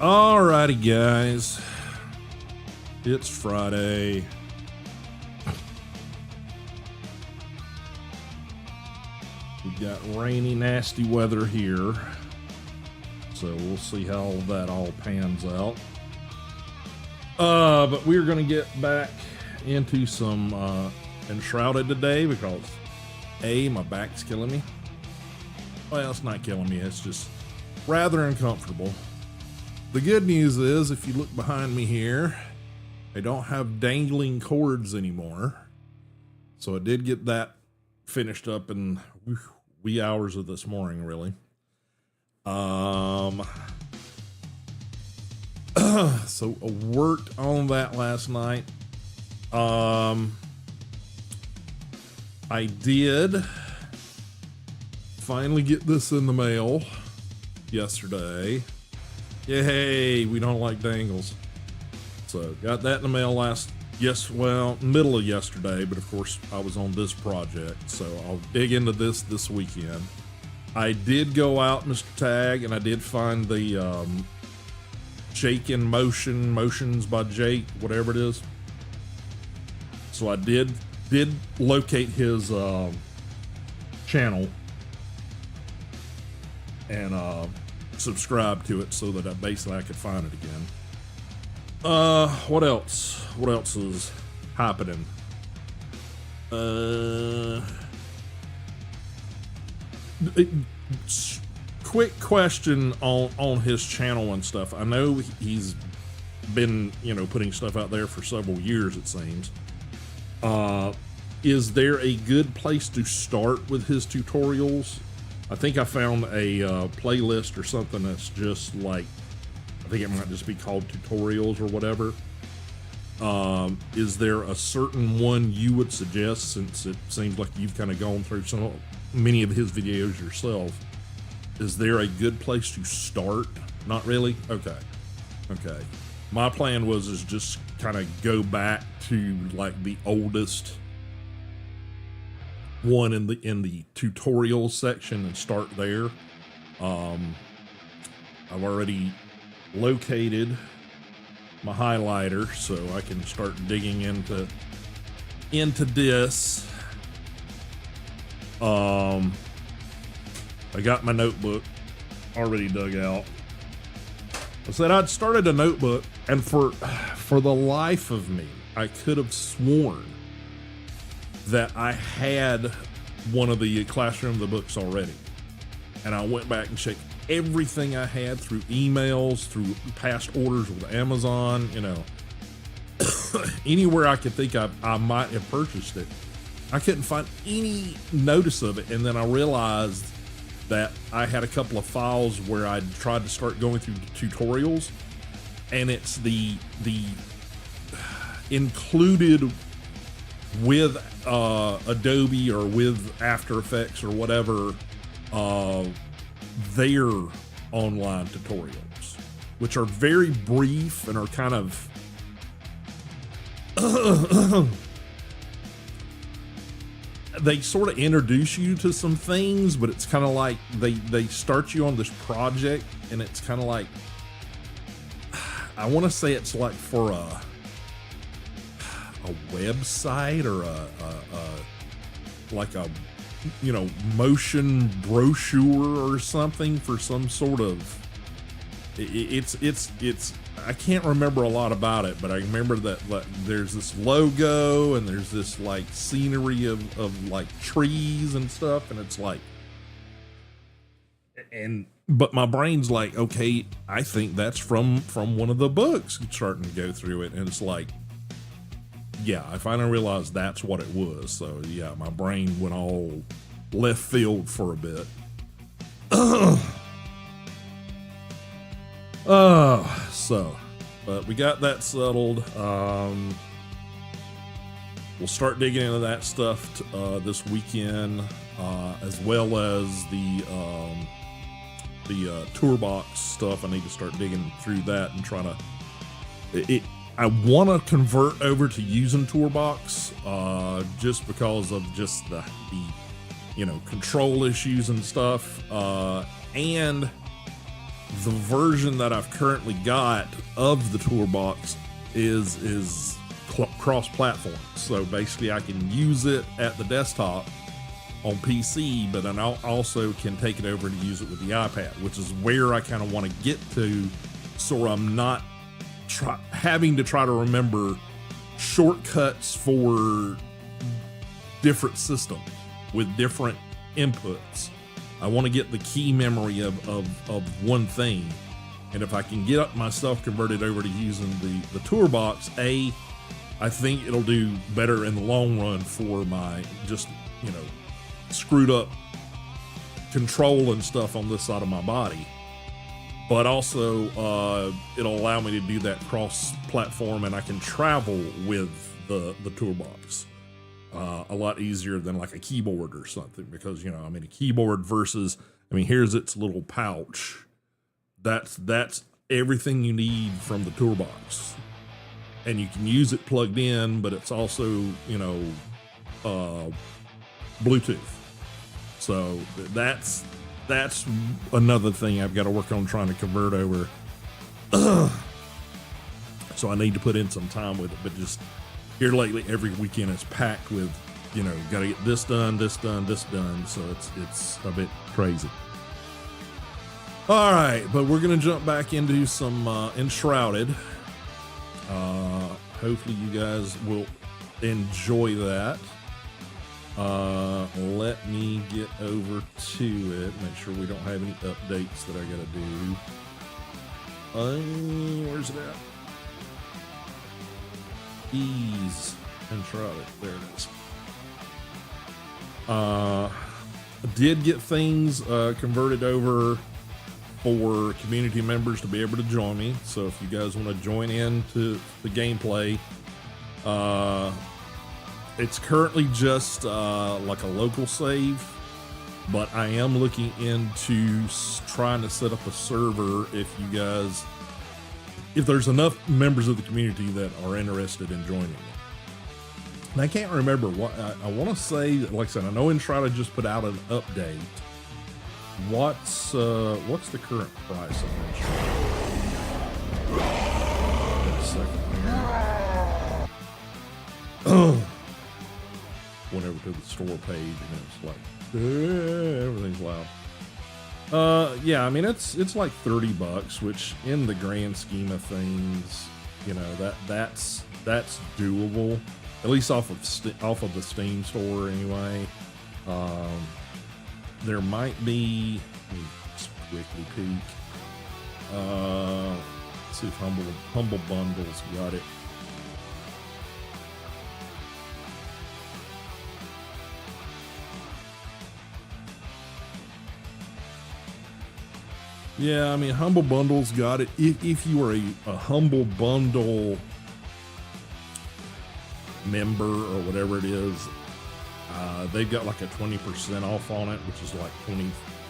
Alrighty, guys. It's Friday. We've got rainy, nasty weather here. So we'll see how that all pans out. But we're going to get back into some Enshrouded today because A, my back's killing me. Well, it's not killing me. It's just rather uncomfortable. The good news is, if you look behind me here, I don't have dangling cords anymore. So I did get that finished up in wee hours of this morning, really. So I worked on that last night. I did finally get this in the mail yesterday. Yay, we don't like dangles. So got that in the mail middle of yesterday, but of course I was on this project, so I'll dig into this weekend. I did go out, Mr. Tag, and I did find the Jake in Motions by Jake, whatever it is. So I did locate his channel and subscribe to it so that I could find it again. What else is happening? Quick question on his channel and stuff. I know he's been, putting stuff out there for several years, it seems. Is there a good place to start with his tutorials? I think I found a playlist or something that's just like, I think it might just be called tutorials or whatever. Is there a certain one you would suggest, since it seems like you've kind of gone through many of his videos yourself? Is there a good place to start? Not really? Okay. My plan is just kind of go back to like the oldest one in the tutorial section and start there. I've already located my highlighter, so I can start digging into this. I got my notebook already dug out. I said I'd started a notebook, and for the life of me, I could have sworn that I had one of the Classroom of the books already. And I went back and checked everything I had through emails, through past orders with Amazon, anywhere I could think I might have purchased it. I couldn't find any notice of it. And then I realized that I had a couple of files where I tried to start going through tutorials, and it's the included with Adobe or with After Effects or whatever, their online tutorials, which are very brief and are kind of they sort of introduce you to some things, but it's kind of like they start you on this project, and it's kind of like, I want to say it's like for a website or like a motion brochure or something for some sort of, it's I can't remember a lot about it, but I remember that like, there's this logo and there's this like scenery of like trees and stuff, and it's like, but my brain's like, okay, I think that's from one of the books, starting to go through it, and it's like, yeah, I finally realized that's what it was. So yeah, my brain went all left field for a bit. But we got that settled. We'll start digging into that stuff this weekend, as well as the toolbox stuff. I need to start digging through that and trying to. I want to convert over to using toolbox, just because of just the control issues and stuff, and the version that I've currently got of the toolbox is cross-platform. So basically I can use it at the desktop on PC, but then I also can take it over and use it with the iPad, which is where I kind of want to get to, so I'm not having to try to remember shortcuts for different systems with different inputs. I want to get the key memory of one thing. And if I can get myself converted over to using the toolbox, I think it'll do better in the long run for my just, you know, screwed up control and stuff on this side of my body. But also, it'll allow me to do that cross-platform, and I can travel with the toolbox a lot easier than like a keyboard or something, because, you know, I mean, a keyboard versus, I mean, here's its little pouch. That's everything you need from the toolbox, and you can use it plugged in, but it's also, you know, Bluetooth. So that's another thing I've got to work on trying to convert over. So I need to put in some time with it, but just here lately, every weekend is packed with, you know, got to get this done, this done, this done. So it's a bit crazy. All right, but we're going to jump back into some Enshrouded. Hopefully you guys will enjoy that. Let me get over to it. Make sure we don't have any updates that I gotta do. Where's it at? Ease Enshrouded. There it is. Did get things converted over for community members to be able to join me. So if you guys want to join in to the gameplay, it's currently just like a local save, but I am looking into trying to set up a server if there's enough members of the community that are interested in joining me. And I can't remember what I want to say. Like I said, I know Enshrouded just put out an update. What's the current price on Enshrouded? Wait a second here. Went over to the store page and it's like everything's loud. Yeah, I mean it's like $30, which in the grand scheme of things, you know, that's doable, at least off of the Steam store anyway. There might be, let me just quickly peek. Let's see if Humble Bundles got it. Yeah, I mean, Humble Bundle's got it. If you are a Humble Bundle member or whatever it is, they've got like a 20% off on it, which is like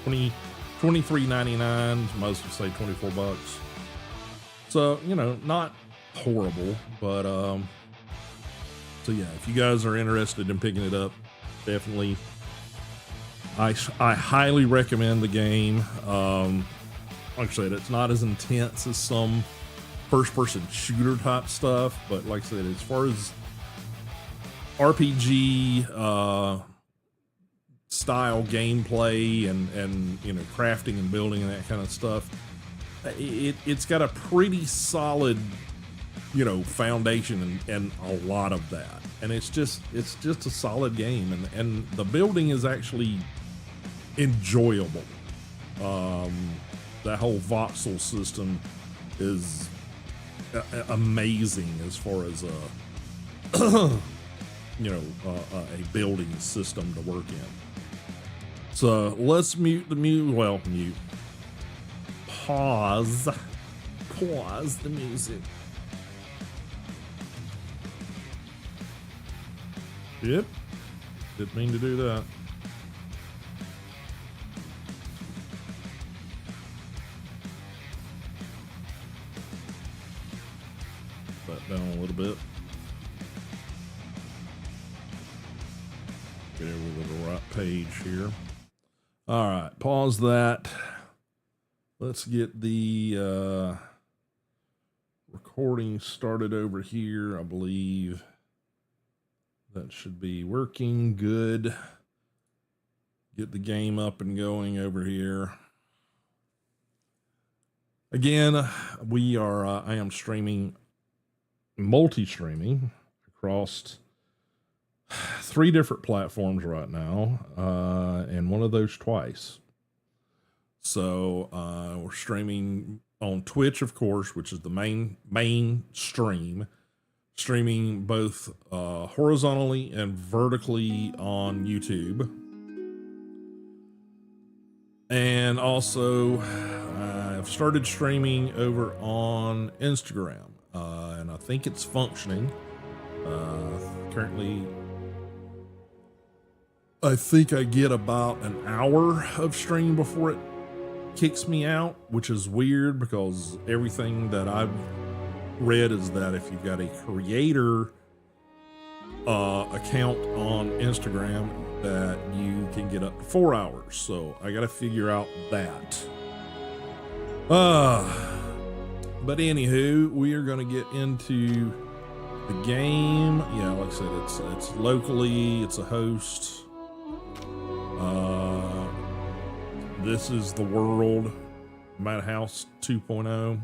$23.99. Most would say $24. So, you know, not horrible, but so yeah, if you guys are interested in picking it up, definitely, I highly recommend the game. Like I said, it's not as intense as some first-person shooter type stuff, but like I said, as far as RPG style gameplay and you know, crafting and building and that kind of stuff, it's got a pretty solid, you know, foundation and a lot of that, and it's just a solid game, and the building is actually enjoyable. That whole voxel system is amazing as far as you know, a building system to work in. So let's mute the mute. Pause the music. Yep, didn't mean to do that. Down a little bit. Get over to the right page here. All right, pause that. Let's get the recording started over here. I believe that should be working good. Get the game up and going over here. Again, I am streaming, multi-streaming across 3 different platforms right now, and one of those twice. So we're streaming on Twitch, of course, which is the main stream, streaming both horizontally and vertically on YouTube. And also, I've started streaming over on Instagram, and I think it's functioning. Currently, I think I get about an hour of stream before it kicks me out, which is weird because everything that I've read is that if you've got a creator account on Instagram, that you can get up to 4 hours. So I got to figure out that. But anywho, we are going to get into the game. Yeah, like I said, it's locally, it's a host. This is the world, Madhouse 2.0.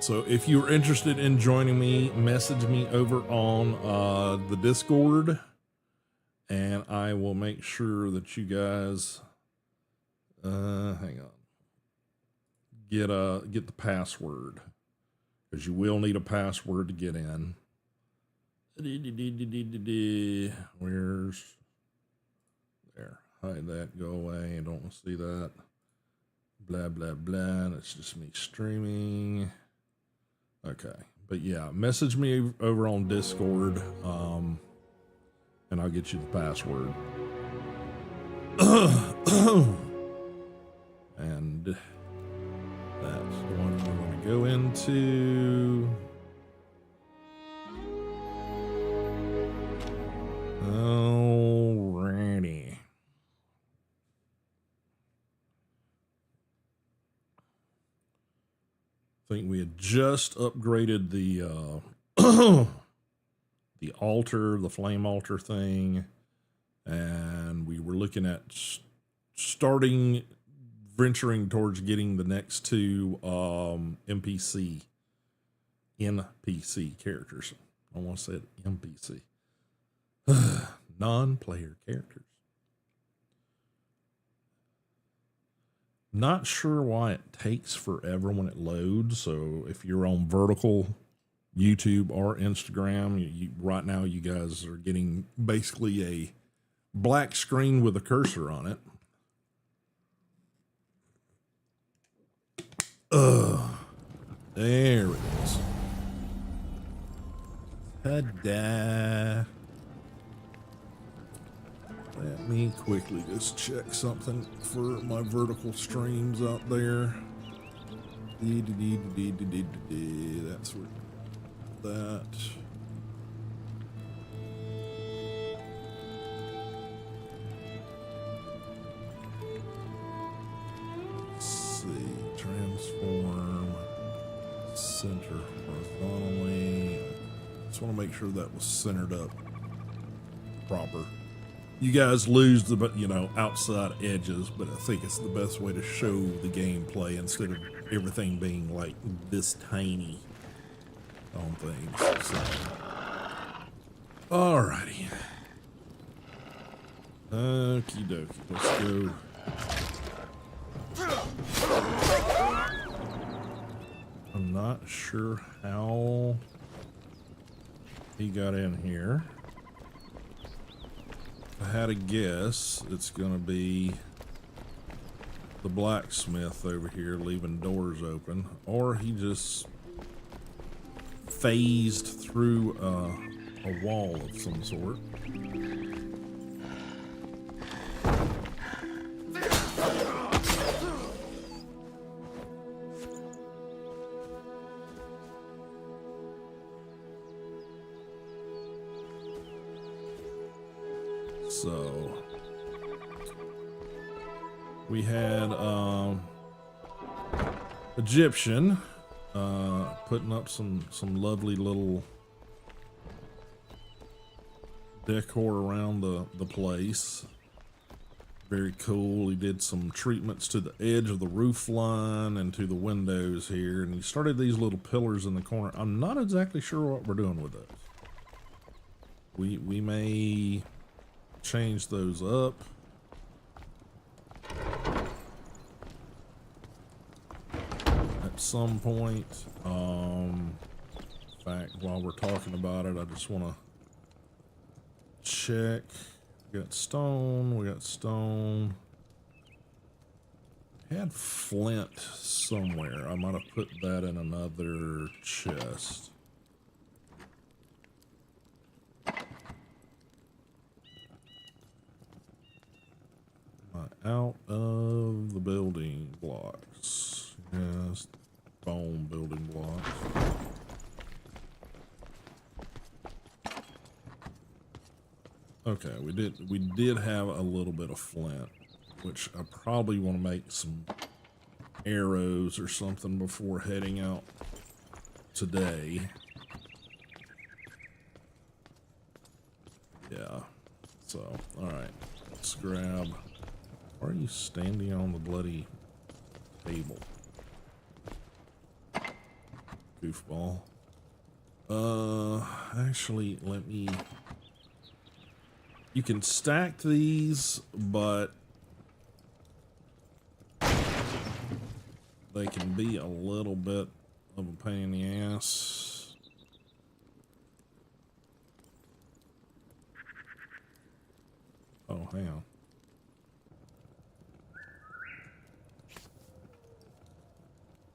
So if you're interested in joining me, message me over on the Discord, and I will make sure that you guys hang on, get the password, because you will need a password to get in. Where's there? Hide that, go away. I don't want to see that. Blah blah blah. That's just me streaming. Okay, but yeah, message me over on Discord, and I'll get you the password. And that's the one we're going to go into. Alrighty. I think we had just upgraded the the altar, the flame altar thing, and we were looking at venturing towards getting the next 2 NPC characters. I want to say it NPC. Non-player characters. Not sure why it takes forever when it loads. So if you're on vertical YouTube or Instagram, right now you guys are getting basically a black screen with a cursor on it. There it is. Ta-da. Let me quickly just check something for my vertical streams out there. That's what that. Let's see. Transform. Center horizontally. Just want to make sure that was centered up proper. You guys lose the, outside edges, but I think it's the best way to show the gameplay instead of everything being like this tiny on things. So, alrighty. Okie dokie. Let's go. I'm not sure how he got in here. I had a guess it's gonna be the blacksmith over here leaving doors open, or he just phased through a wall of some sort. So we had Egyptian, putting up some lovely little decor around the place. Very cool. He did some treatments to the edge of the roof line and to the windows here, and he started these little pillars in the corner. I'm not exactly sure what we're doing with those. We may change those up. At some point. In fact, while we're talking about it, I just want to check. We got stone. Had flint somewhere. I might have put that in another chest. Out of the building blocks. Yes, bone building blocks. Okay, we did have a little bit of flint, which I probably want to make some arrows or something before heading out today. Yeah. So, all right, let's grab. Why are you standing on the bloody table? Goofball. Actually, let me... You can stack these, but they can be a little bit of a pain in the ass. Oh, hang on.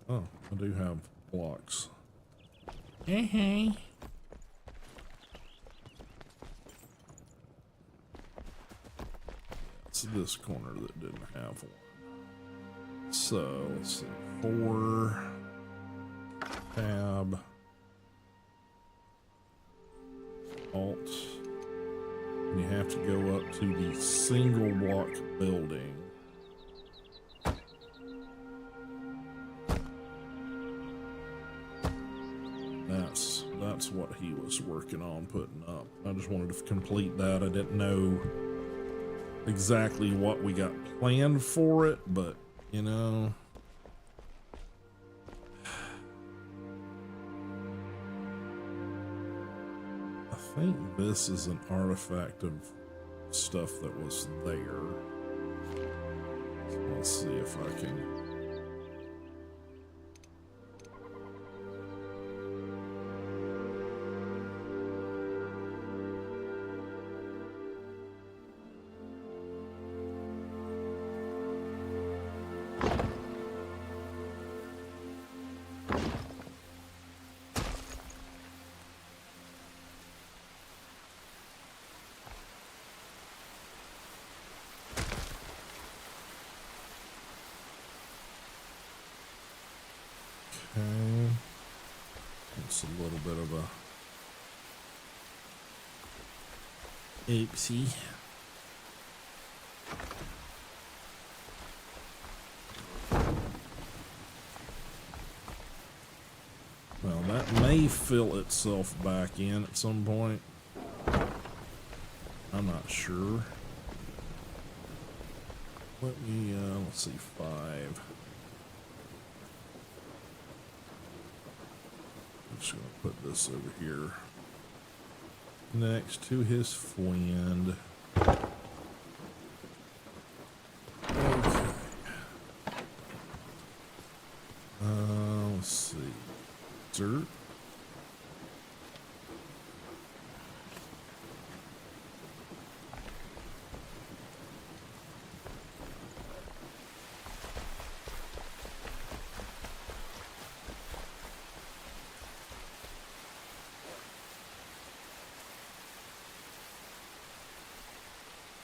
Oh, I do have blocks. Hey. It's this corner that didn't have one. So, let's see. 4. Tab. Alt. And you have to go up to the single block building. That's what he was working on putting up. I just wanted to complete that. I didn't know exactly what we got planned for it, but you know, I think this is an artifact of stuff that was there. So let's see if I can. Okay, it's a little bit of a oopsie. Well, that may fill itself back in at some point. I'm not sure. Let me, let's see, 5. I'm just going to put this over here next to his friend. Okay. Let's see. Dirt.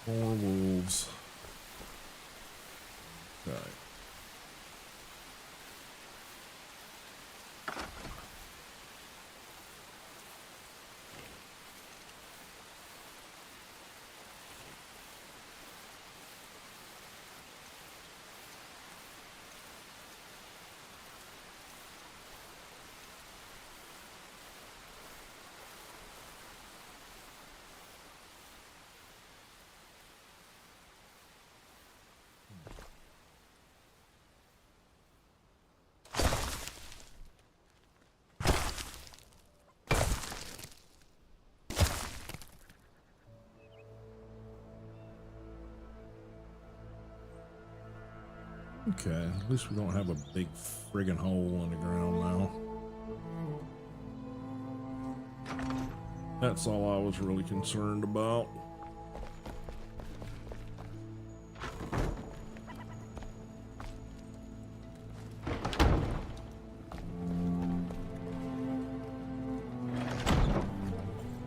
More wolves. Okay. Okay, at least we don't have a big friggin' hole in the ground now. That's all I was really concerned about.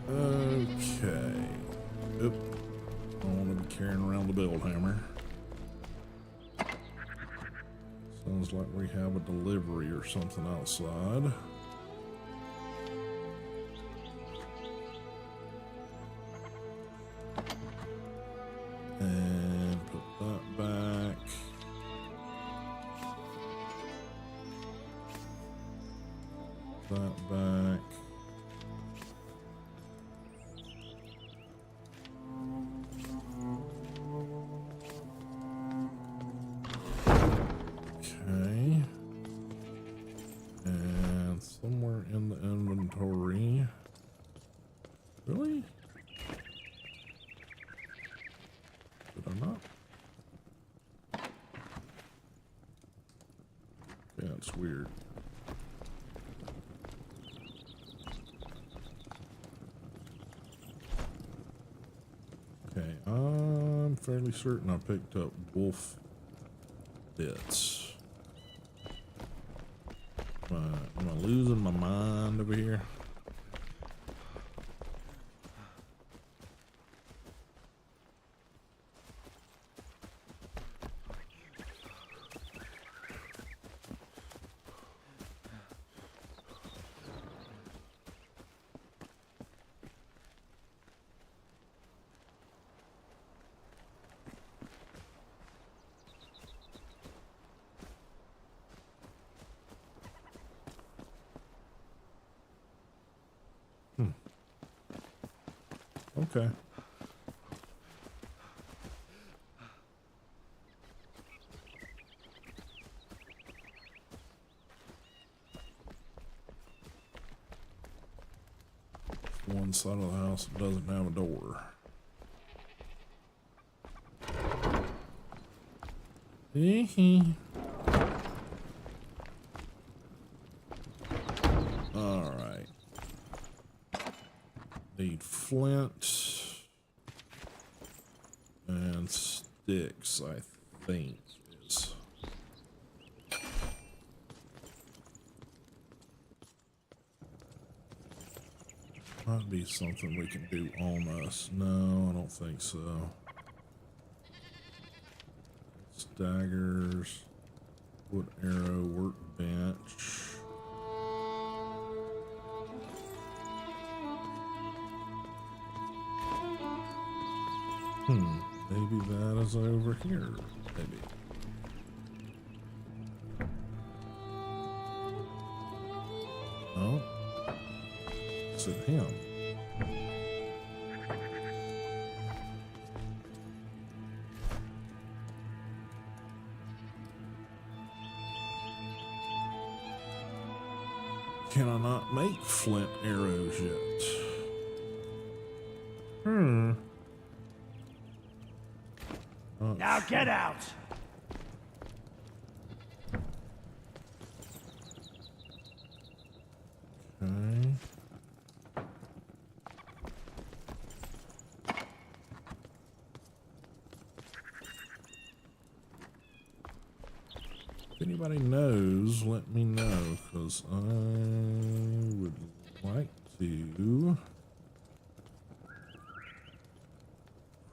Okay. Oop. I don't want to be carrying around the build hammer. Sounds like we have a delivery or something outside. And put that back. That back. Okay. And somewhere in the inventory. Really? Did I not? Yeah, it's weird. Okay, I'm fairly certain I picked up wolf bits. Am I losing my mind over here? Okay. One side of the house that doesn't have a door. All right. Need flint and sticks, I think is. Might be something we can do on us. No, I don't think so. Daggers, wood arrow, workbench. Maybe that is over here. Maybe. Oh, is it him? Can I not make flint arrows yet? Now get out! Okay. If anybody knows, let me know, because I would like to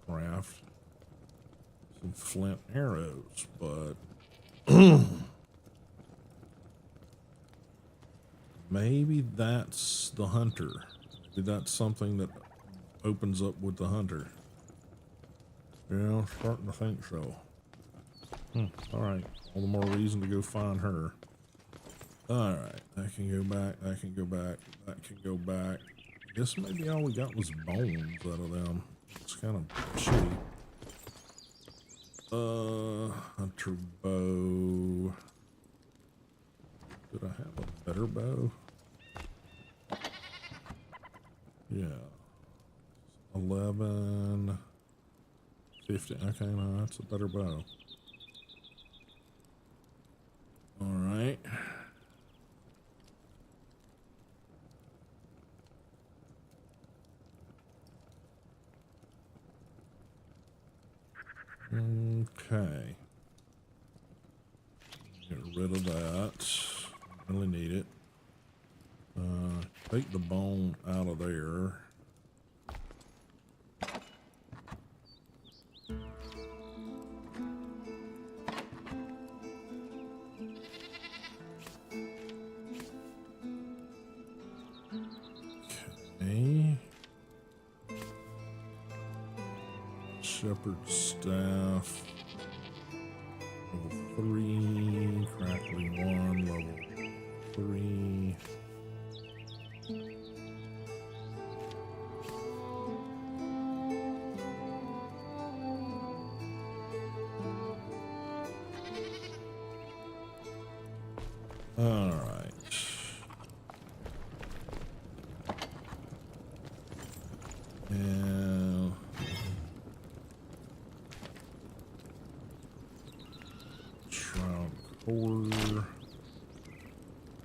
craft some flint arrows, but maybe that's the hunter. Maybe that's something that opens up with the hunter. Yeah, I'm starting to think so. All right, all the more reason to go find her. All right, that can go back, that can go back, that can go back. I guess maybe all we got was bones out of them. It's kind of shitty. Hunter bow. Did I have a better bow? Yeah. 11, 50. Okay, no, that's a better bow. Okay. Get rid of that. Really need it. Take the bone out of there. Okay. Shepherd's staff. Level 3. Crackling 1. Level 3. All right. And shroud core.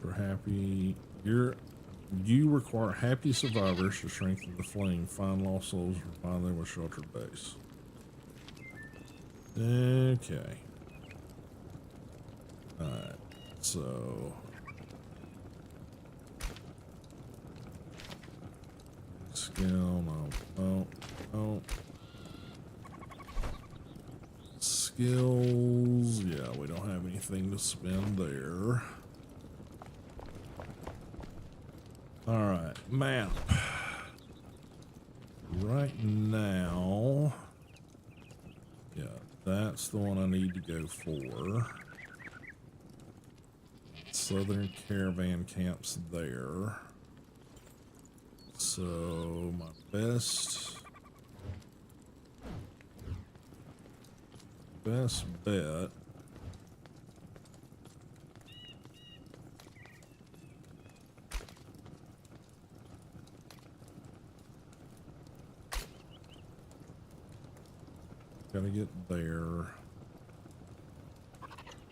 We're happy. You require happy survivors to strengthen the flame. Find lost souls and find them with sheltered base. Okay. Alright. So skill, no. Skills, yeah, we don't have anything to spend there. Alright, map. Right now, yeah, that's the one I need to go for. Southern caravan camps there. So my best bet gotta get there.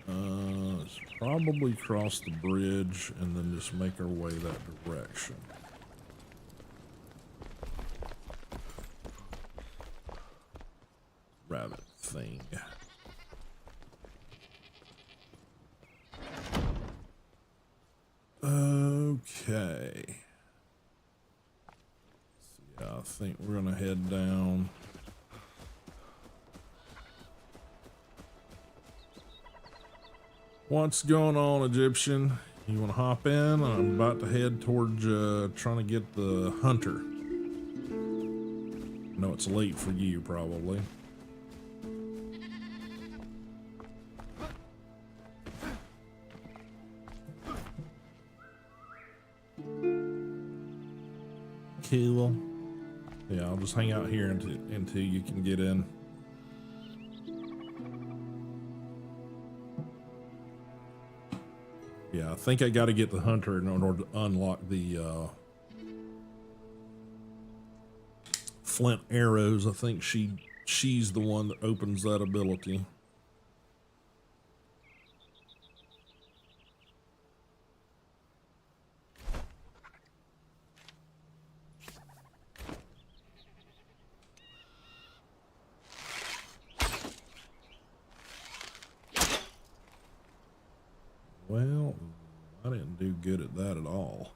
Let's probably cross the bridge and then just make our way that direction. Rabbit thing. Okay. So yeah, I think we're gonna head down. What's going on, Egyptian? You want to hop in? I'm about to head towards trying to get the hunter. I know it's late for you, probably. Cool. Yeah, I'll just hang out here until you can get in. Yeah, I think I got to get the hunter in order to unlock the flint arrows. I think she's the one that opens that ability. Well, I didn't do good at that at all.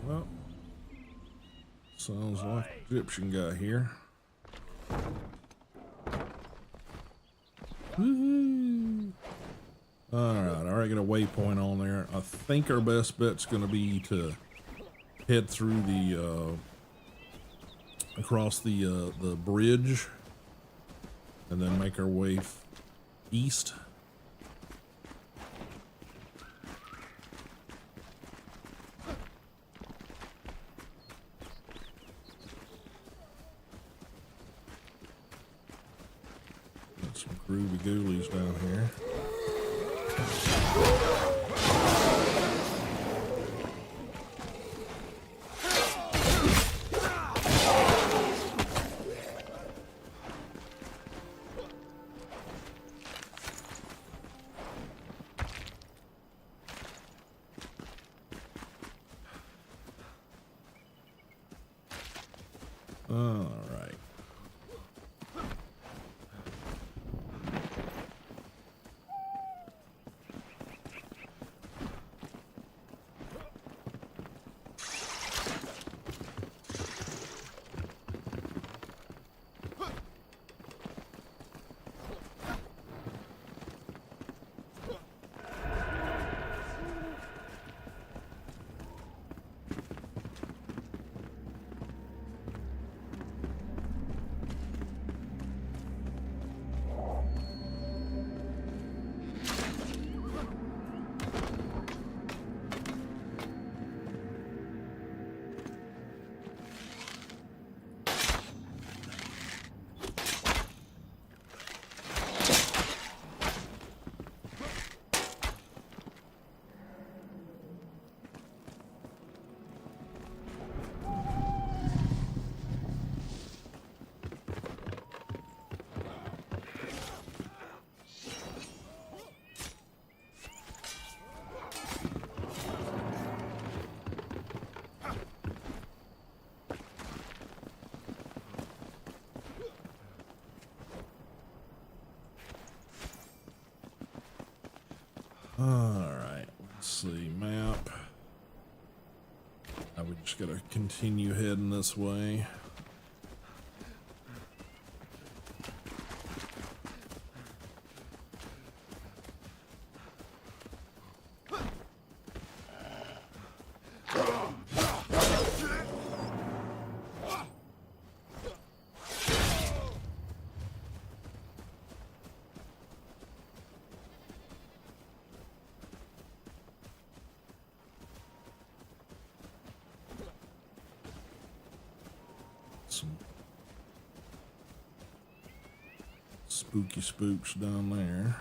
Well, sounds like Egyptian guy here. Woohoo! Alright, I already got a waypoint on there. I think our best bet's gonna be to head through the across the bridge and then make our way east. some groovy ghoulies down here. All right. Alright, let's see, map. I would just gotta continue heading this way. Some spooky spooks down there.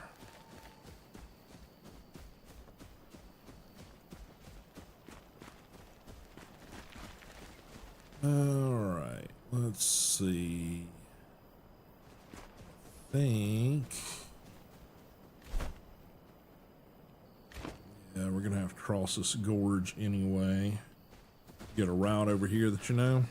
All right, let's see. I think, yeah, we're gonna have to cross this gorge anyway. Get a route over here that you know.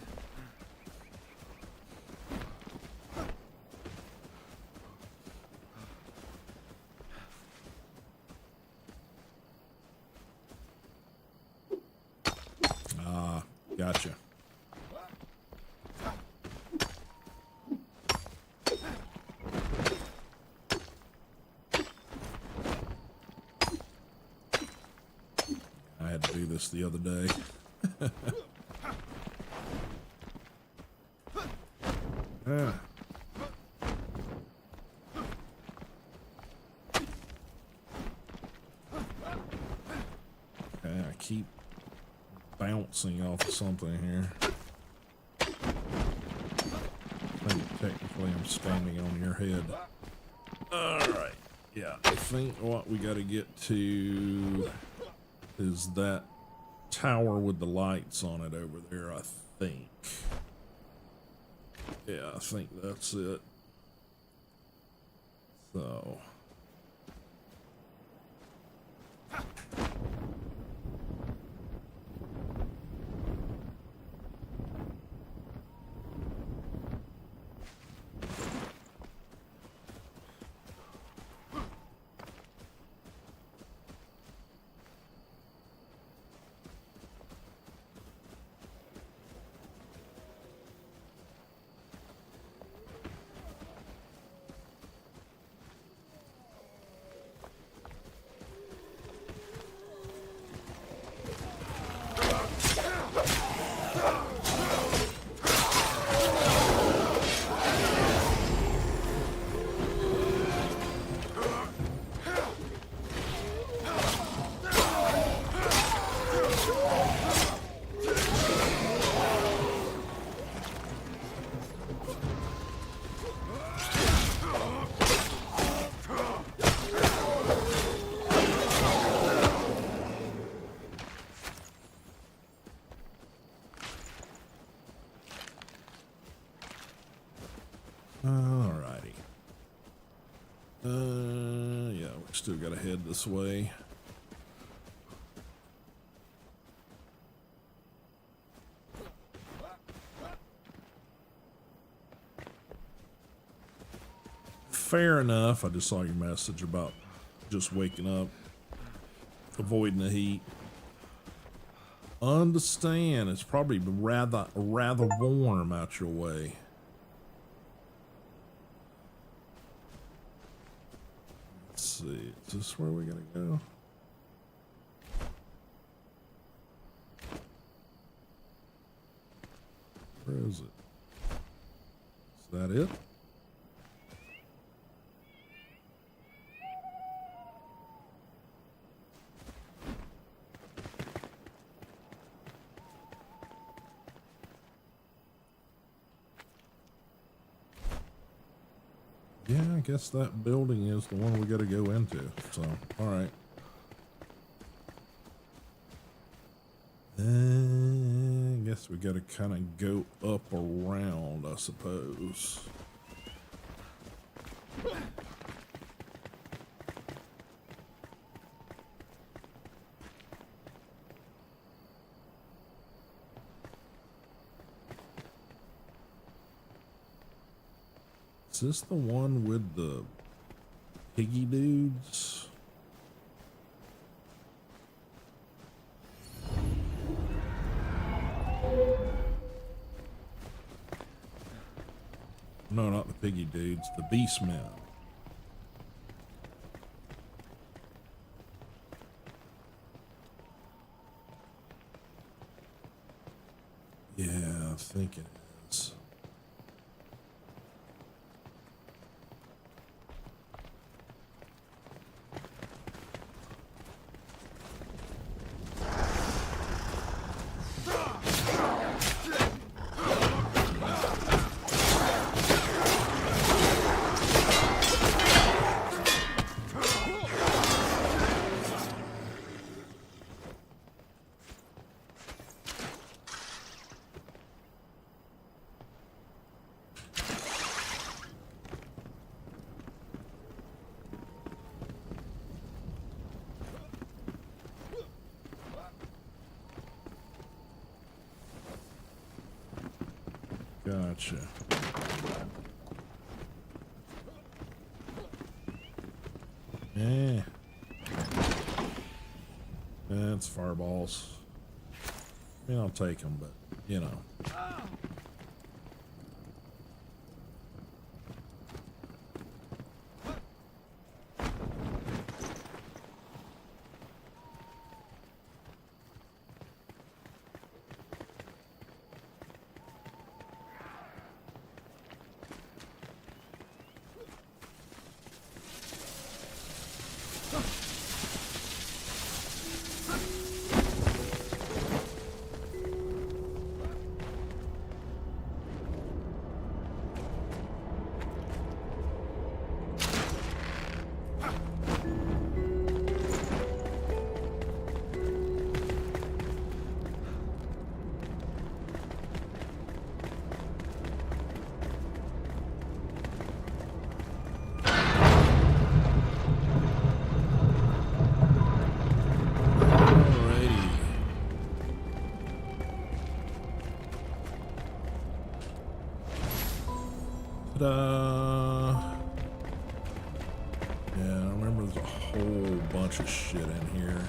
Gotcha. I had to do this the other day. Ah. Okay, I keep bouncing off of something here. I think technically I'm standing on your head. Alright, yeah, I think what we gotta get to is that tower with the lights on it over there, I think. Yeah, I think that's it. So... Alrighty. Yeah, we still gotta head this way. Fair enough. I just saw your message about just waking up, avoiding the heat. Understand, it's probably rather warm out your way. Let's see, is this where we gotta go? Where is it? Is that it? Yeah, I guess that building is the one we got to go into. So, all right. I guess we got to kind of go up around, I suppose. Is this the one with the piggy dudes? No, not the piggy dudes, the beast men. Yeah, I think it is. Gotcha. Yeah. That's fireballs. I mean, I'll take them, but, you know. Yeah, I remember there's a whole bunch of shit in here.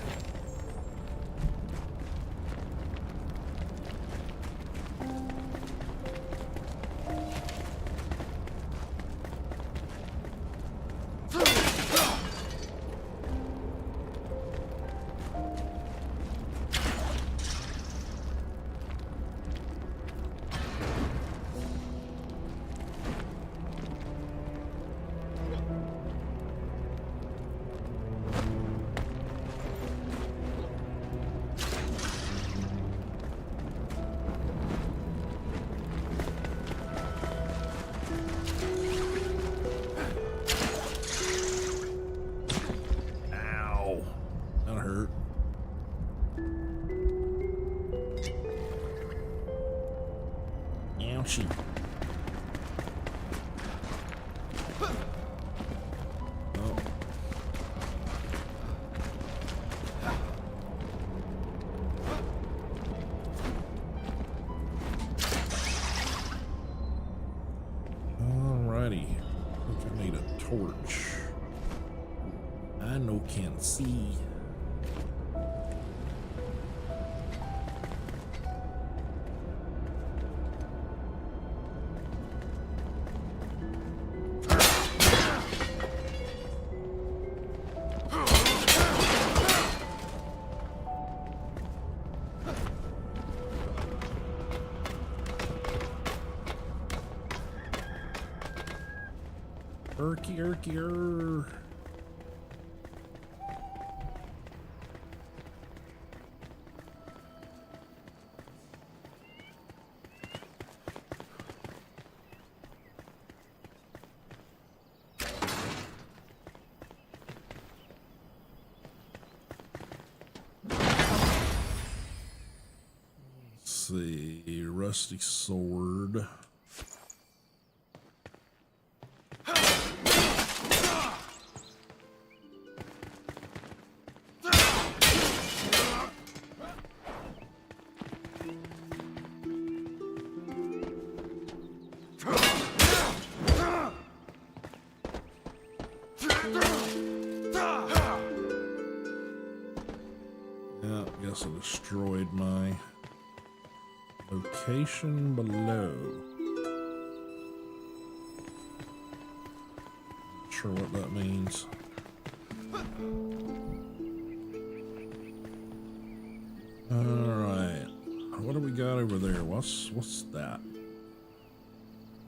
Alrighty. I think I need a torch. I no can see. Erky. Let's see, rusty sword. Yeah, I guess I destroyed my location below. Not sure what that means. Alright. What do we got over there? What's that?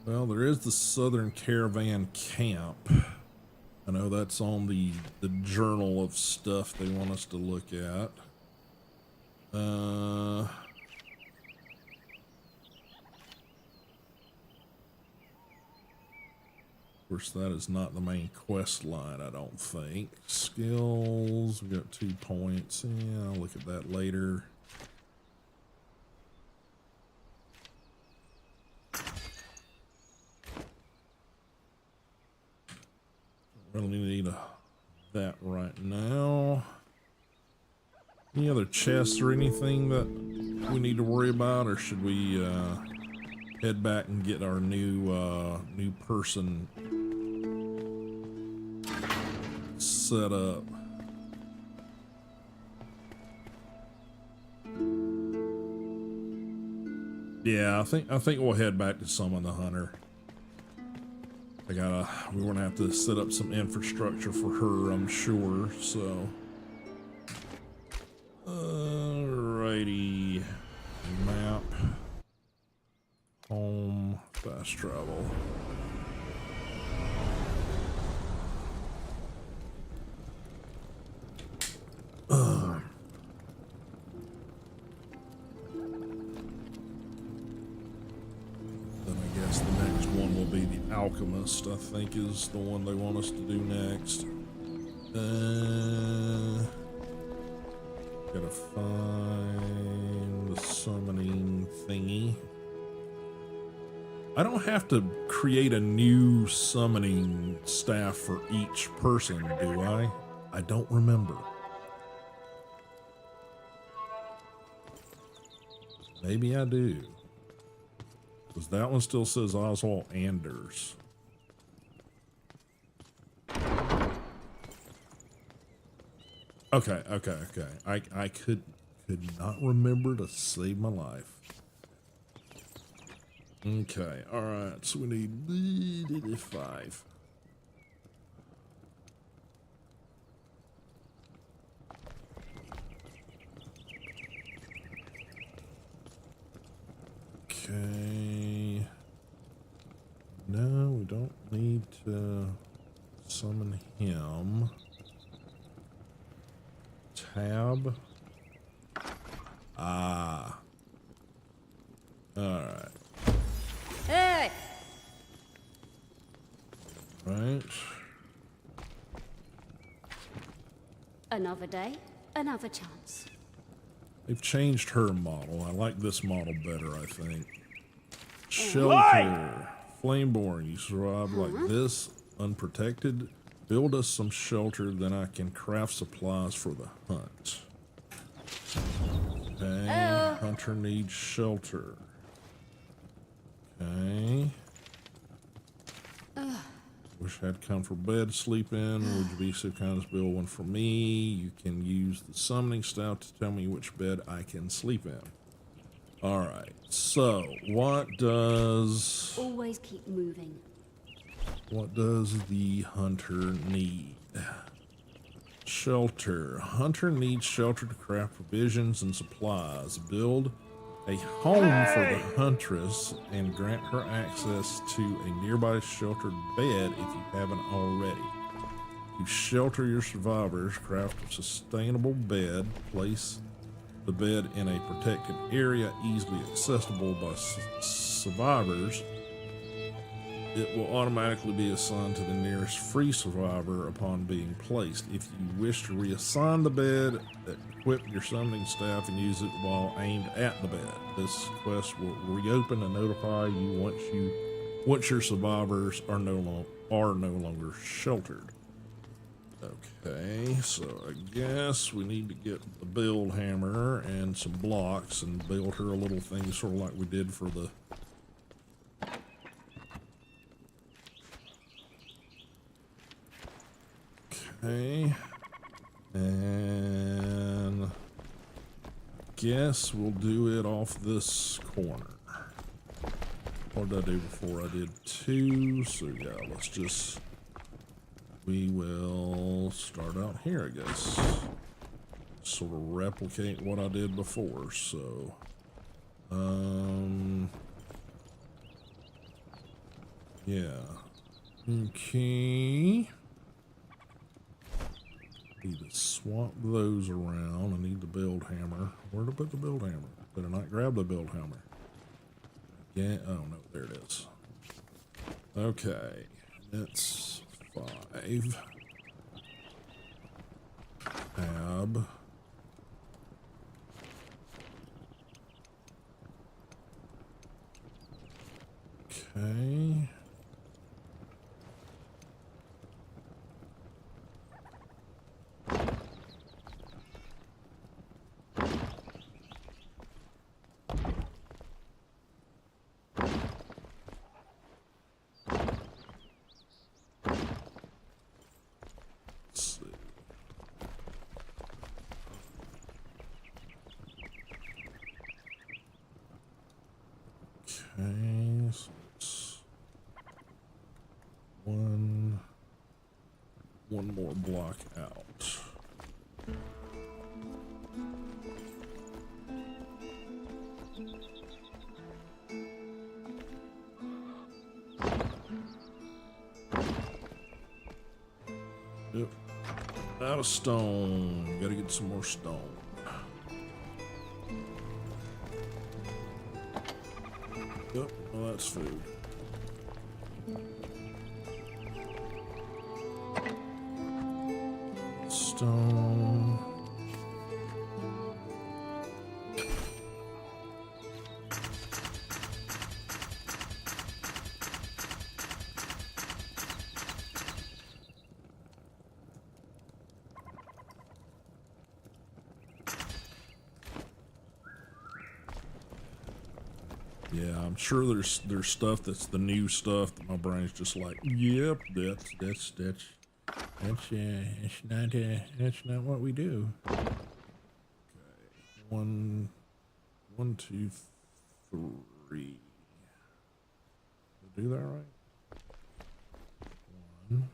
Well, there is the Southern Caravan Camp. I know that's on the journal of stuff they want us to look at. Of course, that is not the main quest line, I don't think. Skills, we got 2 points. Yeah, I'll look at that later. Really need that right now. Any other chests or anything that we need to worry about, or should we head back and get our new person set up? Yeah, I think we'll head back to summon the hunter. We're gonna have to set up some infrastructure for her, I'm sure, so. Alrighty. Map. Home. Fast travel. Alchemist, I think, is the one they want us to do next. Gotta find the summoning thingy. I don't have to create a new summoning staff for each person, do I? I don't remember. Maybe I do. Because that one still says Oswald Anders. Okay. I could not remember to save my life. Okay, alright, so we need 5. Okay. No, we don't need to summon him. Tab. Ah. Alright. Hey! Right. Another day, another chance. They've changed her model. I like this model better, I think. Shelter. Flameborn. You survive like this, unprotected. Build us some shelter, then I can craft supplies for the hunt. Okay. Hunter needs shelter. Okay. Wish I had a comfortable bed to sleep in. Would you be so kind as to build one for me? You can use the summoning staff to tell me which bed I can sleep in. Alright, so what does Always keep moving. the hunter need? Shelter. Hunter needs shelter to craft provisions and supplies. Build a home for the huntress and grant her access to a nearby sheltered bed if you haven't already. To shelter your survivors, craft a sustainable bed. Place the bed in a protected area easily accessible by survivors. It will automatically be assigned to the nearest free survivor upon being placed. If you wish to reassign the bed, equip your summoning staff and use it while aimed at the bed. This quest will reopen and notify you once your survivors are no longer sheltered. Okay, so I guess we need to get the build hammer and some blocks and build her a little thing sort of like we did for the okay, and guess we'll do it off this corner. What did I do before? I did 2, so yeah, we will start out here, I guess. Sort of replicate what I did before, so yeah. Okay. Need to swap those around. I need the build hammer. Where to put the build hammer? Better not grab the build hammer. Yeah, oh no, there it is. Okay, it's 5. Tab. Okay. Okay, so it's one more block out. Yep. Out of stone. Gotta get some more stone. Yep, well that's food. Stone. Yeah, I'm sure there's stuff that's the new stuff that my brain's just like, yep, that's not what we do. Okay, 1, 2, 3. Did I do that right? 1,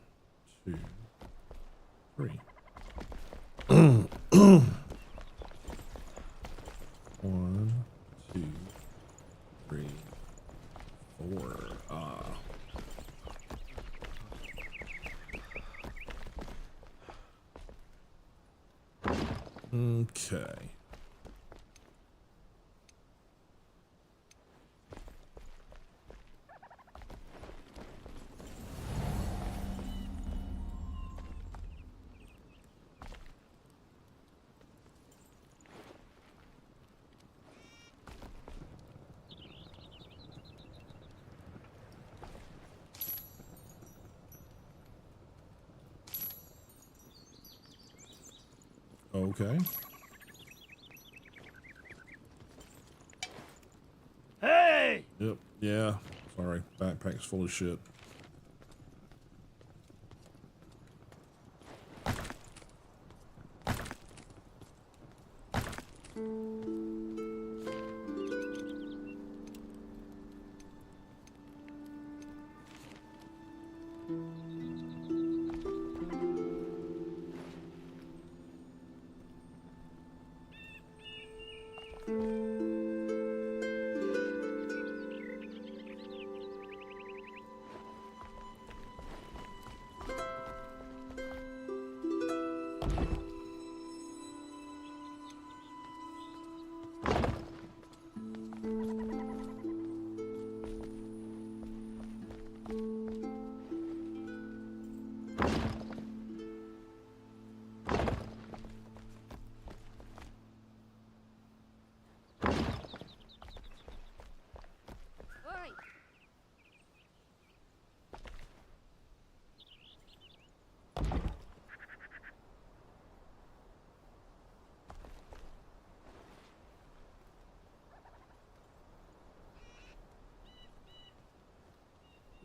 2, 3. 1, 2, 3, 4. Okay. Okay. Hey! Yep. Yeah. Sorry. Backpack's full of shit.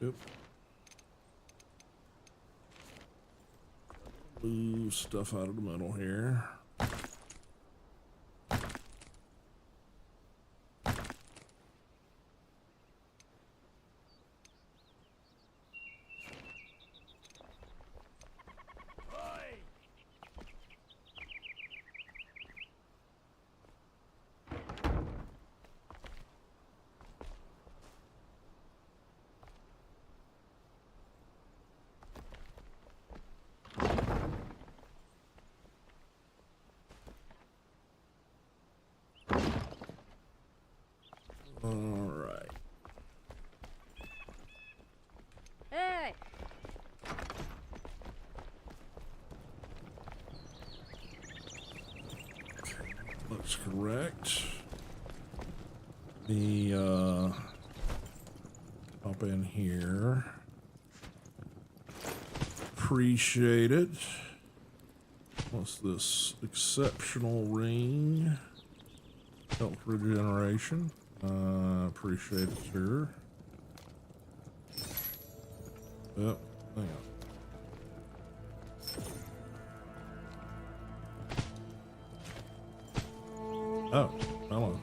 Yep. Move stuff out of the middle here. All right. Hey! Looks correct. The up in here. Appreciate it. What's this? Exceptional ring. Health regeneration. Appreciate it, sir. Yep, hang on. Oh, hello.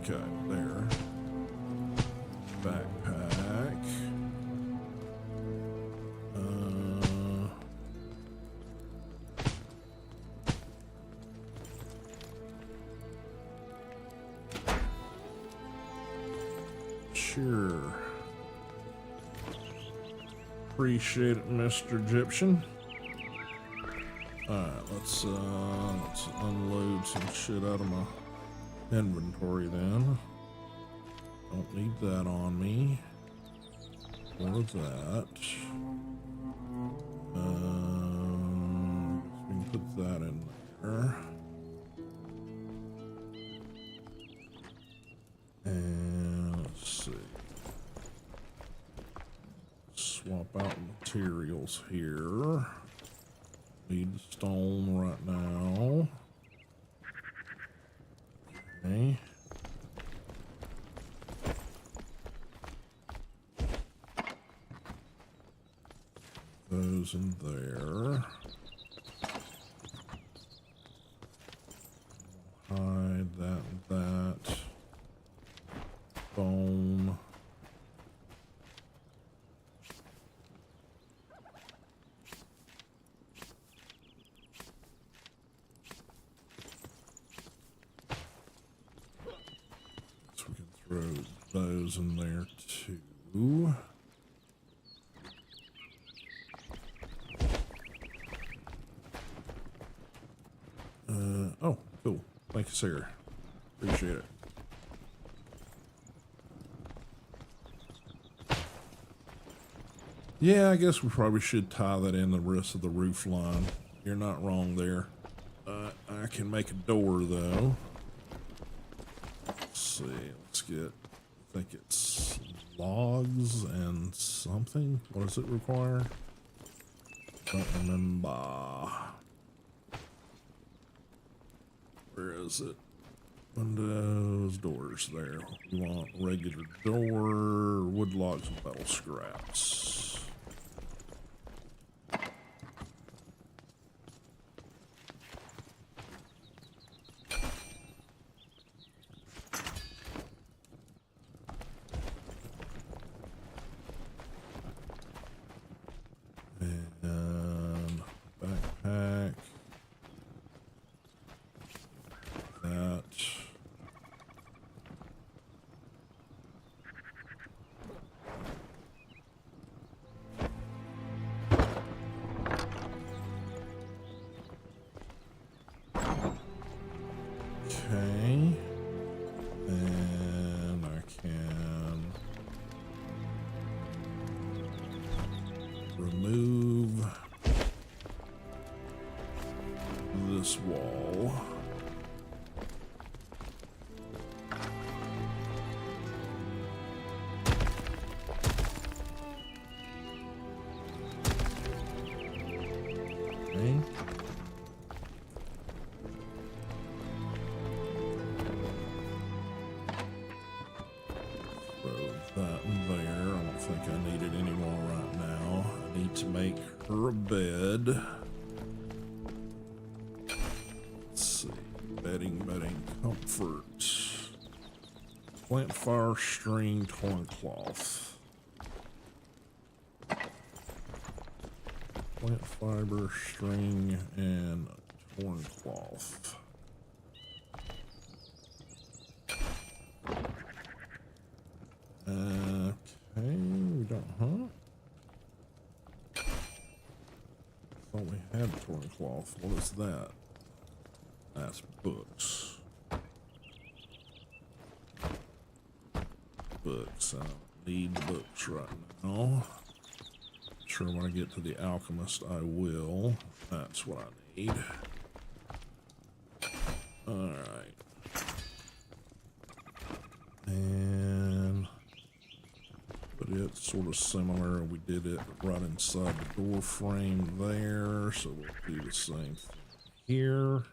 Okay, there. Backpack. Sure. Appreciate it, Mr. Egyptian. Alright, let's unload some shit out of my inventory then. Don't need that on me. Or that. We can put that in there. And let's see. Swap out materials here. Need stone right now. Okay. Those in there. Hide that and that. Bone. So we can throw those in there too. Oh, cool. Thank you, sir. Appreciate it. Yeah, I guess we probably should tie that in the rest of the roof line. You're not wrong there. I can make a door, though. Let's see. Let's get... I think it's logs and something. What does it require? Don't remember. Where is it? Windows, doors there. We want regular door, wood logs, and metal scraps. And backpack. That. Okay. And I can remove this wall. Okay. Throw that in there. I don't think I need it anymore right now. I need to make her a bed. Let's see. Bedding, comfort. Plant fire, string, torn cloth. Plant fiber, string, and torn cloth. Okay, we don't, thought we had torn cloth. What is that? That's books. Books. I don't need books right now. Sure, when I get to the alchemist, I will. That's what I need. Alright. And but it's sort of similar. We did it right inside the door frame there, so we'll do the same thing here.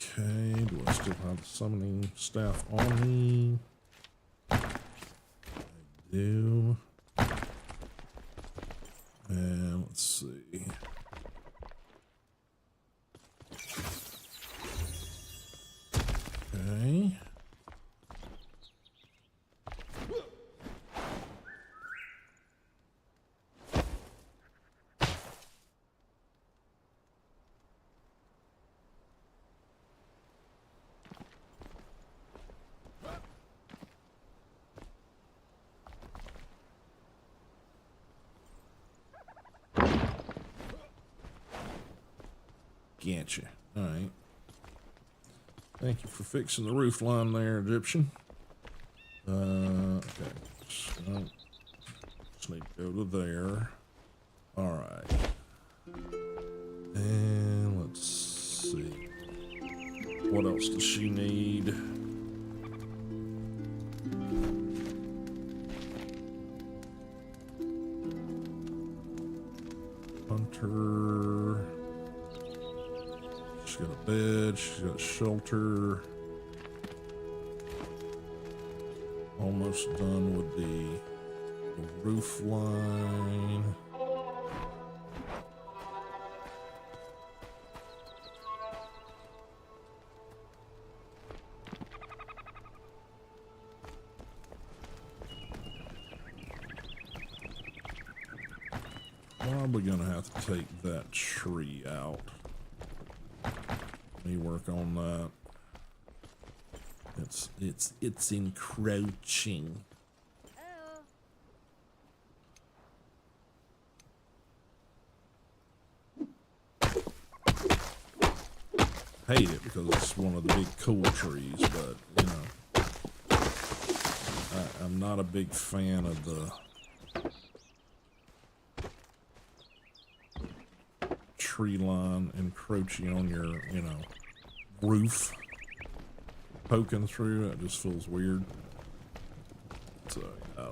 Okay, do I still have the summoning staff on me? I do. And let's see. Okay. Gotcha. All right. Thank you for fixing the roof line there, Egyptian. Okay. So, just need to go to there. All right. And let's see. What else does she need? Hunter. She's got a bed, she's got shelter. Almost done with the roof line. Probably gonna have to take that tree out. Let me work on that. It's encroaching. Oh. Hate it because it's one of the big cool trees, but you know, I'm not a big fan of the tree line encroaching on your, you know, roof, poking through. It just feels weird. So yeah,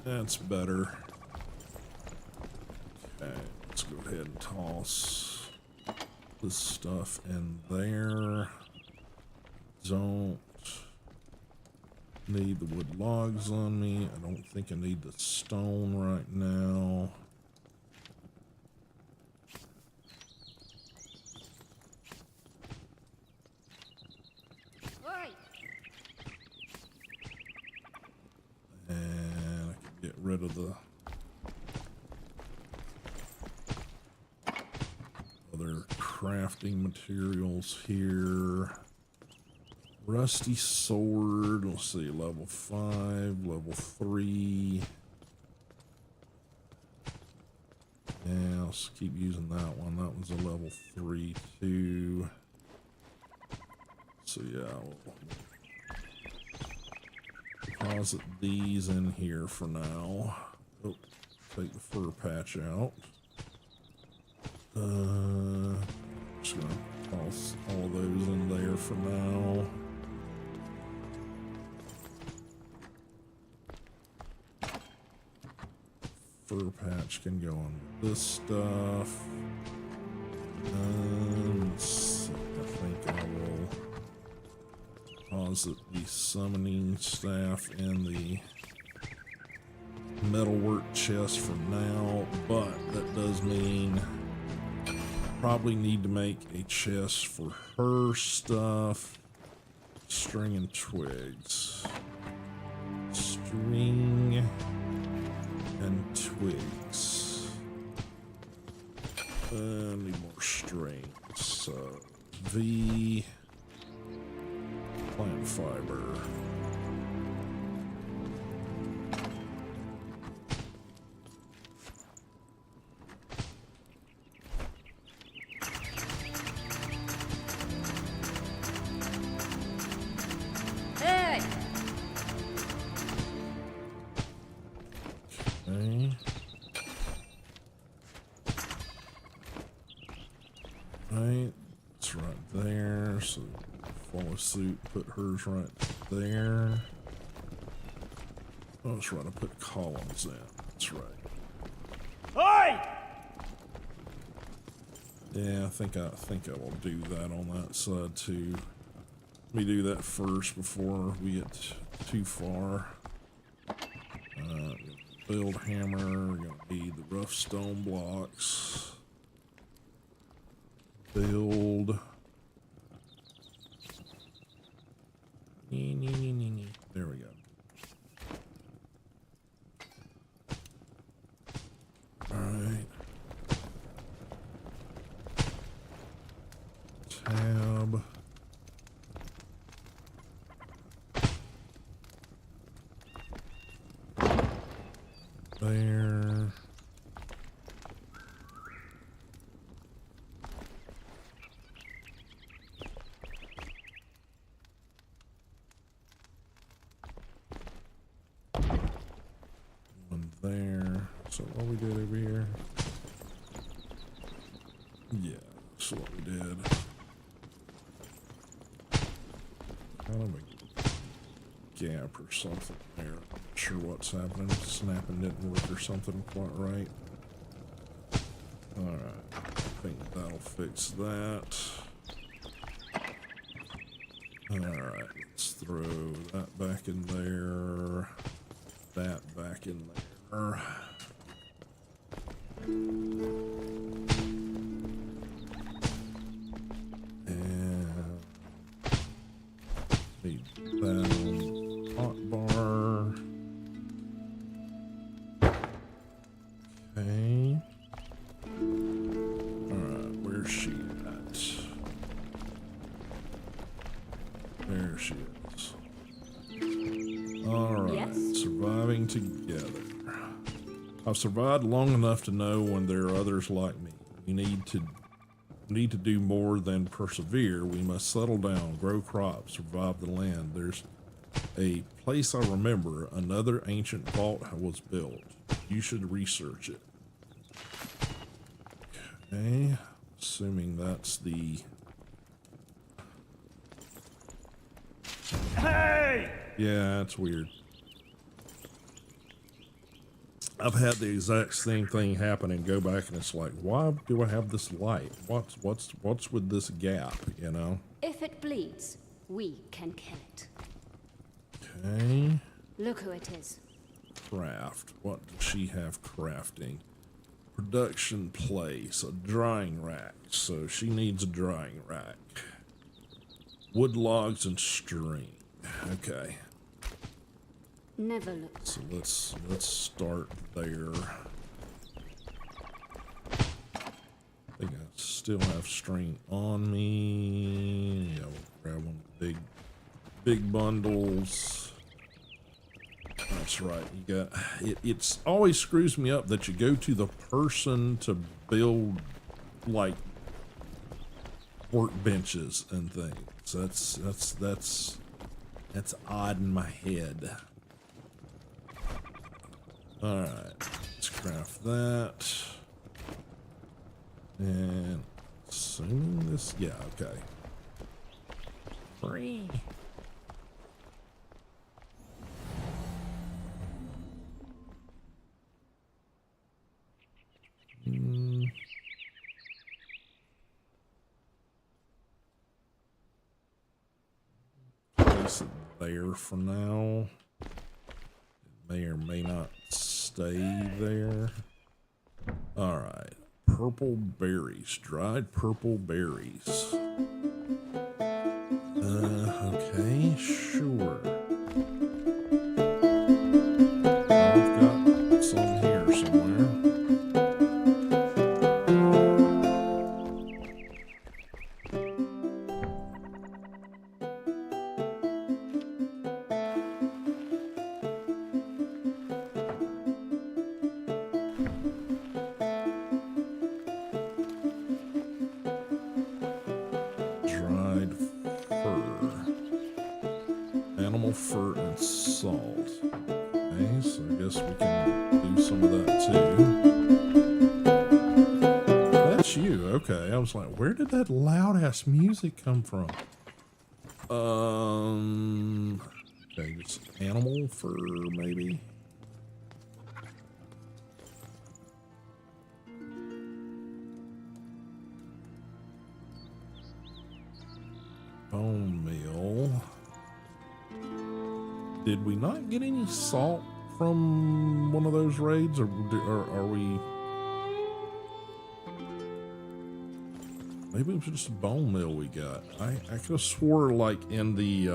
that's better. Okay, let's go ahead and toss this stuff in there. Don't need the wood logs on me. I don't think I need the stone right now. And I can get rid of the other crafting materials here. Rusty sword, let's see, level 5, level 3. Yeah, let's keep using that one. That was a level 3 too. So yeah, we'll deposit these in here for now. Oh, take the fur patch out. Just gonna toss all of those in there for now. fur patch can go on this stuff. Let's see, I think I will deposit the summoning staff in the metalwork chest for now, but that does mean probably need to make a chest for her stuff. String and twigs. String and twigs. Need more string. So the plant fiber. Hey! Okay. Right, it's right there. So follow suit, put hers right there. Oh, that's right. I put columns in. That's right. Oi! Yeah, I think I will do that on that side too. Let me do that first before we get too far. Build hammer. We're gonna need the rough stone blocks. Build. There we go. All right. Tab. There. One there. So what we did over here? Yeah, that's what we did. Kind of a gap or something there. Not sure what's happening. Snapping didn't work or something quite right. Alright, I think that'll fix that. Alright, let's throw that back in there. That back in there. And need that on hot bar. Okay. Alright, where's she at? There she is. Alright, Yes? surviving together. I've survived long enough to know when there are others like me. We need to do more than persevere. We must settle down, grow crops, survive the land. There's a place I remember. Another ancient vault was built. You should research it. Okay, assuming that's the... Hey! Yeah, that's weird. I've had the exact same thing happen and go back and it's like, why do I have this light? What's with this gap, you know? If it bleeds, we can kill it. Okay. Look who it is. Craft. What does she have crafting? Production place, a drying rack. So she needs a drying rack. Wood logs and string. Okay. Never looked. So let's start there. I think I still have string on me. Yeah, we'll grab one of the big bundles. That's right. You got it. It's always screws me up that you go to the person to build like workbenches and things. That's odd in my head. All right, let's craft that. And assuming this, yeah, okay. Free. place it there for now. It may or may not stay there. All right. Purple berries. Dried purple berries. Okay, sure. I've got some here somewhere. Dried fur. Animal fur and salt. Okay, so I guess we can do some of that too. That's you. Okay, I was like, where did that loud ass music come from? Okay, just animal fur maybe. Bone meal. Did we not get any salt from one of those raids, or are we? Maybe it was just a bone meal we got. I could have swore like in the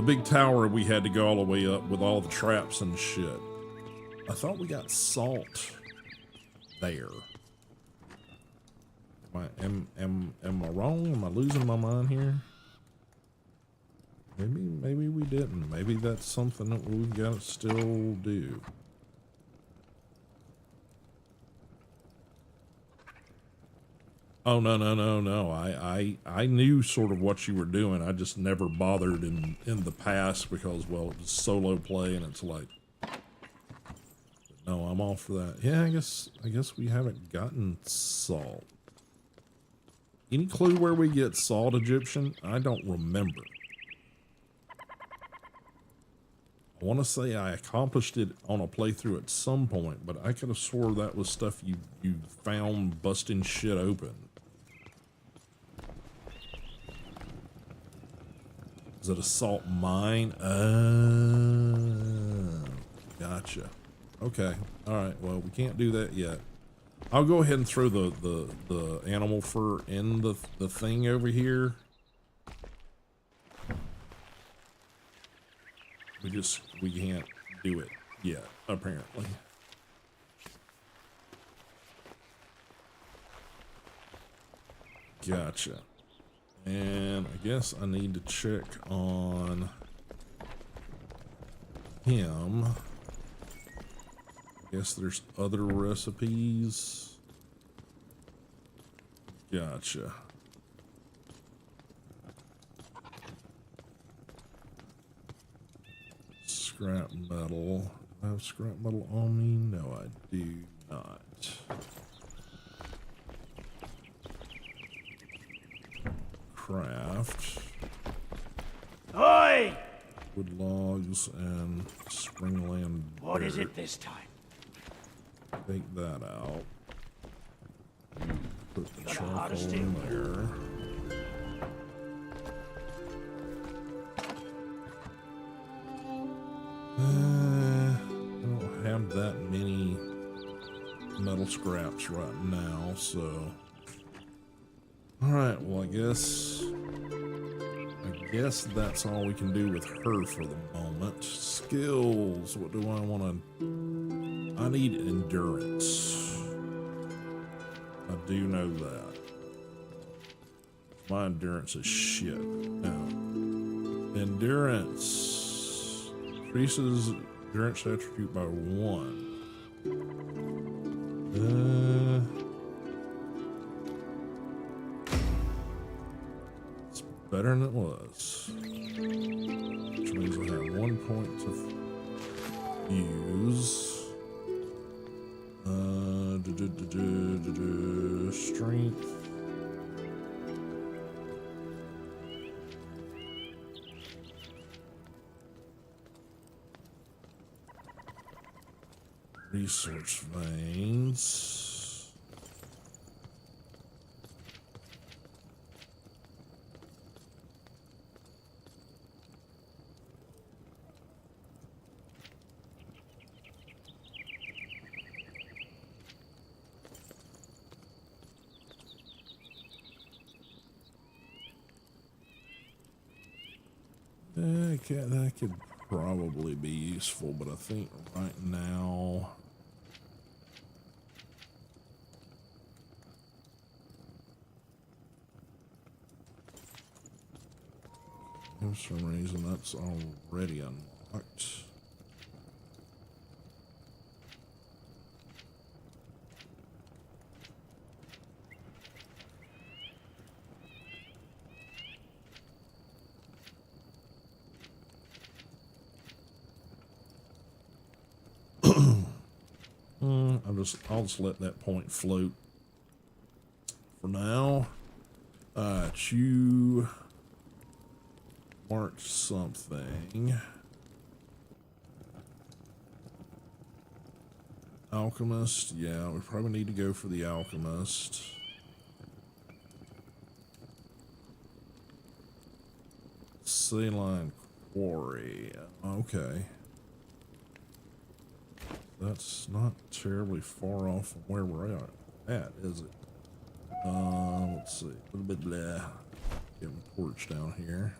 big tower we had to go all the way up with all the traps and shit. I thought we got salt there. Am I wrong? Am I losing my mind here? Maybe we didn't. Maybe that's something that we've got to still do. Oh no. I knew sort of what you were doing. I just never bothered in the past because, well, it was solo play and it's like, no, I'm all for that. Yeah, I guess we haven't gotten salt. Any clue where we get salt, Egyptian? I don't remember. I want to say I accomplished it on a playthrough at some point, but I could have swore that was stuff you found busting shit open. Is it a salt mine? Gotcha. Okay. All right. Well, we can't do that yet. I'll go ahead and throw the animal fur in the thing over here. We can't do it yet, apparently. Gotcha. And I guess I need to check on him. I guess there's other recipes. Gotcha. Scrap metal. I have scrap metal on me? No, I do not. Craft. Oi! Wood logs and springland What is dirt. it this time? Take that out. Put the Got a charcoal harvest in in. there. I don't have that many metal scraps right now, so. Alright, well I guess that's all we can do with her for the moment. Skills, what do I want to... I need endurance. I do know that. My endurance is shit. Now, endurance increases endurance attribute by 1. It's better than it was. Which means I have 1 point to use. Strength. Resource veins. Okay, that could probably be useful, but I think right now... For some reason, that's already unlocked. I'll just let that point float for now. You marked something. Alchemist, yeah, we probably need to go for the alchemist. Saline quarry, okay. That's not terribly far off from where we're at, is it? Let's see. A little bit blah. Get my torch down here.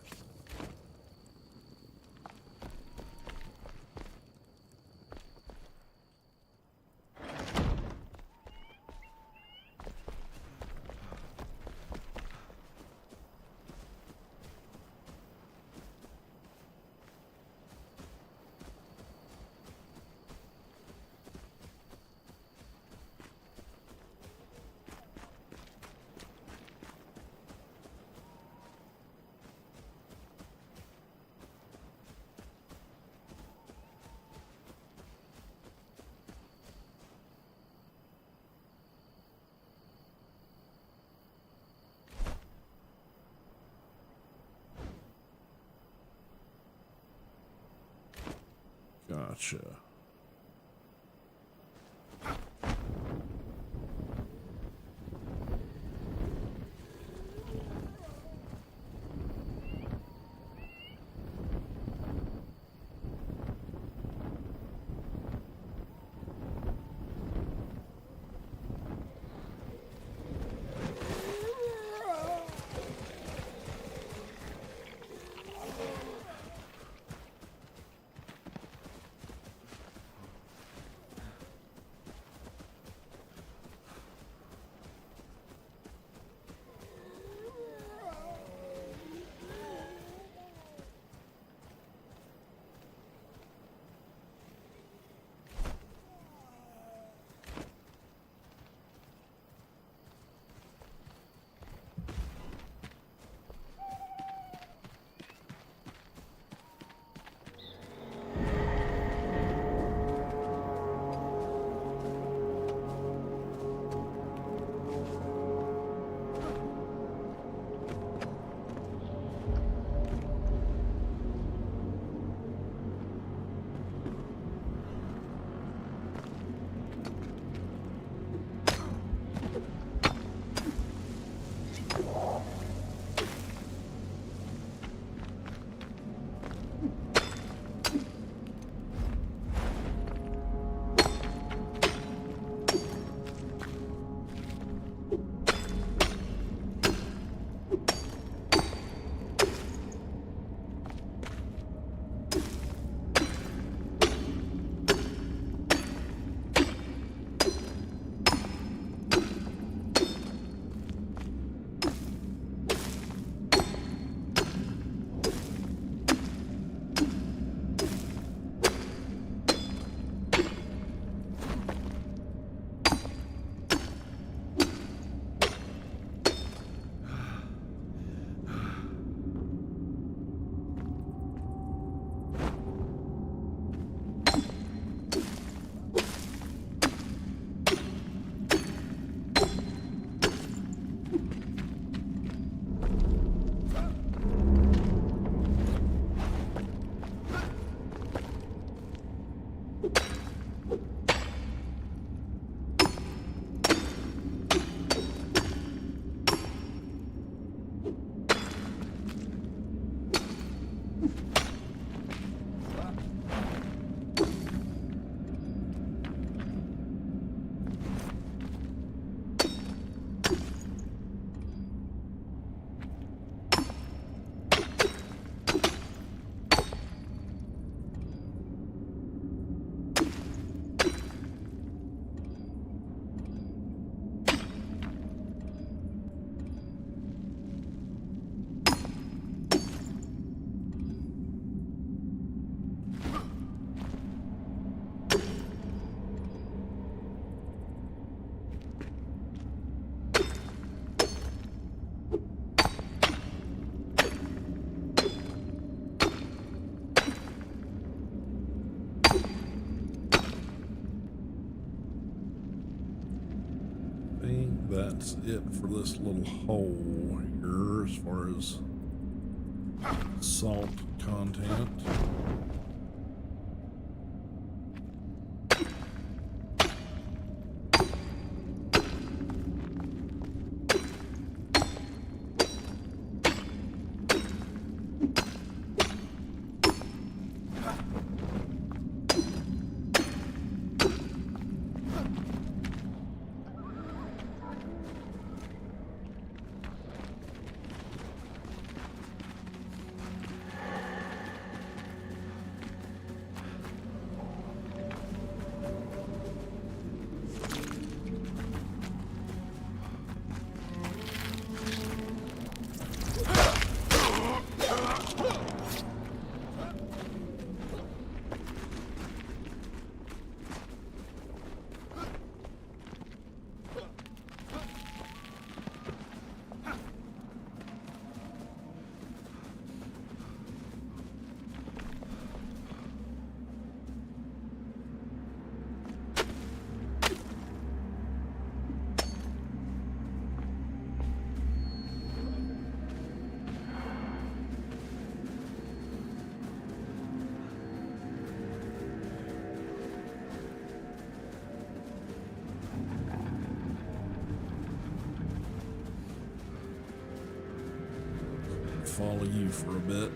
Gotcha. that's it for this little hole here as far as salt content. Follow you for a bit.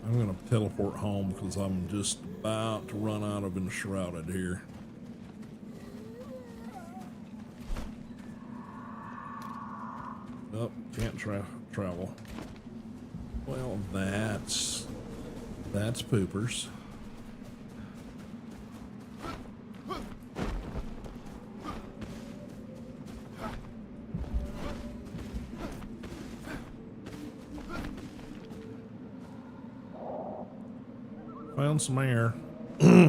I'm gonna teleport home because I'm just about to run out of Enshrouded here. Oh, can't travel. Well, that's poopers. Found some air. Okay,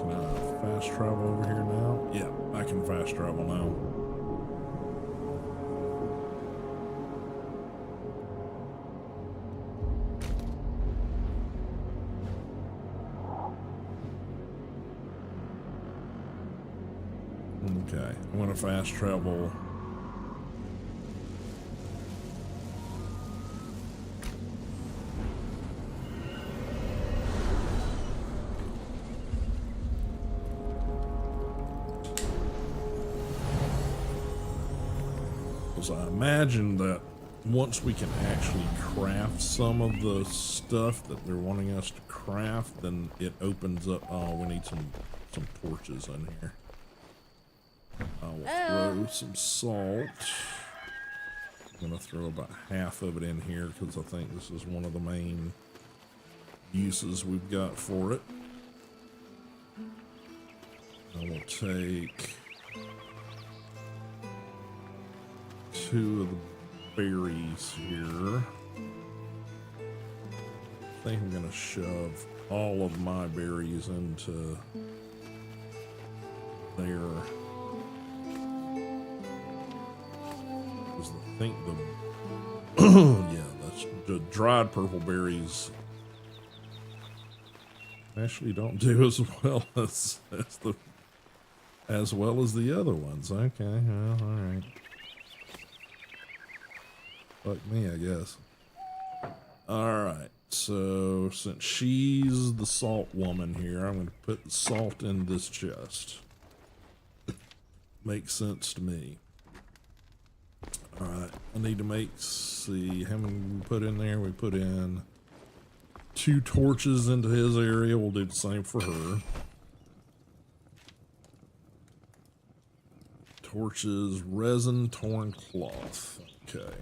can I fast travel over here now? Yeah, I can fast travel now. Okay, I'm gonna fast travel. Because I imagine that once we can actually craft some of the stuff that they're wanting us to craft, then it opens up. Oh, we need some torches in here. I will throw some salt. I'm going to throw about half of it in here because I think this is one of the main uses we've got for it. I will take 2 of the berries here. I think I'm going to shove all of my berries into there. I think the yeah, that's the dried purple berries actually don't do as well as the other ones. Okay, well, all right. Fuck me, I guess. All right. So since she's the salt woman here, I'm going to put the salt in this chest. Makes sense to me. All right, I need to see how many we put in there. We put in 2 torches into his area. We'll do the same for her. Torches, resin, torn cloth. Okay.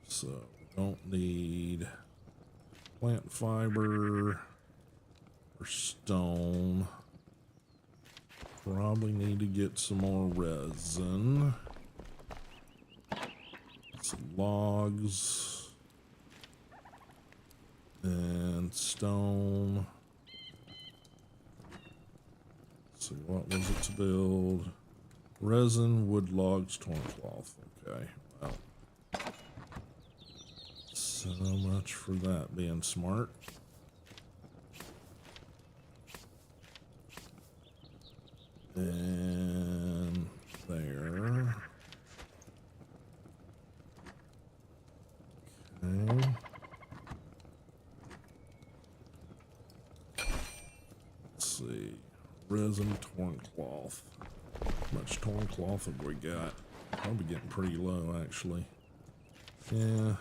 So Don't need plant fiber or stone. Probably need to get some more resin. Some logs. And stone. Let's see, what was it to build? Resin, wood, logs, torn cloth. Okay, well. So much for that being smart. And there. Okay. Let's see. Resin, torn cloth. How much torn cloth have we got? Probably getting pretty low, actually. Yeah.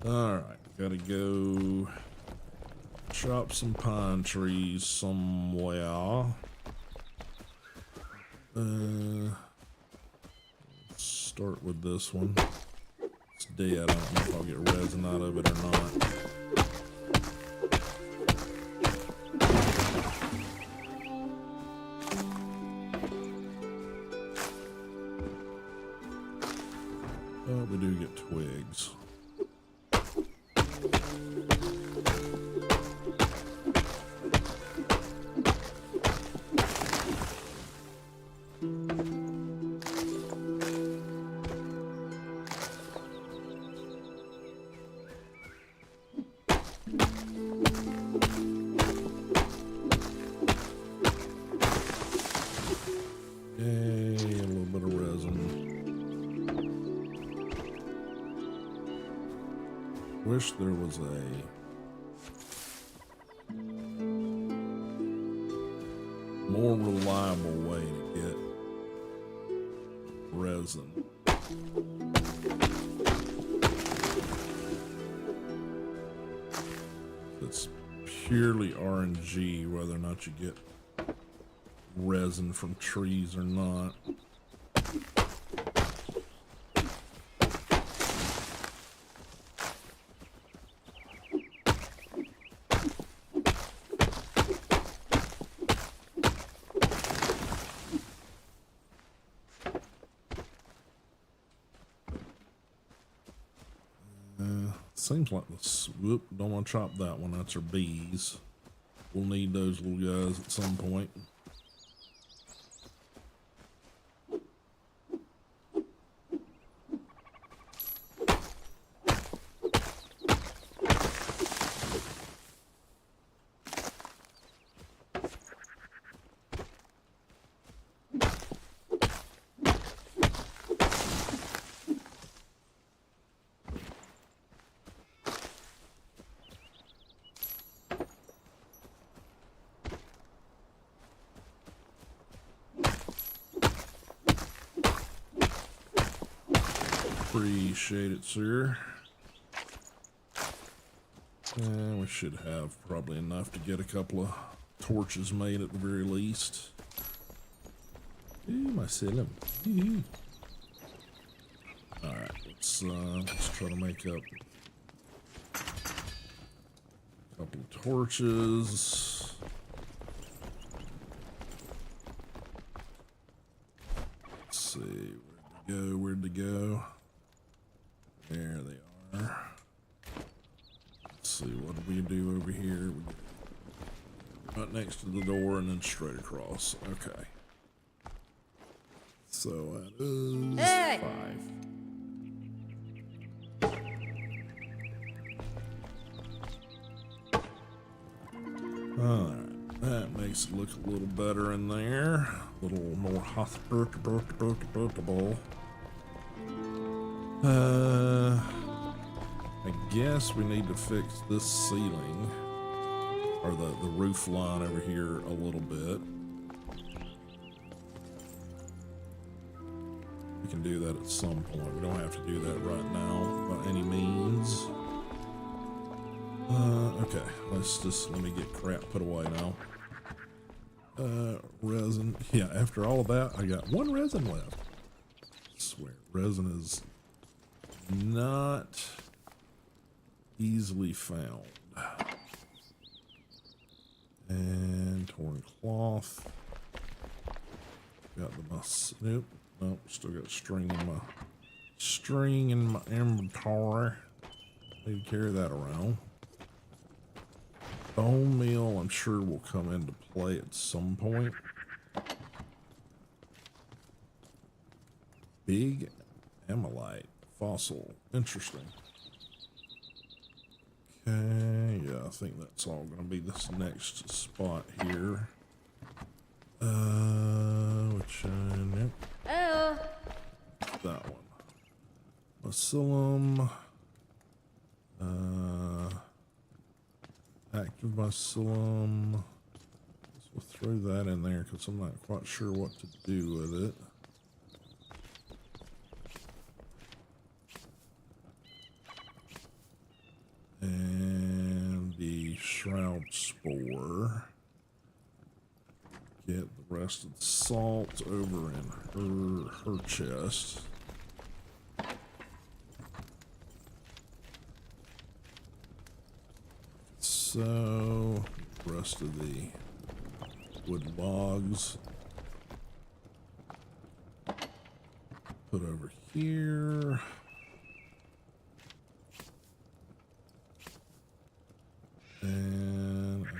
Alright, gotta go chop some pine trees somewhere. Let's start with this one. It's dead. I don't know if I'll get resin out of it or not. Oh, we do get twigs. Wish there was a more reliable way to get resin. It's purely RNG whether or not you get resin from trees or not. Seems like this. Whoop, don't want to chop that one. That's our bees. We'll need those little guys at some point. Appreciate it, sir. And we should have probably enough to get a couple of torches made at the very least. Ooh, my cylinder. Alright, let's try to make up a couple of torches. Let's see, where'd they go? There they are. Let's see, what do we do over here? We go right next to the door and then straight across. Okay. So that is 5. Alright, that makes it look a little better in there. A little more hospitable. I guess we need to fix this ceiling or the roof line over here a little bit. We can do that at some point. We don't have to do that right now by any means. Okay, let me get crap put away now. Resin. Yeah, after all of that, I got 1 resin left. I swear, resin is not easily found. And torn cloth. Got the nope, nope, still got string in my inventory. Need to carry that around. Bone meal, I'm sure will come into play at some point. Big amylite fossil, interesting. Okay, yeah, I think that's all going to be this next spot here. Which nope. Oh. That one. Mycelium. Active mycelium. We'll throw that in there because I'm not quite sure what to do with it. And the shroud spore. Get the rest of the salt over in her chest. So, the rest of the wood logs put over here. And I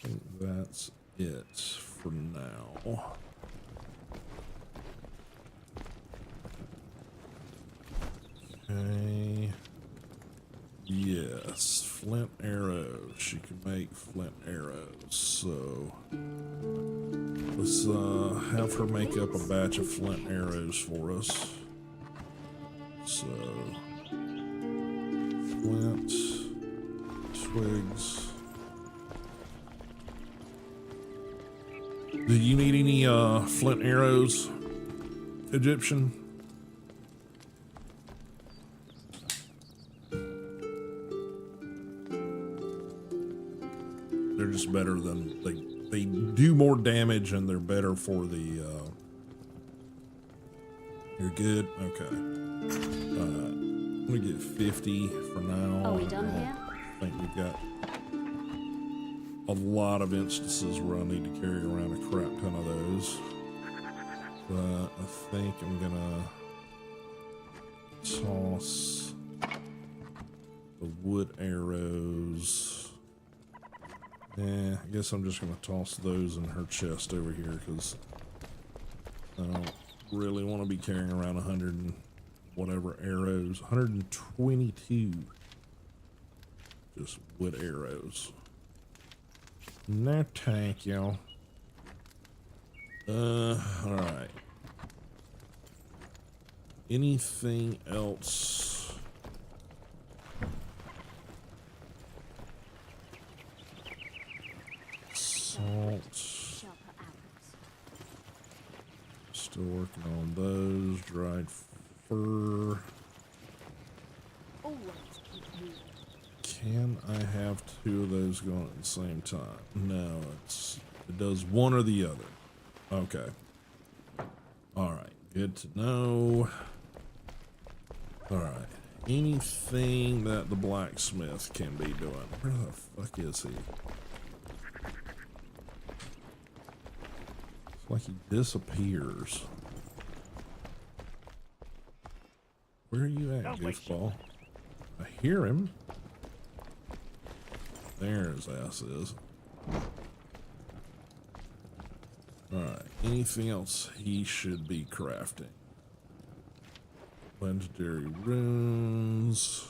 think that's it for now. Okay. Yes, flint arrows. She can make flint arrows. So let's have her make up a batch of flint arrows for us. So flint, twigs. Do you need any flint arrows, Egyptian? They're just better than they do more damage and they're better for the you're good? Okay. I'm gonna get 50 for now. Are we done here? I think we've got a lot of instances where I need to carry around a crap ton of those. But I think I'm gonna toss the wood arrows. Yeah, I guess I'm just gonna toss those in her chest over here because I don't really want to be carrying around 100 and whatever arrows. 122 just wood arrows. No thank you. Alright. Anything else? Salt. Still working on those. Dried fur. Can I have two of those going at the same time? No, it does one or the other. Okay. Alright, good to know. Alright. Anything that the blacksmith can be doing. Where the fuck is he? It's like he disappears. Where are you at, goofball? I hear him. There his ass is. Alright, anything else he should be crafting? Legendary runes.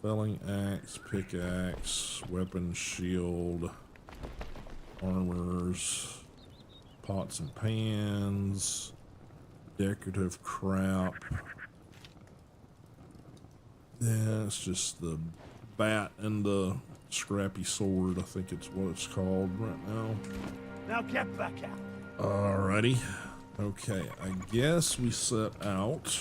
Felling axe, pickaxe, weapon, shield, armors, pots and pans, decorative crap. Yeah, it's just the bat and the scrappy sword. I think it's what it's called right now. Now get back out. Alrighty. Okay, I guess we set out.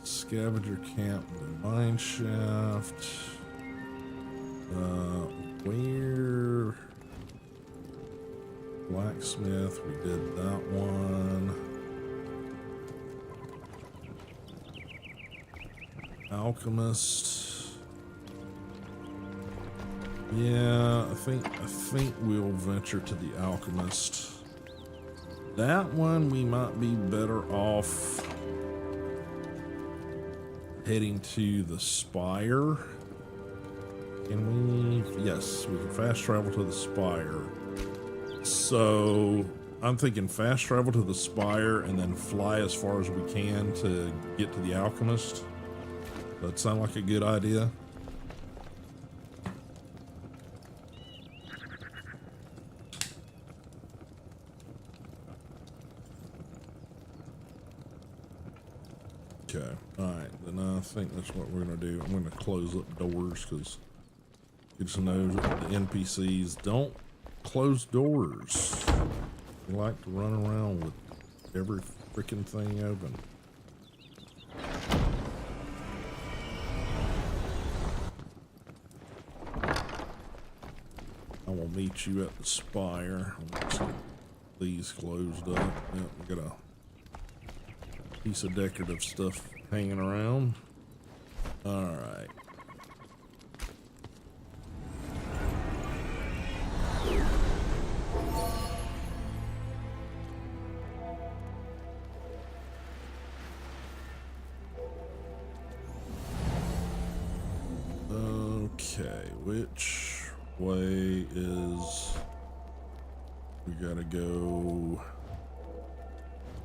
Scavenger camp, the mine shaft. Where? Blacksmith, we did that one. Alchemist. Yeah, I think we'll venture to the Alchemist. That one we might be better off heading to the Spire. Can we? Yes, we can fast travel to the Spire. So I'm thinking fast travel to the Spire and then fly as far as we can to get to the Alchemist. That sound like a good idea? Okay, alright, then I think that's what we're gonna do. I'm gonna close up doors because it just knows that the NPCs don't close doors. They like to run around with every freaking thing open. I will meet you at the Spire. Let's get these closed up. Yep, we got a piece of decorative stuff hanging around. All right. Okay, which way is we gotta go?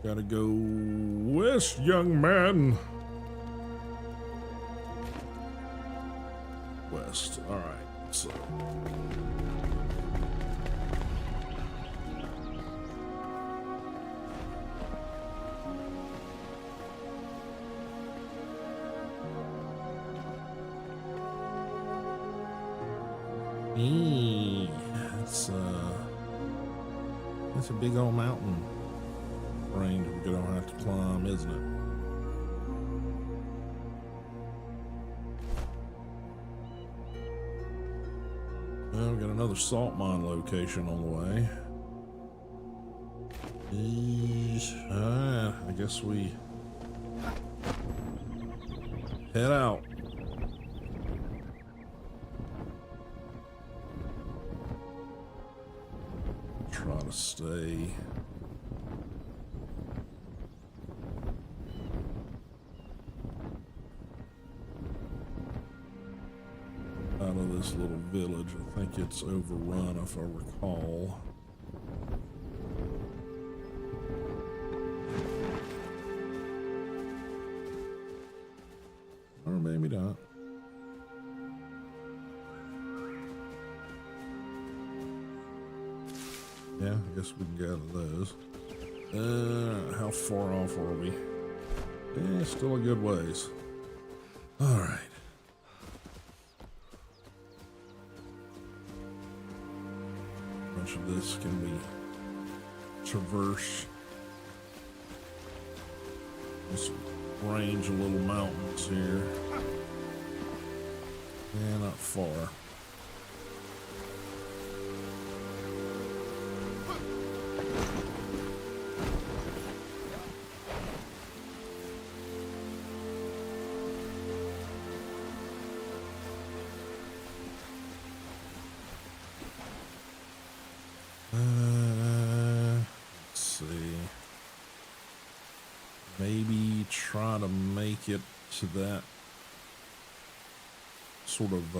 Gotta go west, young man. West. All right. So. That's a big old mountain range we're gonna have to climb, isn't it? Well, we got another salt mine location on the way. I guess we head out. Try to stay out of this little village. I think it's overrun if I recall. Or maybe not. Yeah, I guess we can gather those. How far off are we? Yeah, still a good ways. All right. Much of this can be traversed. This range of little mountains here. Yeah, not far. Let's see. Maybe try to make it to that sort of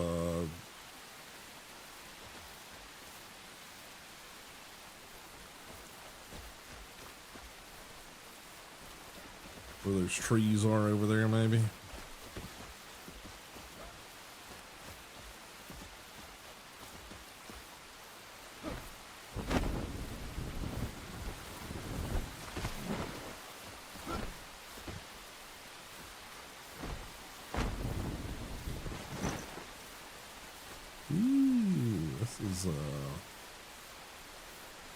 where those trees are over there, maybe.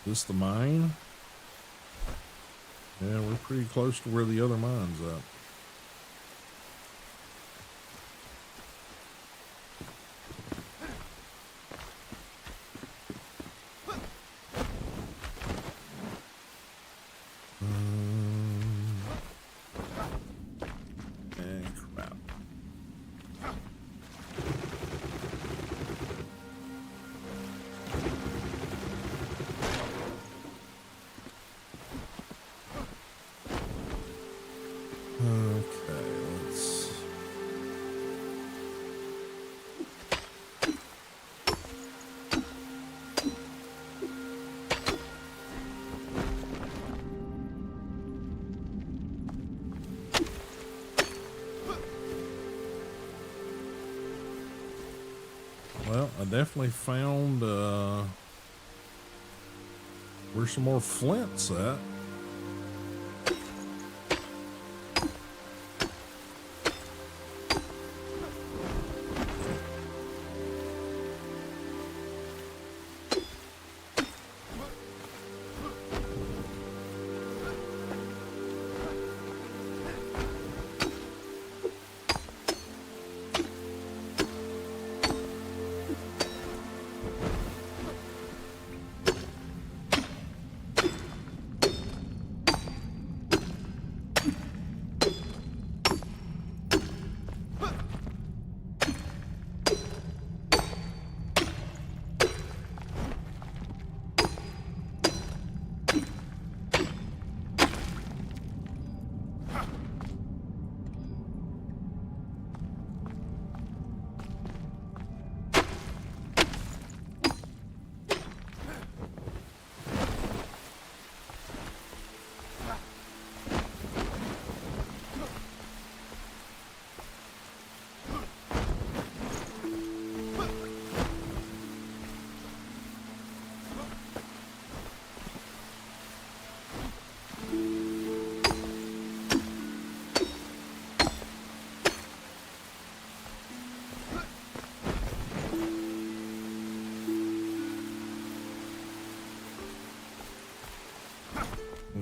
This the mine? Yeah, we're pretty close to where the other mine's at. Okay, let's. Well, I definitely found where's some more flints at.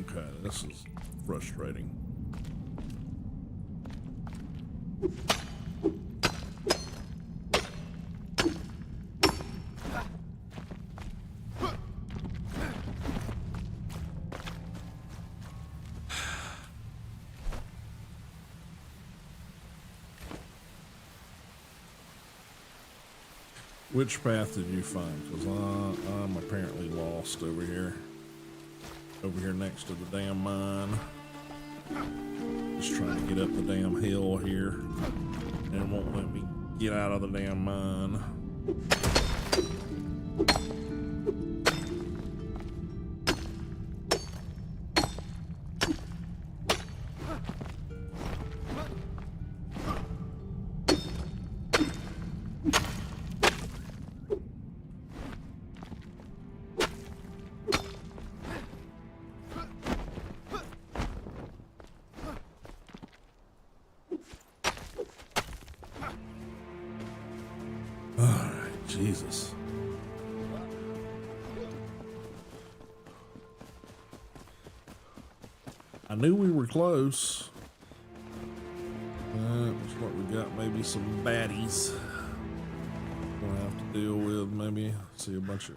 Okay, this is frustrating. Which path did you find? Because I'm apparently lost over here. Over here next to the damn mine. Just trying to get up the damn hill here. And it won't let me get out of the damn mine. Jesus. I knew we were close. Looks like we got maybe some baddies we'll have to deal with. Maybe see a bunch of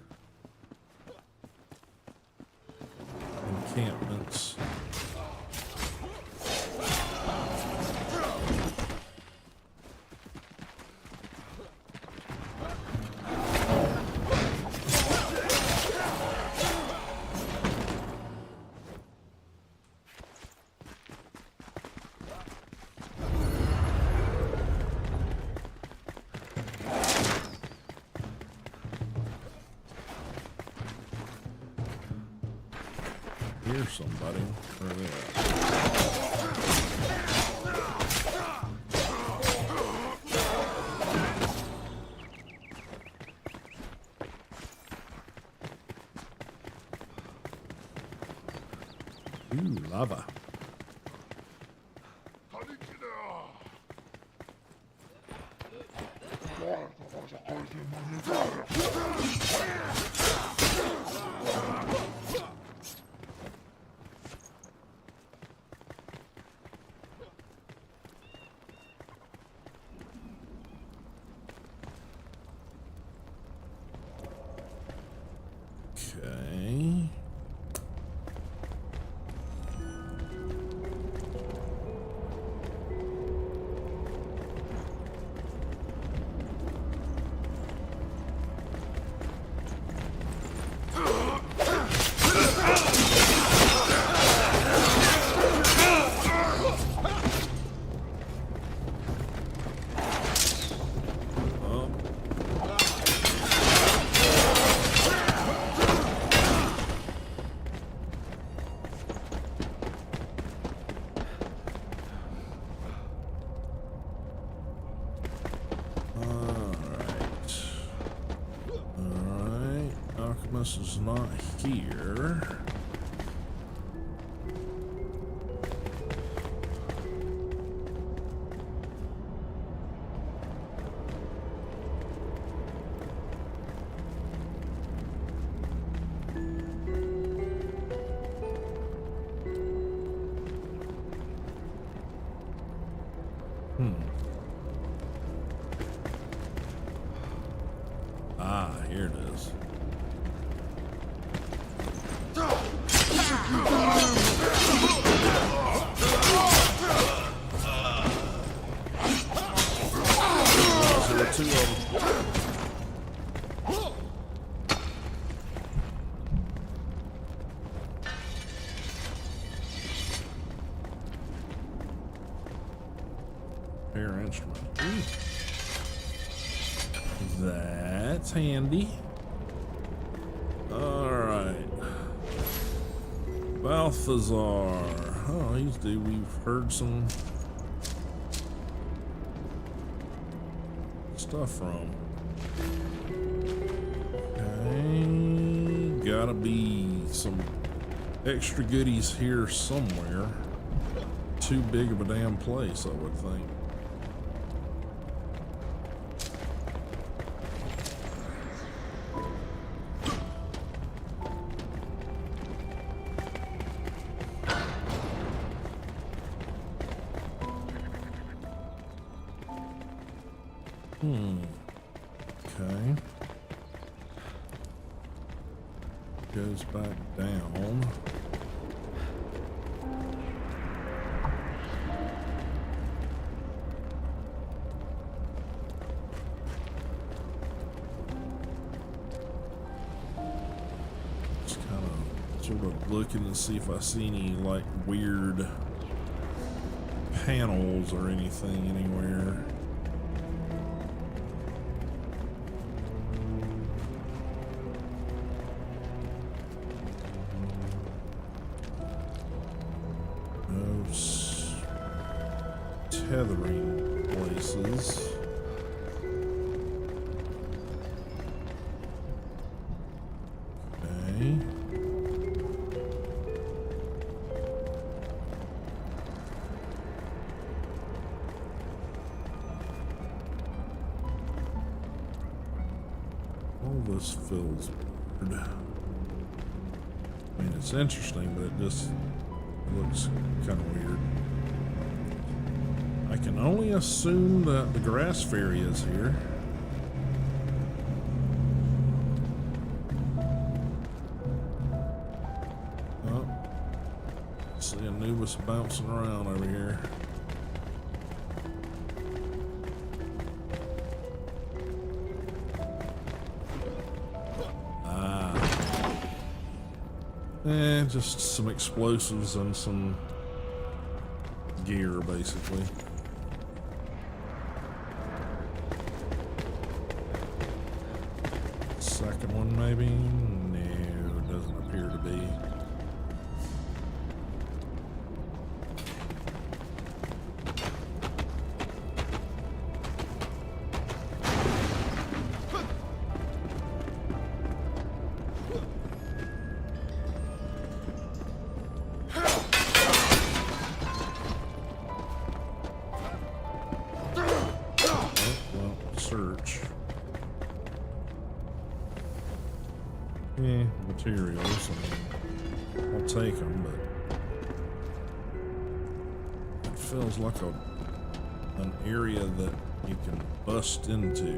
encampments. Here's somebody. Where are they at? Ooh, lava. Okay. This is not here. Ah, here it is. There were two of them. Repair instrument. Ooh. That's handy. Alright. Balthazar. Oh, he's due. We've heard some stuff from. Okay. Gotta be some extra goodies here somewhere. Too big of a damn place, I would think. Okay. Goes back down. Just kind of sort of looking to see if I see any like weird panels or anything anywhere. Tethering places. Okay. All this feels weird. I mean, it's interesting, but it just looks kind of weird. I can only assume that the grass fairy is here. Oh, see Anubis bouncing around over here. Ah. Just some explosives and some gear, basically. Second one, maybe? No, it doesn't appear to be. Oh, well, search. Materials, I mean, I'll take them, but it feels like an area that you can bust into.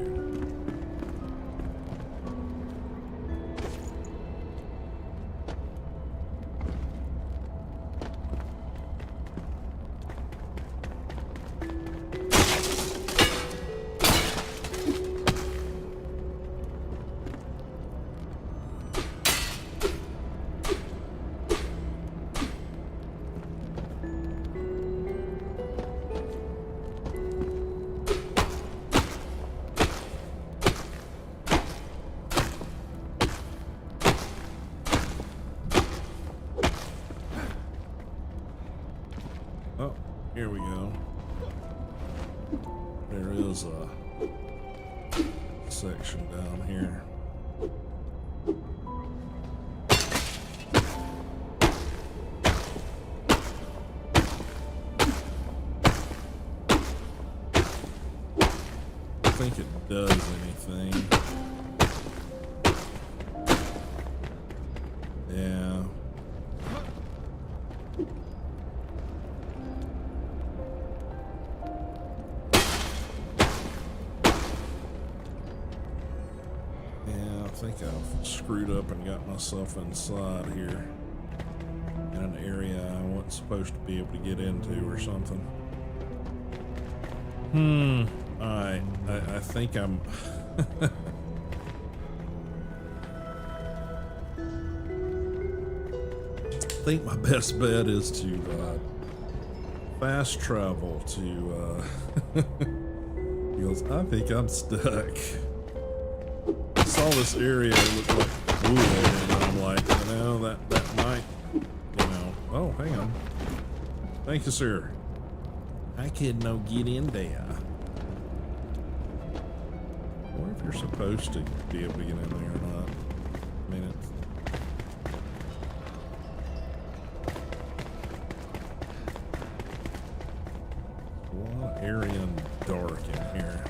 Oh, here we go. There is a section down here. think it does anything. Yeah. Yeah, I think I've screwed up and got myself inside here in an area I wasn't supposed to be able to get into or something. Alright, I think I'm... I think my best bet is to fast travel to because I think I'm stuck. I saw this area look like wood and I'm like, you know, that might, you know. Oh, hang on. Thank you, sir. I could no get in there. I wonder if you're supposed to be able to get in there or not. I mean, it's... a lot of area and dark in here.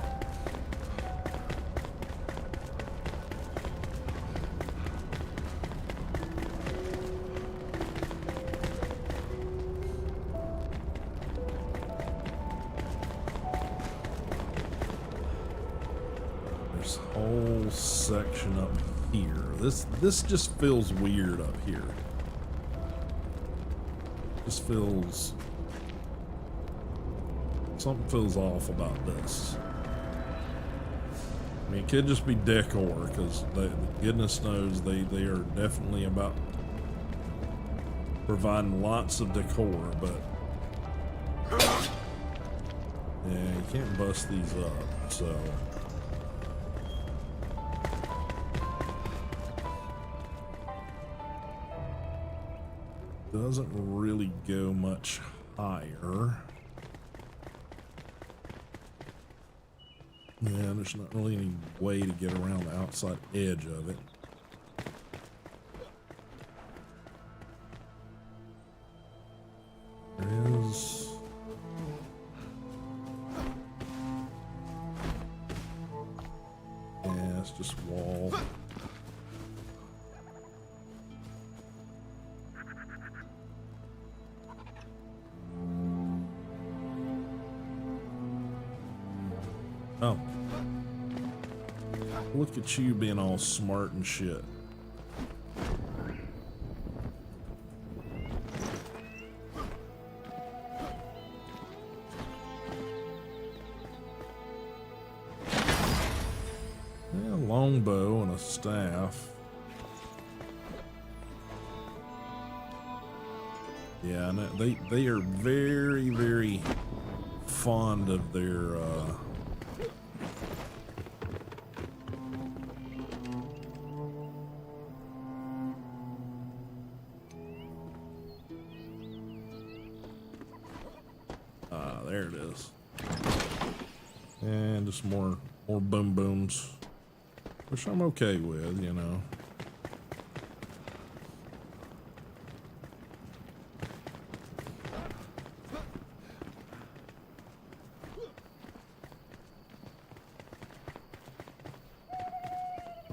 There's a whole section up here. This just feels weird up here. Just feels... something feels off about this. I mean, it could just be decor, because goodness knows they are definitely about providing lots of decor, but yeah, you can't bust these up, so. Doesn't really go much higher. Yeah, there's not really any way to get around the outside edge of it. There is... yeah, it's just wall. Oh. Look at you being all smart and shit. Yeah, a longbow and a staff. Yeah, and they are very, very fond of their there it is. And just more boom booms, which I'm okay with, you know.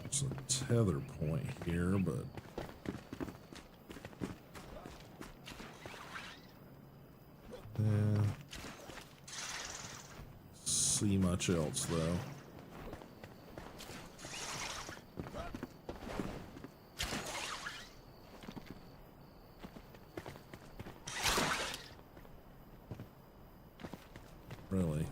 It's a tether point here, but yeah. See much else though. Really?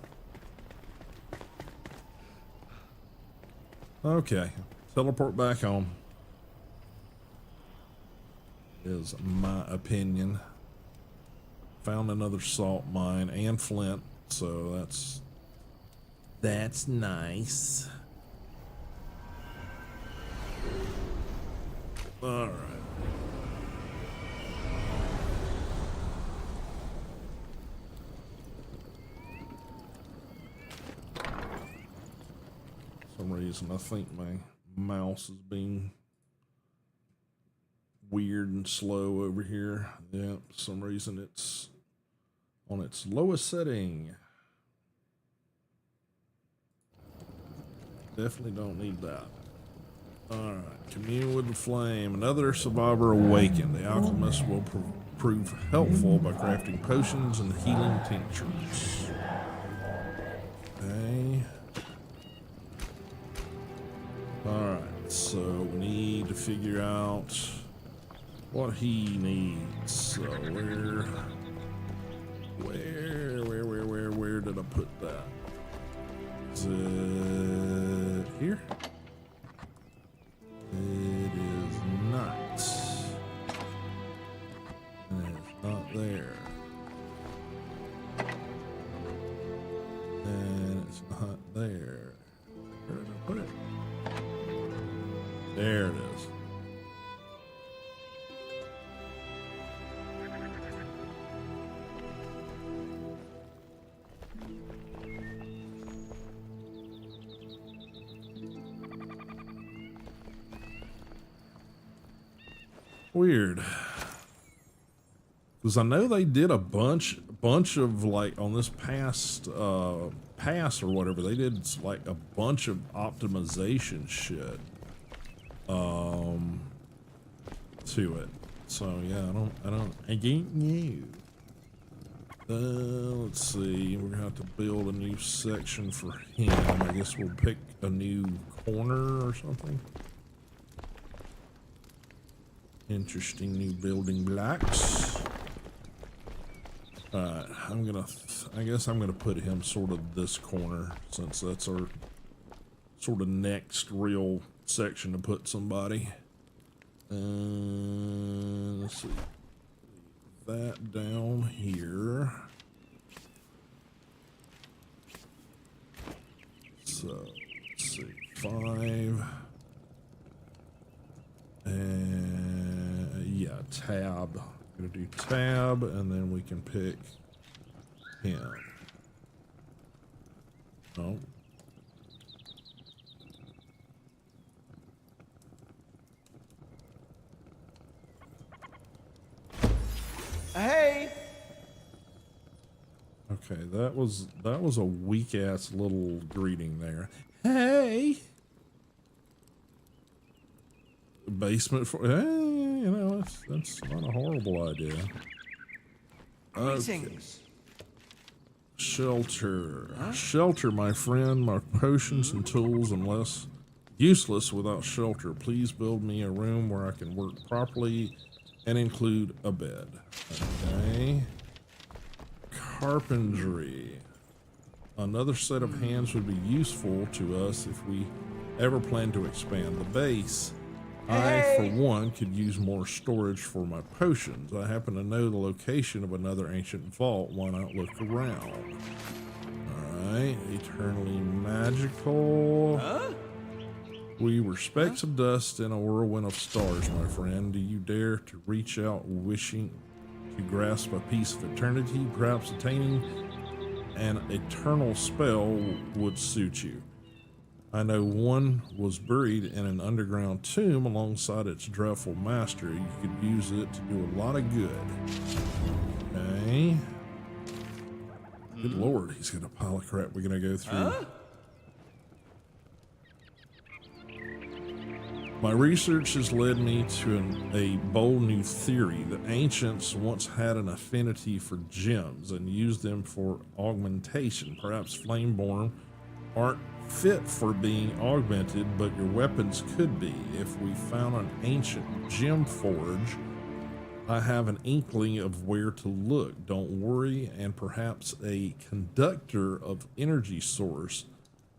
Okay, teleport back home is my opinion. Found another salt mine and flint, so that's nice. All right. For some reason, I think my mouse is being weird and slow over here. Yeah, for some reason it's on its lowest setting. Definitely don't need that. Alright, commune with the flame. Another survivor awakened. The alchemist will prove helpful by crafting potions and healing tinctures. Okay. Alright, so we need to figure out what he needs. So where did I put that? Is it here? It is not. And it's not there. And it's not there. Where did I put it? There it is. Weird, because I know they did a bunch of, like, on this past pass or whatever, they did like a bunch of optimization shit to it. So yeah, I don't know. Let's see, we're gonna have to build a new section for him. I guess we'll pick a new corner or something. Interesting new building blocks. Alright, I guess I'm gonna put him sort of this corner, since that's our sort of next real section to put somebody. Let's see. That down here. So, let's see, 5. And yeah, tab. Gonna do tab, and then we can pick him. Oh. Hey! Okay, that was a weak ass little greeting there. Hey. Basement for, hey, you know, that's not a horrible idea. Okay. Shelter. Huh? Shelter, my friend. My potions and tools are less useless without shelter. Please build me a room where I can work properly and include a bed. Okay. Carpentry. Another set of hands would be useful to us if we ever plan to expand the base. I, for one, could use more storage for my potions. I happen to know the location of another ancient vault. Why not look around? Alright, eternally magical. Huh? We were specks of dust in a whirlwind of stars, my friend. Do you dare to reach out wishing to grasp a piece of eternity? Perhaps attaining an eternal spell would suit you. I know one was buried in an underground tomb alongside its dreadful master. You could use it to do a lot of good. Okay. Good lord, he's got a pile of crap we're gonna go through. Huh? My research has led me to a bold new theory. The ancients once had an affinity for gems and used them for augmentation. Perhaps Flameborn aren't fit for being augmented, but your weapons could be. If we found an ancient gem forge, I have an inkling of where to look. Don't worry, and perhaps a conductor of energy source.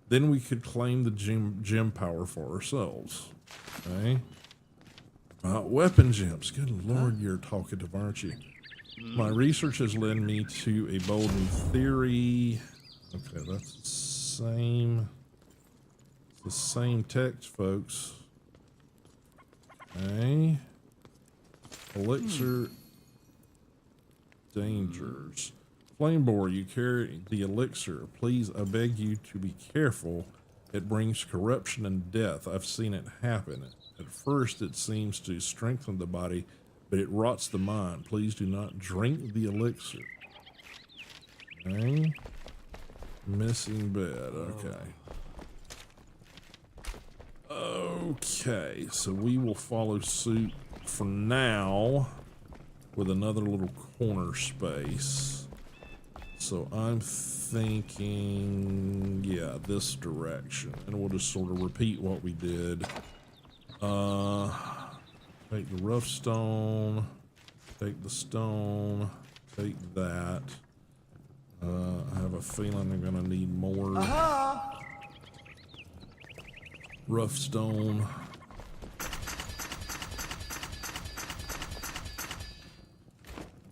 Then we could claim the gem power for ourselves. Okay. Weapon gems. Good lord, you're talkative, aren't you? My research has led me to a bold new theory. Okay, that's the same. It's the same text, folks. Okay. Elixir dangers. Flamebore, you carry the elixir. Please, I beg you to be careful. It brings corruption and death. I've seen it happen. At first, it seems to strengthen the body, but it rots the mind. Please do not drink the elixir. Okay. Missing bed. Okay. Okay, so we will follow suit for now with another little corner space. So I'm thinking, yeah, this direction, and we'll just sort of repeat what we did. Take the rough stone, take the stone, take that. I have a feeling I'm gonna need more rough stone.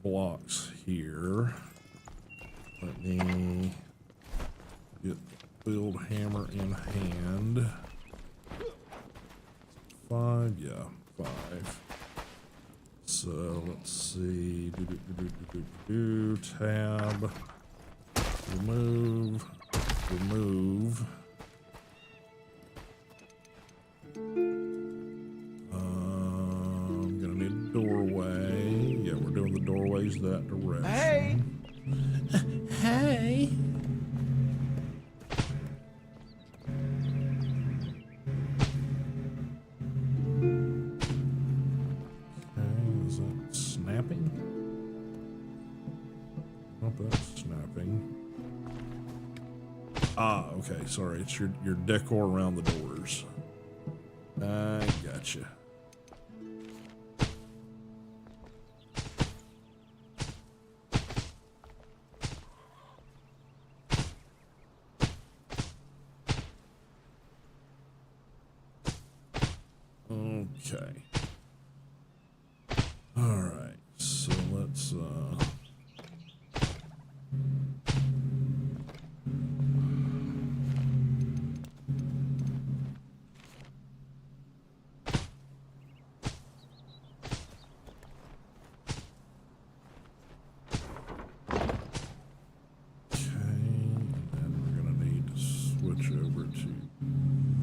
Blocks here. Let me get the build hammer in hand. 5, yeah, 5. So let's see. Tab. Remove. Remove. I'm gonna need a doorway. Yeah, we're doing the doorways that direction. Hey! Hey! Is that snapping? Nope, that's snapping. Ah, okay, sorry. It's your decor around the doors. I gotcha. Okay. All right. So let's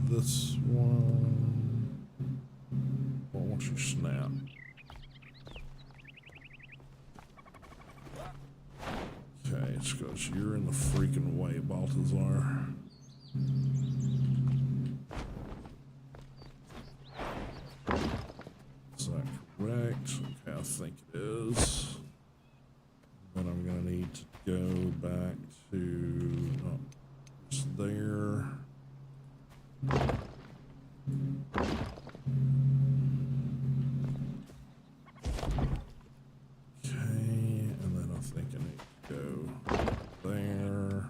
this one. Well, once you snap. Okay, it's because you're in the freaking way, Balthazar. Is that correct? Okay, I think it is. Then I'm gonna need to go back to just there. Okay, and then I think I need to go there.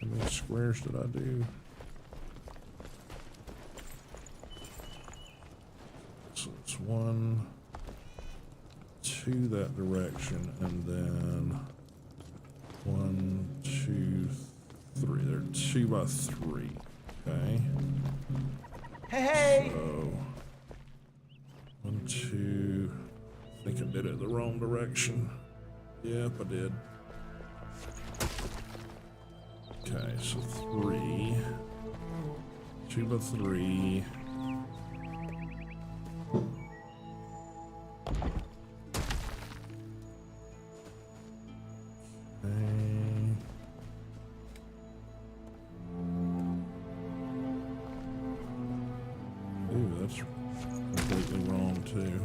How many squares did I do? So it's 1, 2 that direction, and then 1, 2, 3. They're 2 by 3. Okay. Hey! So 1, 2. I think I did it the wrong direction. Yep, I did. Okay, so 3. 2 by 3. Ooh, that's completely wrong too.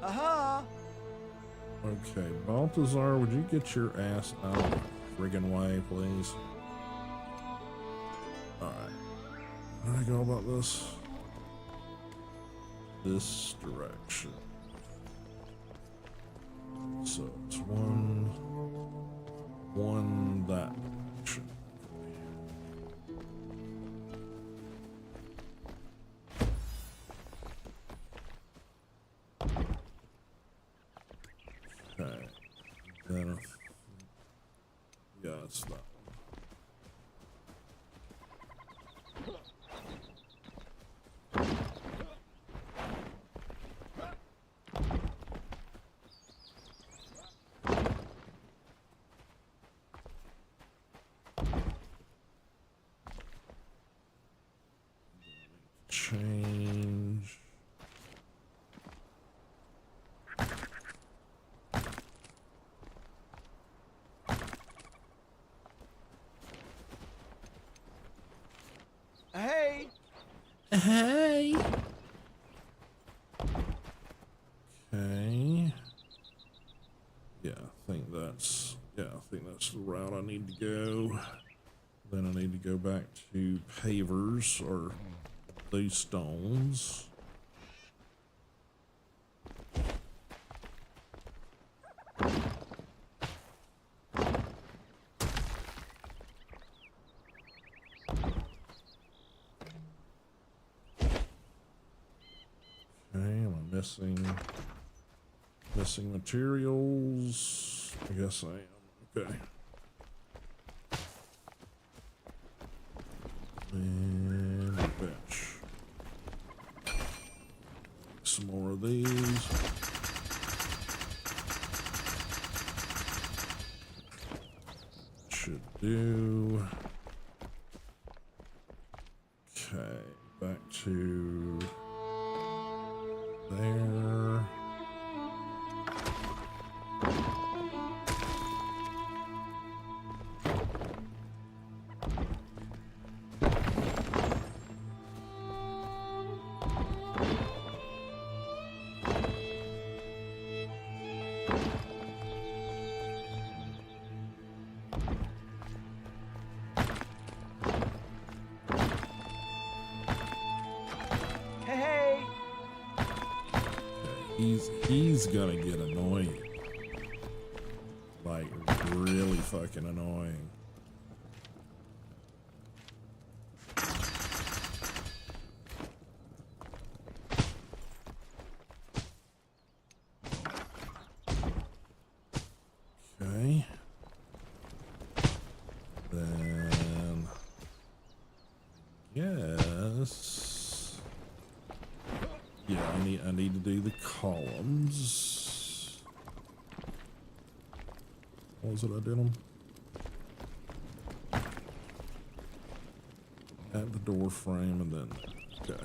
Aha! Okay, Balthazar, would you get your ass out of the friggin' way, please? Alright. How do I go about this? This direction. So it's 1 that direction. Okay. Then yeah, it's that one. Chain. Hey. Okay. Yeah, I think that's the route I need to go. Then I need to go back to pavers or these stones. Am I missing materials? I guess I am. Okay. And a bench. Some more of these. Should do. Okay, back to there. Hey! He's gonna get annoying. Like, really fucking annoying. Okay. Then, yes. Yeah, I need to do the columns. What was it I did them? At the door frame and then, okay.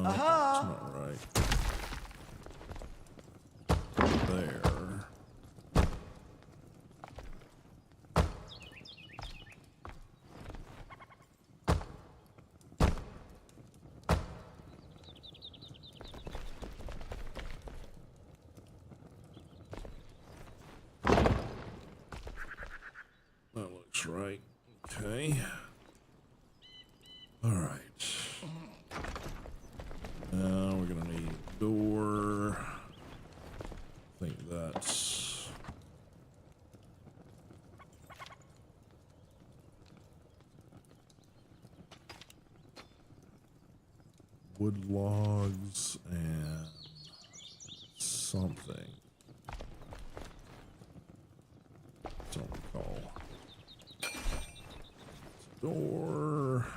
That's not right. There. That looks right. Okay. All right. Now we're gonna need a door. I think that's wood logs and something. Don't recall. Door.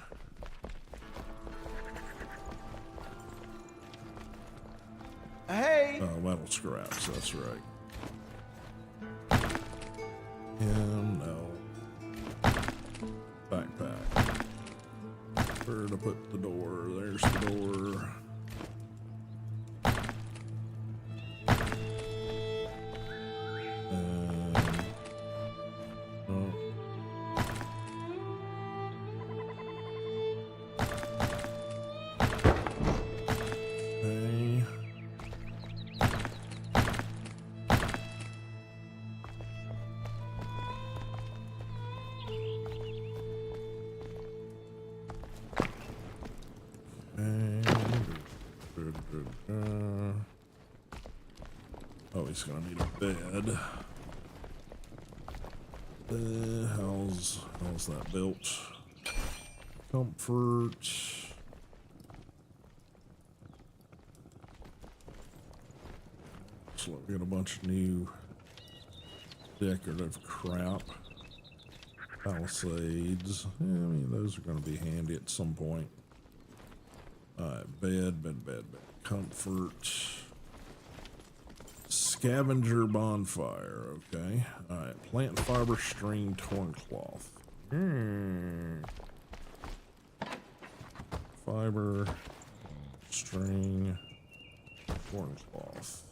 Hey! Oh, metal scraps, that's right. And no. Backpack. Where to put the door? There's the door. Oh. Okay. Oh, he's gonna need a bed. How's that built? Comfort. So we got a bunch of new decorative crap. Palisades. Yeah, I mean, those are gonna be handy at some point. Alright, bed. Comfort. Scavenger bonfire, okay. Alright, plant fiber string torn cloth. Fiber, string, torn cloth.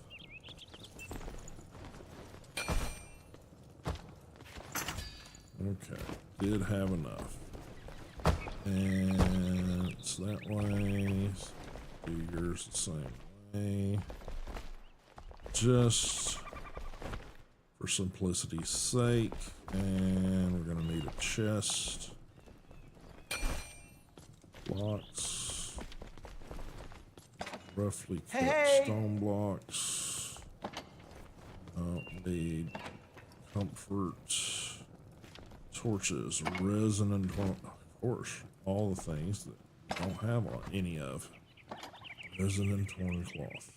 Okay, did have enough. And it's that way. Do yours the same way. Just for simplicity's sake. And we're going to need a chest. Blocks. Roughly cut stone blocks. Don't need comfort. Torches, resin, and of course, all the things that we don't have on any of. Resin and torn cloth.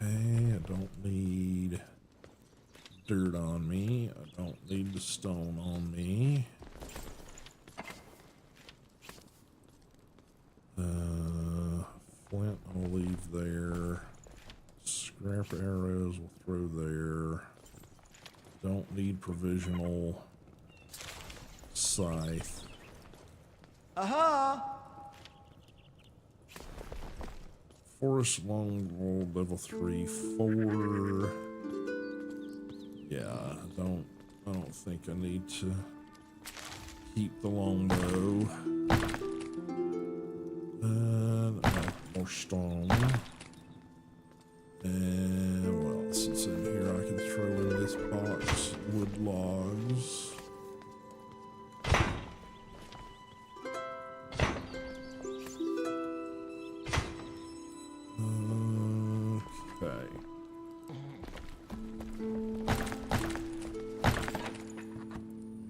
Okay, I don't need dirt on me. I don't need the stone on me. Flint I'll leave there. Scrap arrows we'll throw there. Don't need provisional scythe. Forest longbow level 3, 4. Yeah, I don't think I need to keep the longbow. And more stone. And what else is in here? I can throw in this box wood logs. Okay.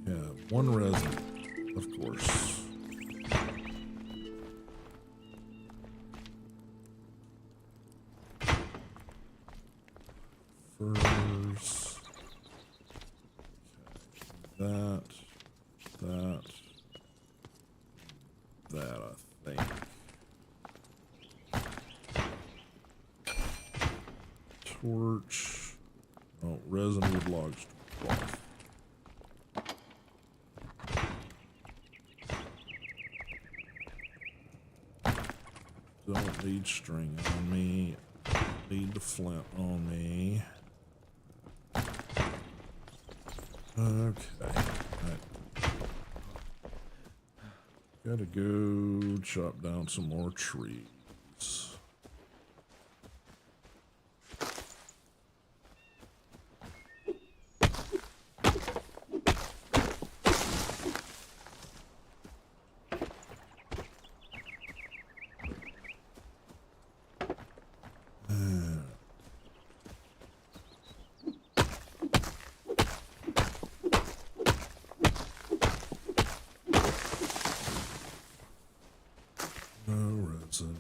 Yeah, one resin, of course. Furs. Okay. That, I think. Torch. Oh, resin, wood logs, cloth. Don't need string on me. Need the flint on me. Okay. Gotta go chop down some more trees. No resin.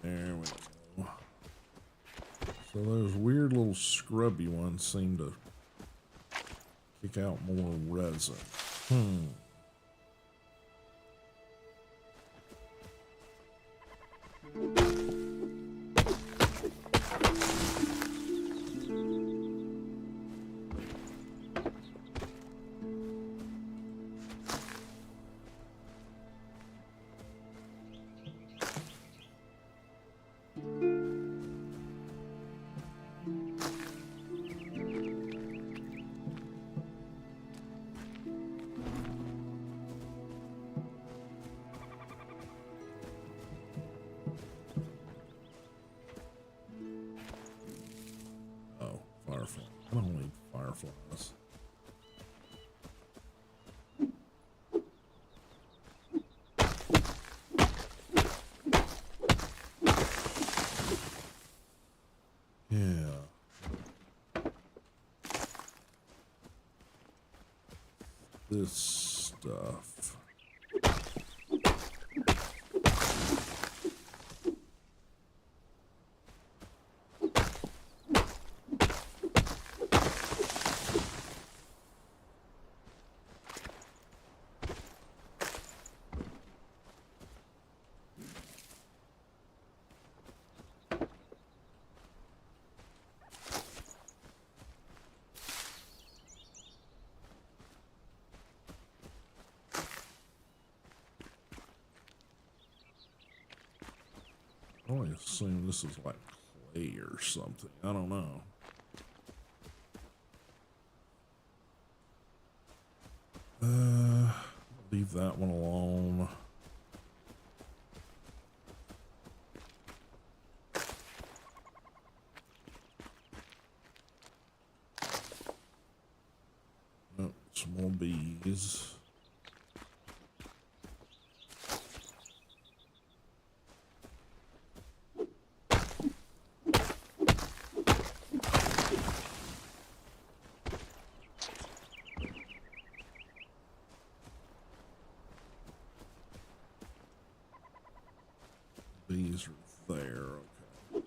There we go. So those weird little scrubby ones seem to kick out more resin. Oh, firefly. I don't need fireflies. Yeah. This stuff. I only assume this is like clay or something. I don't know. Leave that one alone. Oh, some more bees. These are there, okay.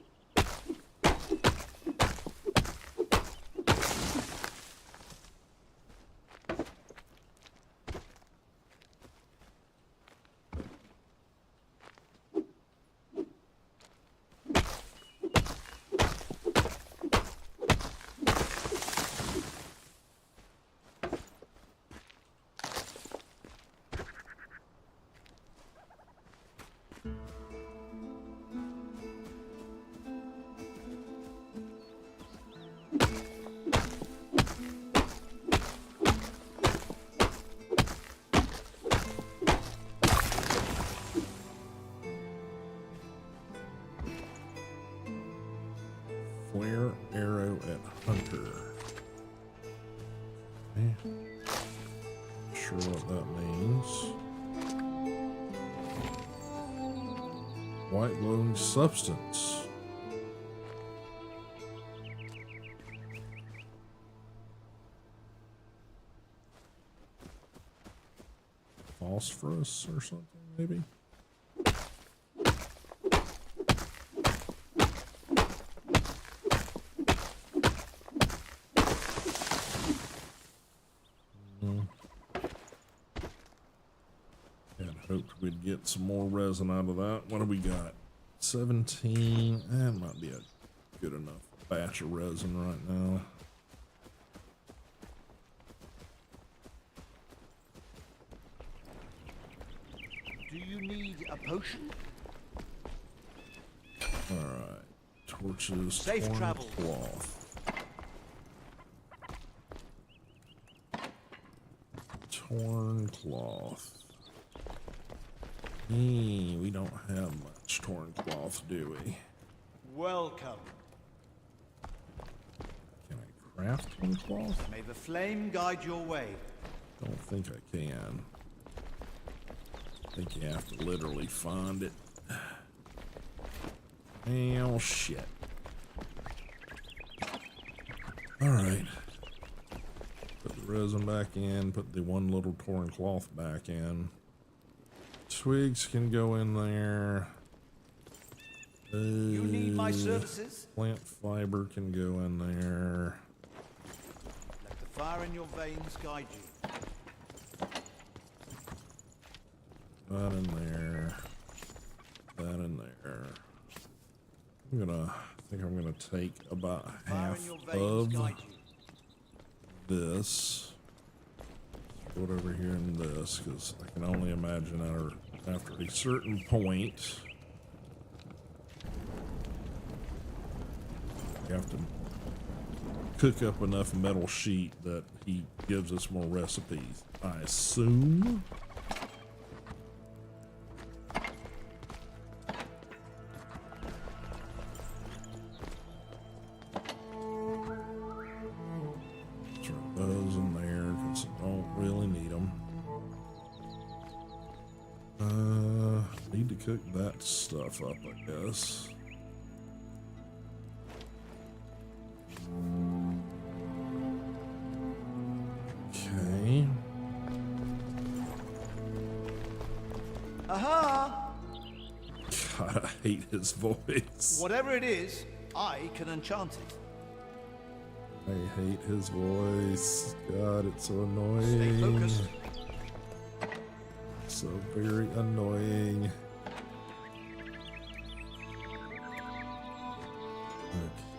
Flare arrow at hunter. Okay. Not sure what that means. White glowing substance. Phosphorus or something, maybe? Hoped we'd get some more resin out of that. What do we got? 17. That might be a good enough batch of resin right now. Do you need a potion? Alright. Torches, Safe torn travel. cloth. Torn cloth. We don't have much torn cloth, do we? Welcome. Can I craft torn cloth? May the flame guide your way. Don't think I can. I think you have to literally find it. Oh, shit. Alright. Put the resin back in, put the one little torn cloth back in. Twigs can go in there. You need my services? Plant fiber can go in there. Let the fire in your veins guide you. That in there. That in there. I think I'm gonna take about Fire half in your veins of guide you. this. Throw it over here in this, because I can only imagine after a certain point, you have to cook up enough metal sheet that he gives us more recipes. I assume. Throw those in there because I don't really need them. Need to cook that stuff up, I guess. Okay. Aha! God, I hate his voice. Whatever it is, I can enchant it. I hate his voice. God, it's so Stay annoying. focused. So very annoying.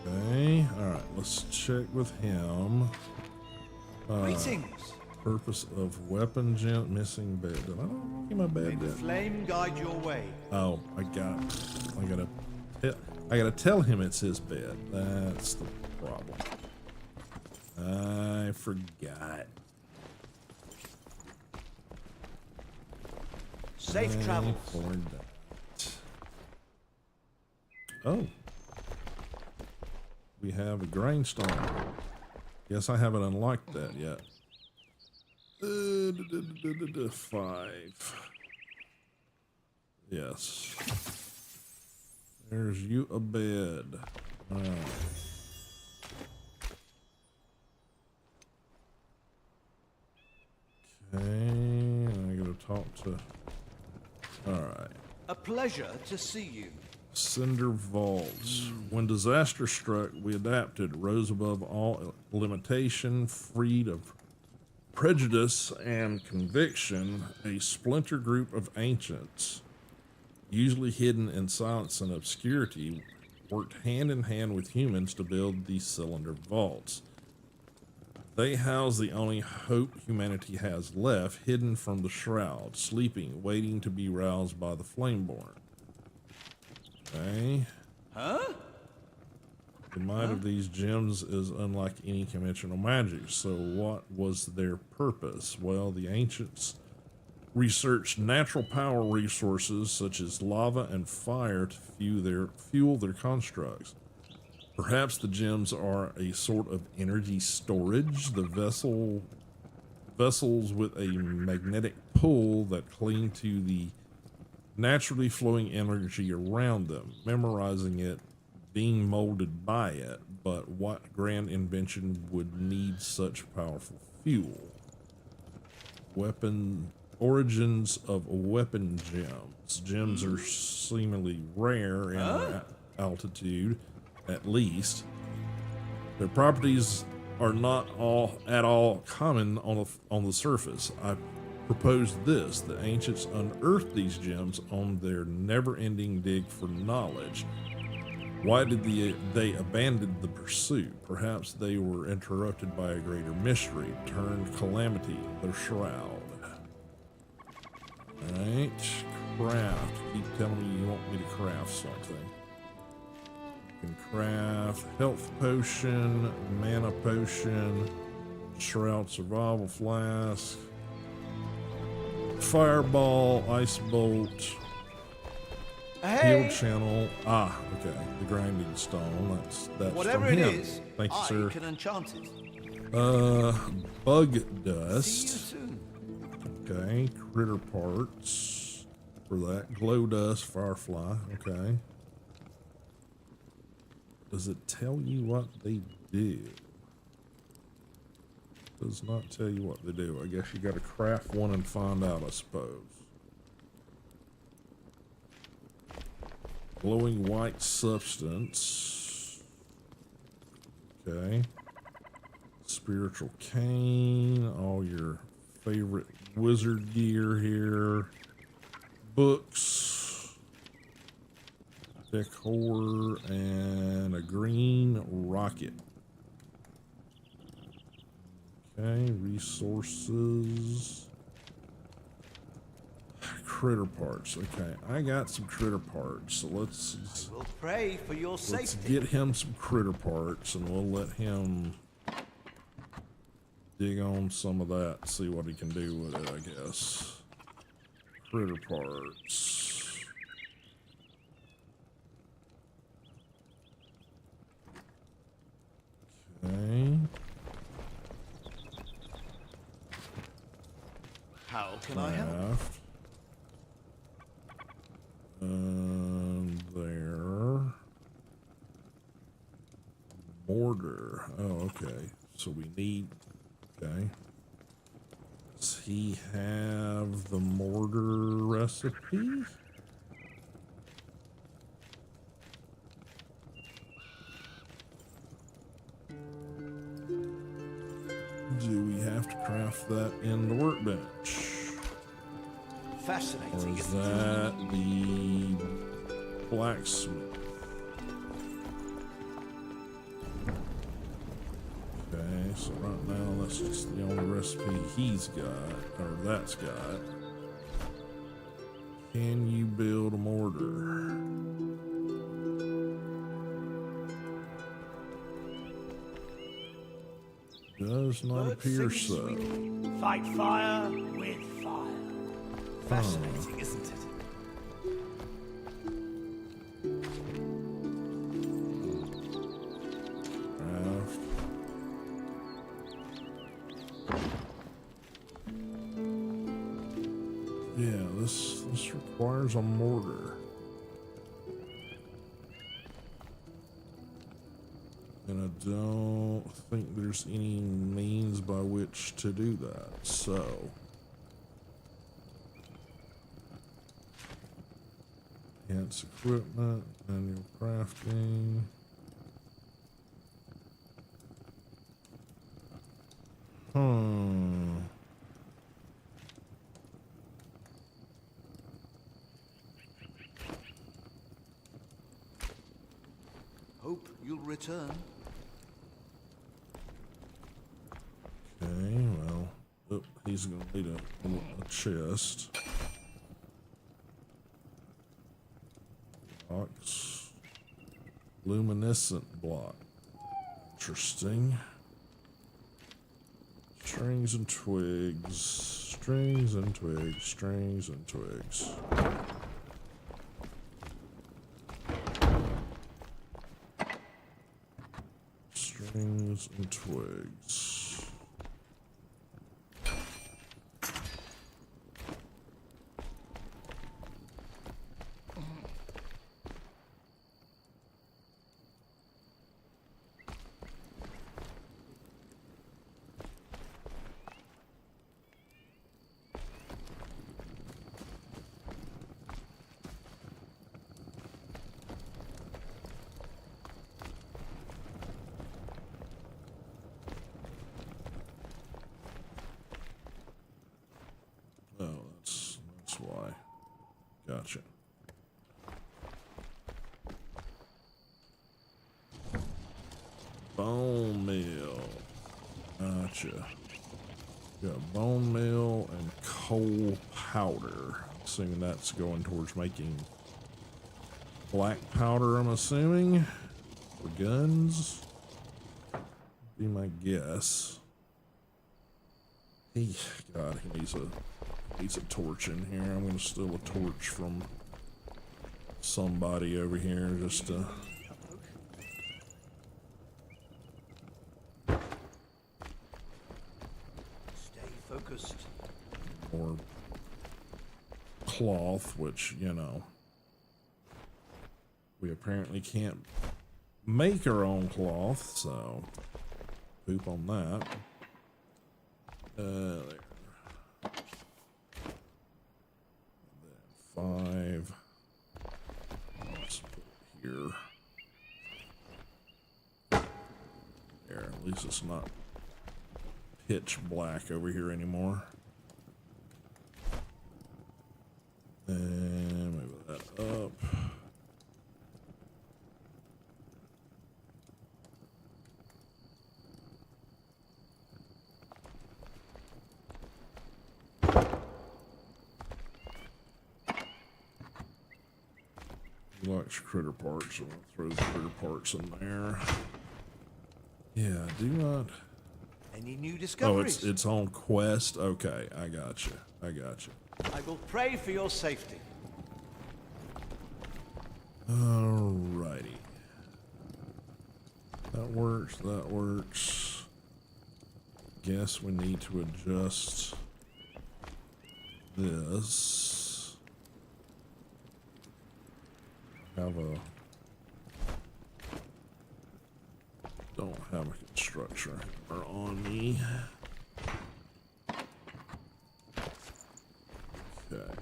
Okay. Alright, let's check with him. Greetings. Purpose of weapon gent missing bed. Did I not get my May bed the yet? flame guide your way. Oh, I gotta I gotta tell him it's his bed. That's the problem. I forgot. Safe travels. Oh. We have a grindstone. Guess I haven't unlocked that yet. 5. Yes. There's you a bed. Alright. Okay, I gotta talk to... Alright. A pleasure to see you. Cinder vaults. When disaster struck, we adapted, rose above all limitation, freed of prejudice and conviction, a splinter group of ancients, usually hidden in silence and obscurity, worked hand in hand with humans to build these cylinder vaults. They house the only hope humanity has left, hidden from the shroud, sleeping, waiting to be roused by the Flameborn. Okay. Huh? The might of these gems is unlike any conventional magic, so what was their purpose? Well, the ancients researched natural power resources such as lava and fire to fuel their constructs. Perhaps the gems are a sort of energy storage, the vessels with a magnetic pull that cling to the naturally flowing energy around them, memorizing it, being molded by it. But what grand invention would need such powerful fuel? Origins of weapon gems. Gems are seemingly rare in altitude, at least. Their properties are not at all common on the surface. I proposed this: the ancients unearthed these gems on their never-ending dig for knowledge. Why did they abandon the pursuit? Perhaps they were interrupted by a greater mystery, turned calamity, the shroud. Alright, craft. Keep telling me you want me to craft something. You can craft health potion, mana potion, shroud survival flask, fireball, ice bolt, heal channel. Ah, okay. The grinding stone. That's whatever from it him. is. Thank you, I sir. can enchant it. Bug See you dust. soon. Okay, critter parts for that. Glow dust, firefly. Okay. Does it tell you what they do? Does not tell you what they do. I guess you got to craft one and find out, I suppose. Glowing white substance. Okay. Spiritual cane. All your favorite wizard gear here. Books. Decor. And a green rocket. Okay, resources. Critter parts. Okay, I got some critter parts. So let's We'll pray for your safety. get him some critter parts, and we'll let him dig on some of that, see what he can do with it, I guess. Critter parts. Okay. How can I help? Craft. There. Mortar. Oh, okay. So we need. Okay. Does he have the mortar recipe? Do we have to craft that in the workbench? Or Fascinating. is isn't it? that the blacksmith? Okay, so right now that's just the only recipe he's got, or that's got. Can you build a mortar? Does not Bird appear sings so. sweetly. Fight fire with fire. Fascinating, isn't it? Craft. Yeah, this requires a mortar. And I don't think there's any means by which to do that, so. Enhance equipment, manual crafting. Hope you'll return. Okay, well, he's gonna need a chest. Box. Luminescent block. Interesting. Strings and twigs. Strings and twigs. Strings and twigs. Strings and twigs. Oh, that's why. Gotcha. Bone meal. Gotcha. Got bone meal and coal powder. Assuming that's going towards making black powder, I'm assuming. For guns. Be my guess. God, he needs a torch in here. I'm gonna steal a torch from somebody over here just to. Stay focused. Or cloth, which, you know, we apparently can't make our own cloth, so poop on that. There. And then 5. Let's put it here. There, at least it's not pitch black over here anymore. And move that up. He likes critter parts, so I'll throw the critter parts in there. Yeah, do not. Any new Oh, discoveries? it's on quest. Okay, I got you. I got you. I will pray for your safety. Alrighty. That works. That works. Guess we need to adjust this. Don't have a construction hammer on me. Okay.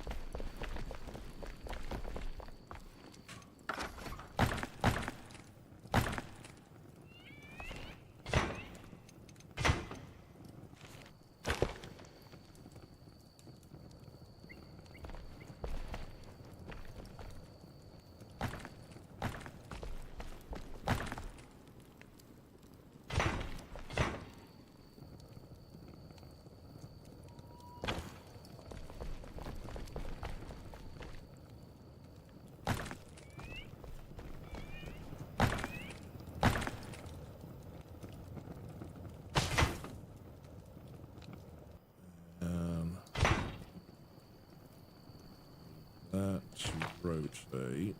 to rotate.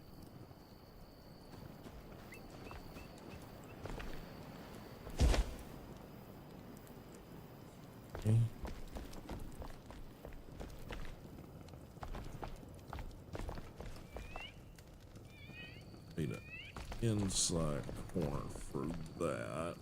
Okay. Need an inside corner for that.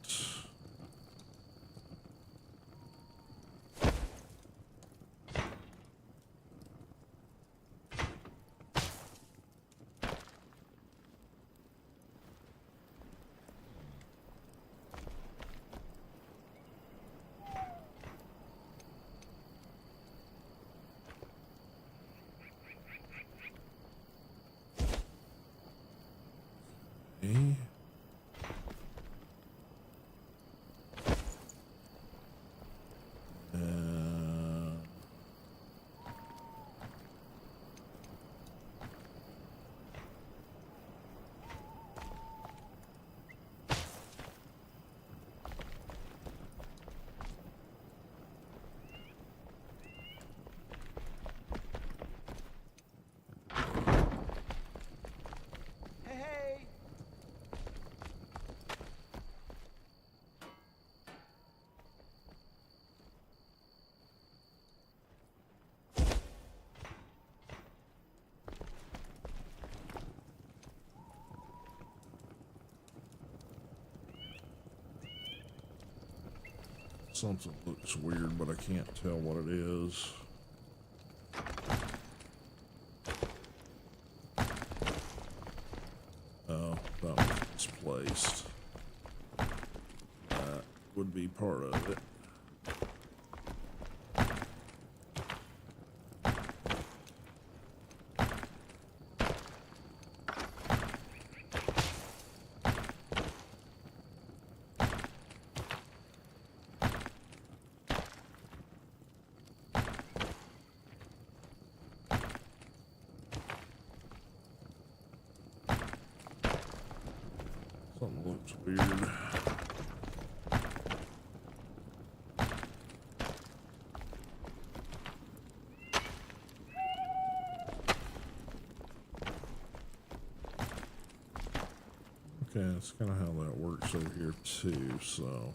Okay. Hey, hey! Something looks weird, but I can't tell what it is. Oh, that was misplaced. That would be part of it. Something looks weird. Okay, that's kind of how that works over here too, so.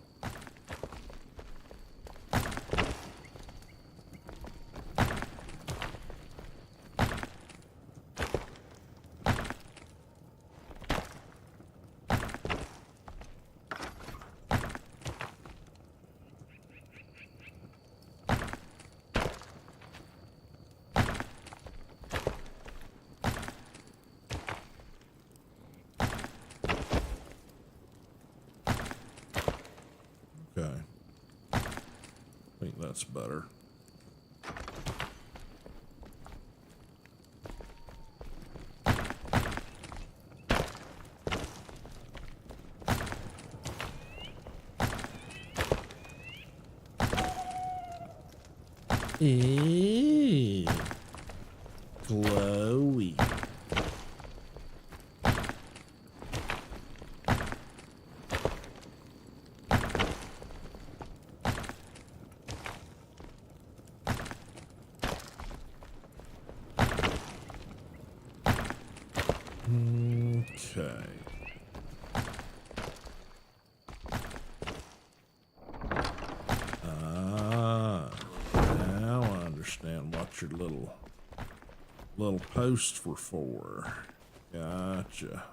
Okay. I think that's better. Eee. Glowy. Okay. Now I understand what your little posts were for. Gotcha.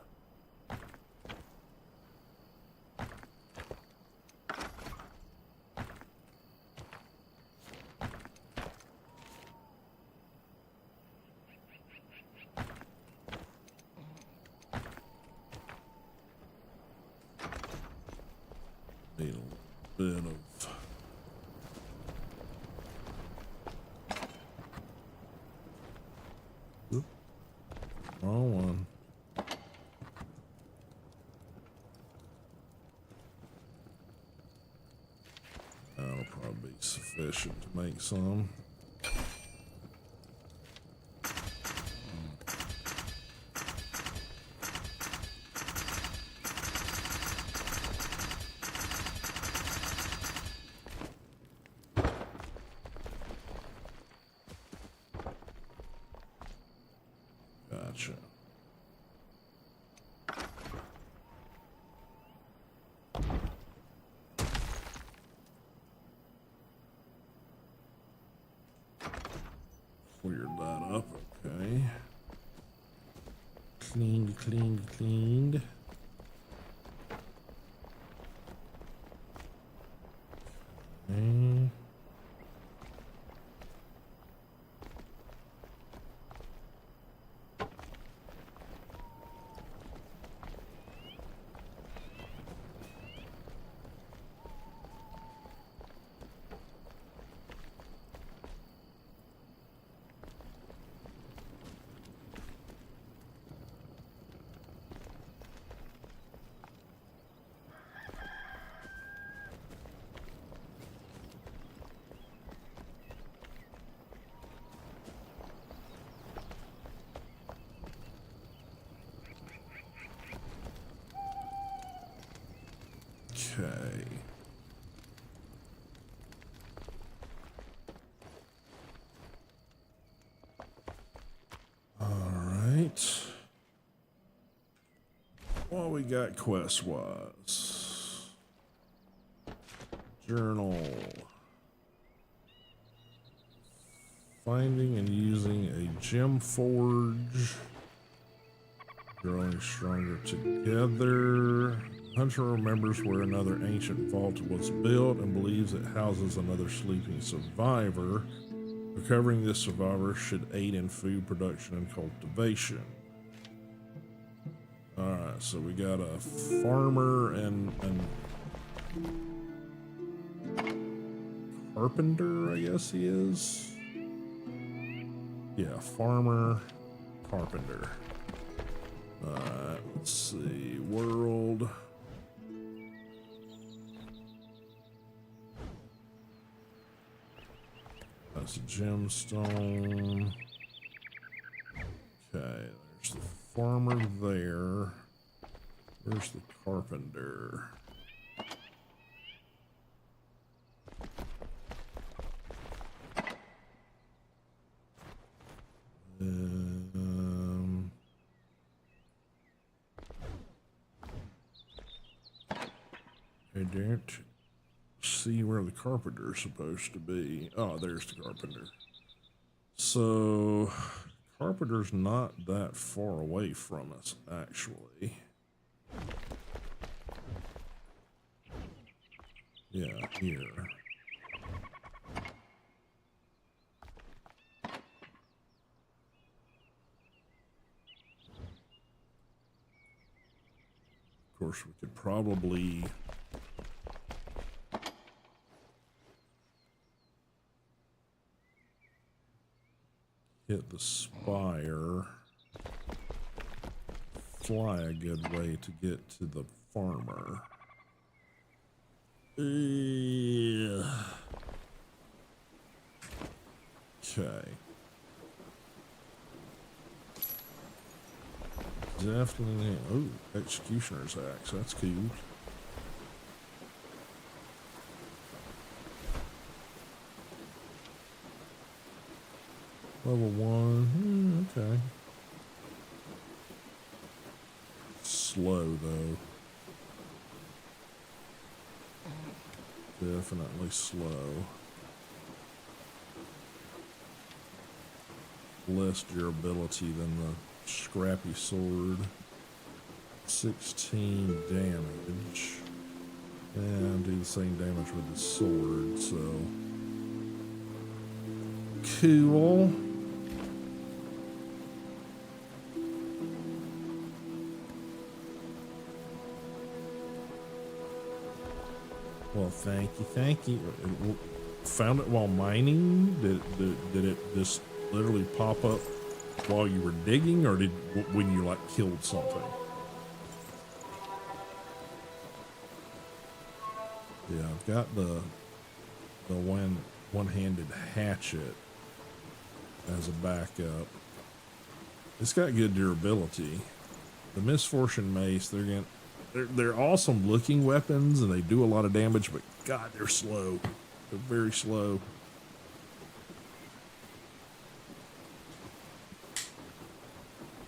Need a little bit of wrong one. That'll probably be sufficient to make some. Gotcha. Cleared that up, okay. Cleaned, cleaned, cleaned. Okay. Okay. All right. What we got quest-wise? Journal. Finding and using a gem forge. Growing stronger together. Hunter remembers where another ancient vault was built and believes it houses another sleeping survivor. Recovering this survivor should aid in food production and cultivation. Alright, so we got a farmer and carpenter, I guess he is. Yeah, farmer, carpenter. Alright, let's see. World. That's a gemstone. Okay, there's the farmer there. Where's the carpenter? I don't see where the carpenter's supposed to be. Oh, there's the carpenter. So, carpenter's not that far away from us, actually. Yeah, here. Of course, we could probably hit the spire, fly a good way to get to the farmer. Okay. Definitely. Oh, executioner's axe. That's cool. Level 1. Okay. Slow, though. Definitely slow. Less durability than the scrappy sword. 16 damage. And do the same damage with the sword, so. Cool. Well, thank you, thank you. Found it while mining? Did it just literally pop up while you were digging, or did when you like killed something? Yeah, I've got the one-handed hatchet as a backup. It's got good durability. The Misfortune Mace, they're awesome looking weapons and they do a lot of damage, but God, they're slow. They're very slow.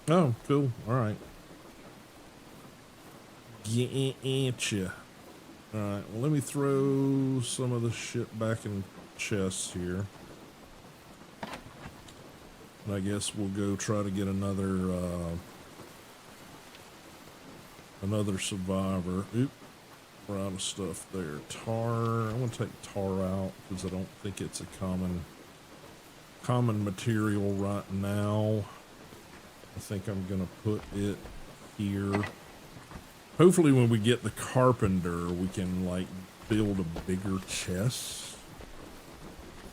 Oh, cool. All right. Getcha. All right. Well, let me throw some of the shit back in chests here. And I guess we'll go try to get another survivor. Oop. We're out of stuff there. Tar. I'm gonna take tar out because I don't think it's a common material right now. I think I'm gonna put it here. Hopefully when we get the carpenter, we can like build a bigger chest.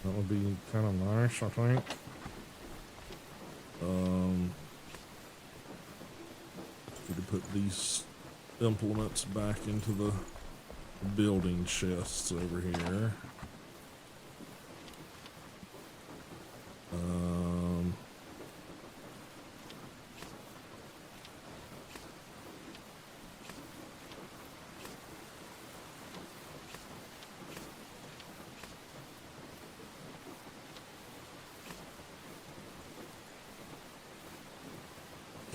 That would be kind of nice, I think. Need to put these implements back into the building chests over here.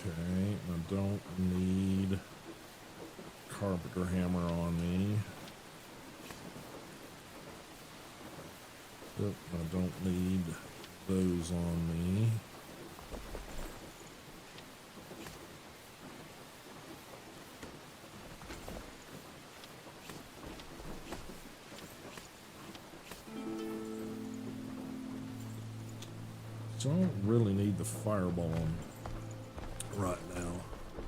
Okay, I don't need carpenter hammer on me. Yep, I don't need those on me. So I don't really need the fireball right now.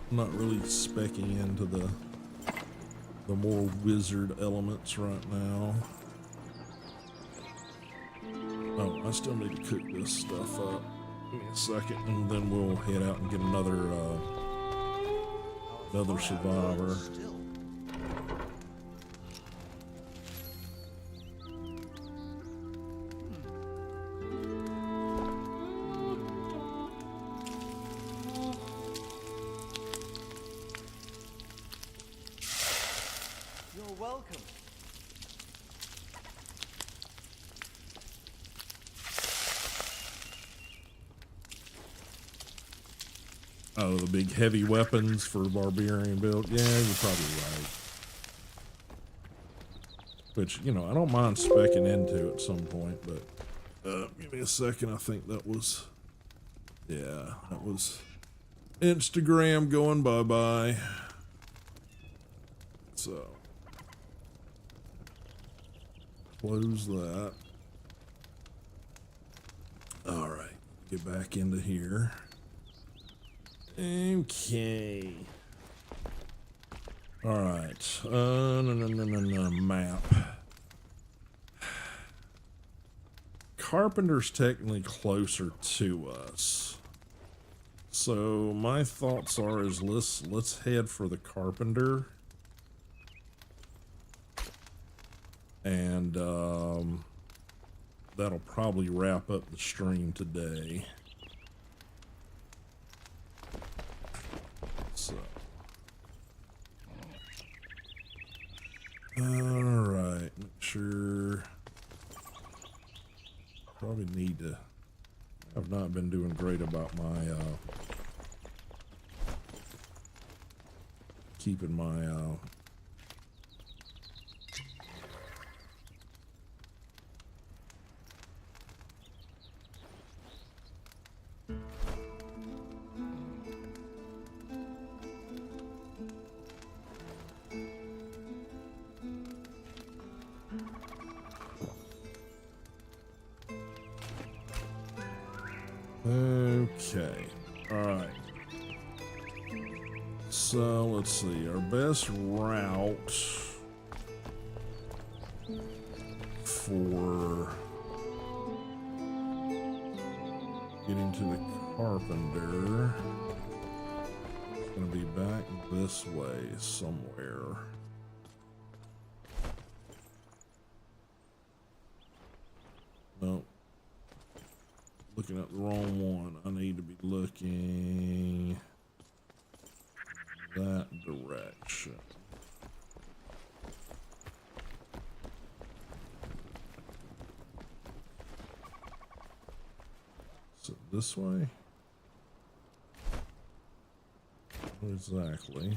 I'm not really speccing into the more wizard elements right now. Oh, I still need to cook this stuff up. Give me a second, and then we'll head out and get another survivor. You're welcome. Oh, the big heavy weapons for barbarian build. Yeah, you're probably right. Which, you know, I don't mind speccing into at some point, but give me a second. I think that was, yeah, that was Instagram going bye-bye. So, close that. All right, get back into here. Okay. All right. No, map. Carpenter's technically closer to us. So my thoughts are is let's head for the carpenter. And that'll probably wrap up the stream today. So, all right, make sure. Probably need to. I've not been doing great about my keeping my Okay, alright. So, let's see, our best route for getting to the carpenter is going to be back this way somewhere. Nope. Looking at the wrong one. I need to be looking that direction. Is it this way? Exactly.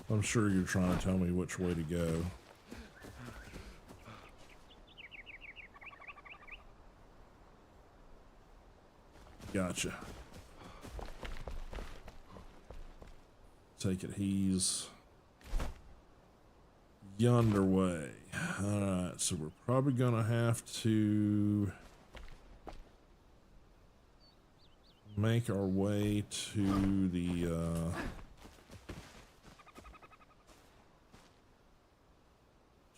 I'm sure you're trying to tell me which way to go. Gotcha. Take it he's yonder way. Alright, so we're probably gonna have to make our way to the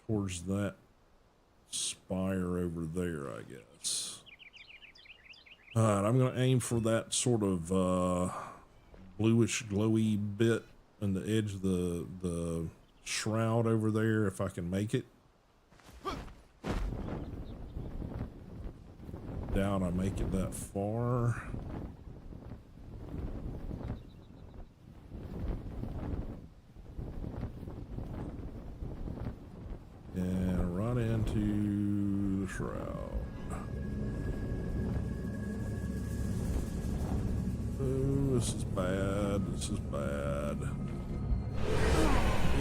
towards that spire over there, I guess. Alright, I'm gonna aim for that sort of bluish glowy bit on the edge of the shroud over there, if I can make it. Doubt I make it that far. And right into the shroud. Oh, this is bad. This is bad.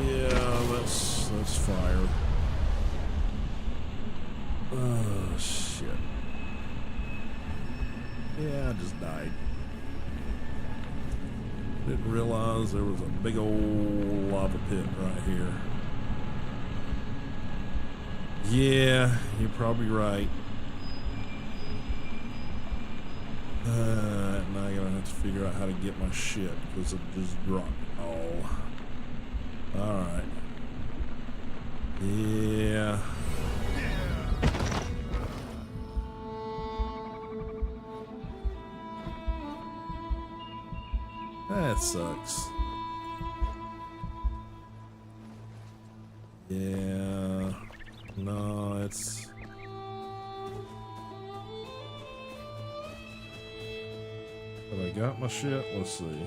Yeah, that's fire. Oh, shit. Yeah, I just died. Didn't realize there was a big old lava pit right here. Yeah, you're probably right. Now I'm gonna have to figure out how to get my shit because it just dropped it all. Alright. Yeah. That sucks. Yeah. No, it's... Have I got my shit? Let's see.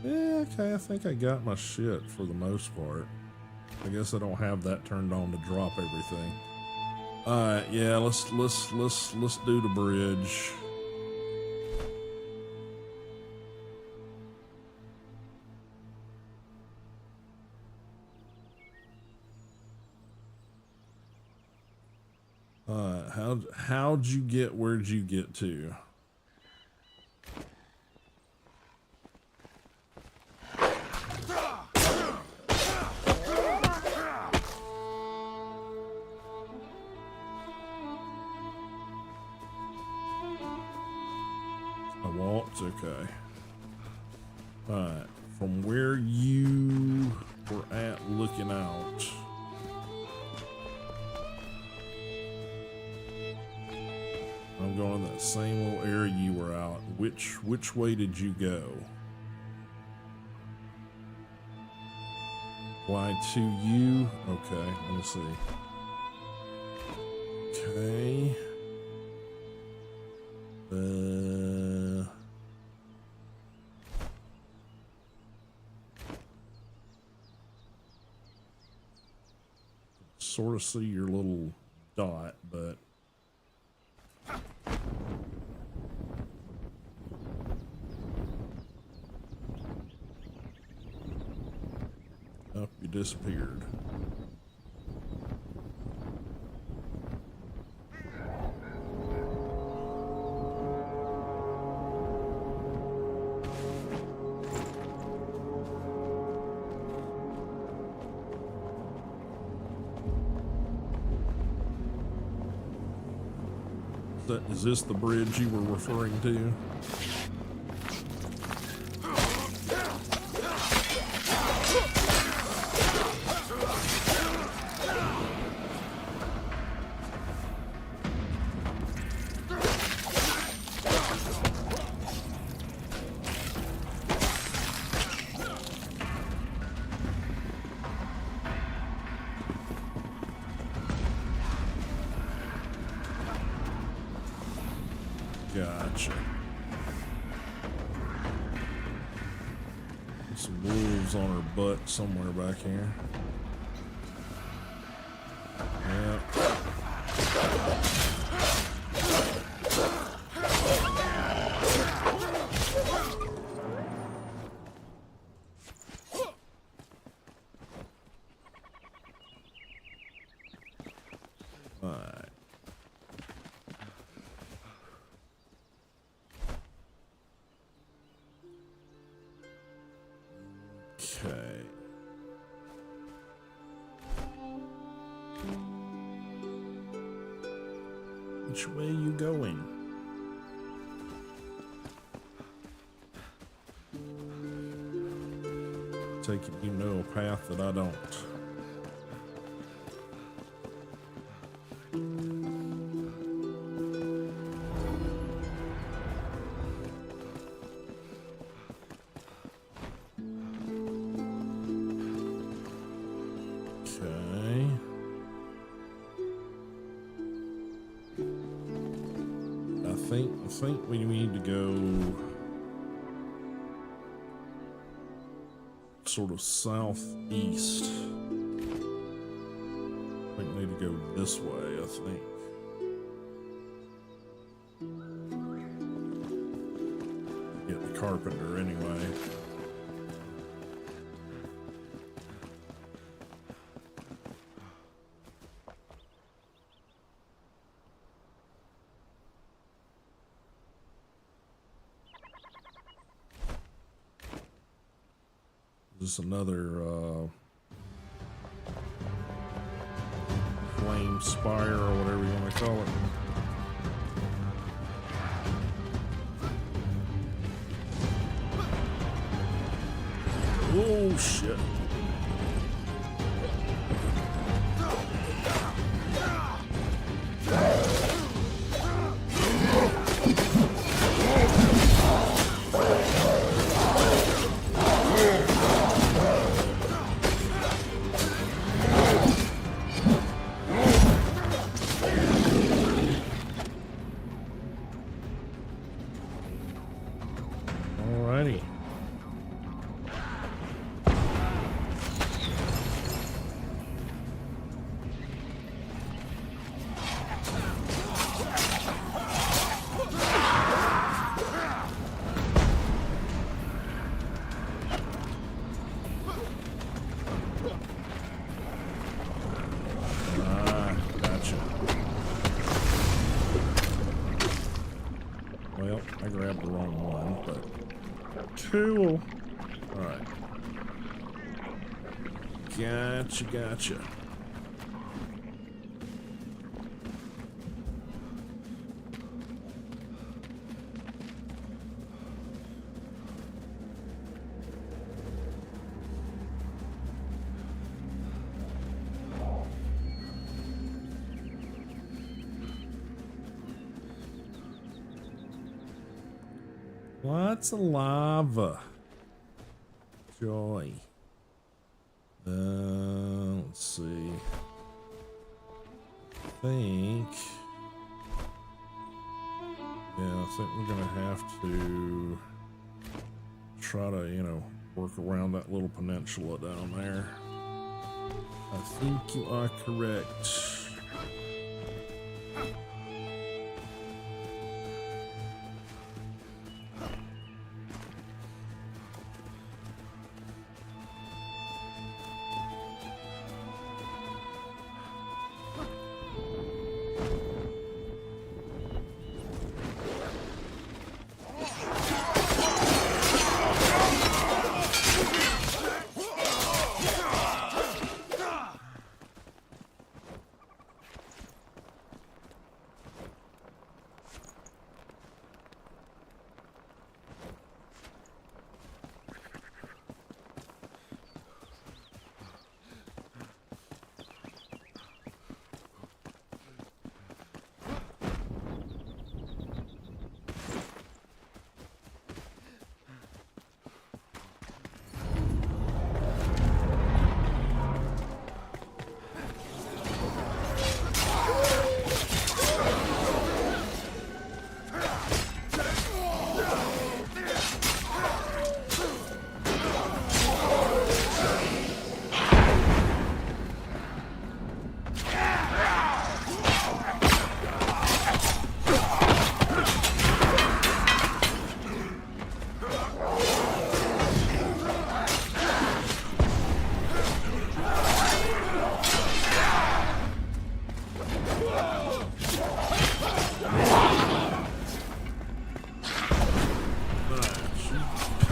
Yeah, okay, I think I got my shit for the most part. I guess I don't have that turned on to drop everything. Alright, yeah, let's do the bridge. How'd you get, where'd you get to? I walked, okay. Alright, from where you were at looking out. I'm going to that same little area you were out. Which way did you go? Why to you? Okay, let me see. Okay. Sort of see your little dot, but up you disappeared. Is this the bridge you were referring to? Gotcha. Some wolves on her butt somewhere back here. Yeah. Alright. Okay. Which way you going? Take it you know a path that I don't. Okay. I think we need to go sort of southeast. I think we need to go this way, I think. Get the carpenter anyway. Just another flame spire or whatever you want to call it. Oh shit. Alrighty. Gotcha. Well, I grabbed the wrong one, but cool. Alright. Gotcha. Lots of lava. Joy. Let's see. I think we're gonna have to try to, you know, work around that little peninsula down there. I think you are correct.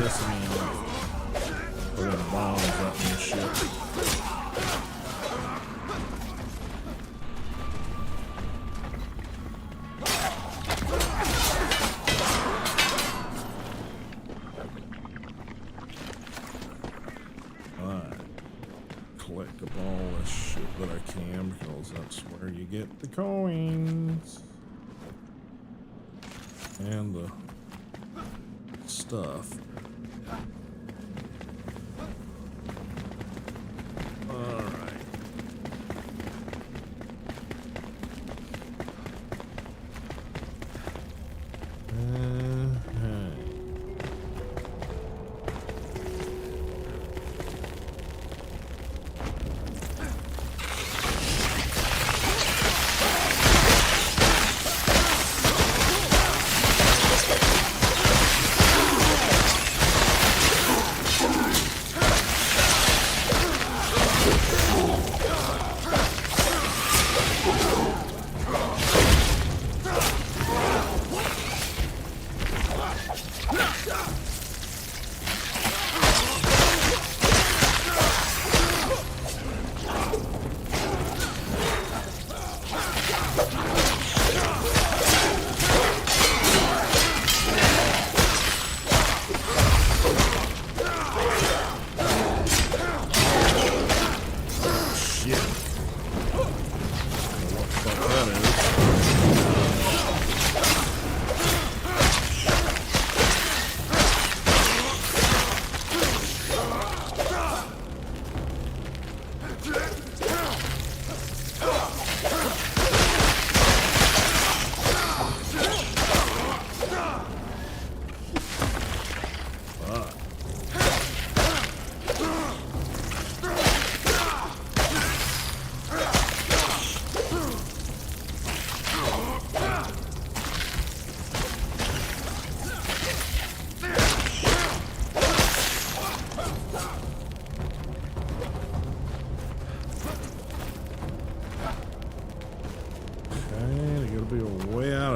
pissing me off. Throwing bombs at me and shit. Collect up all this shit that I can, because that's where you get the coins and the stuff. All right.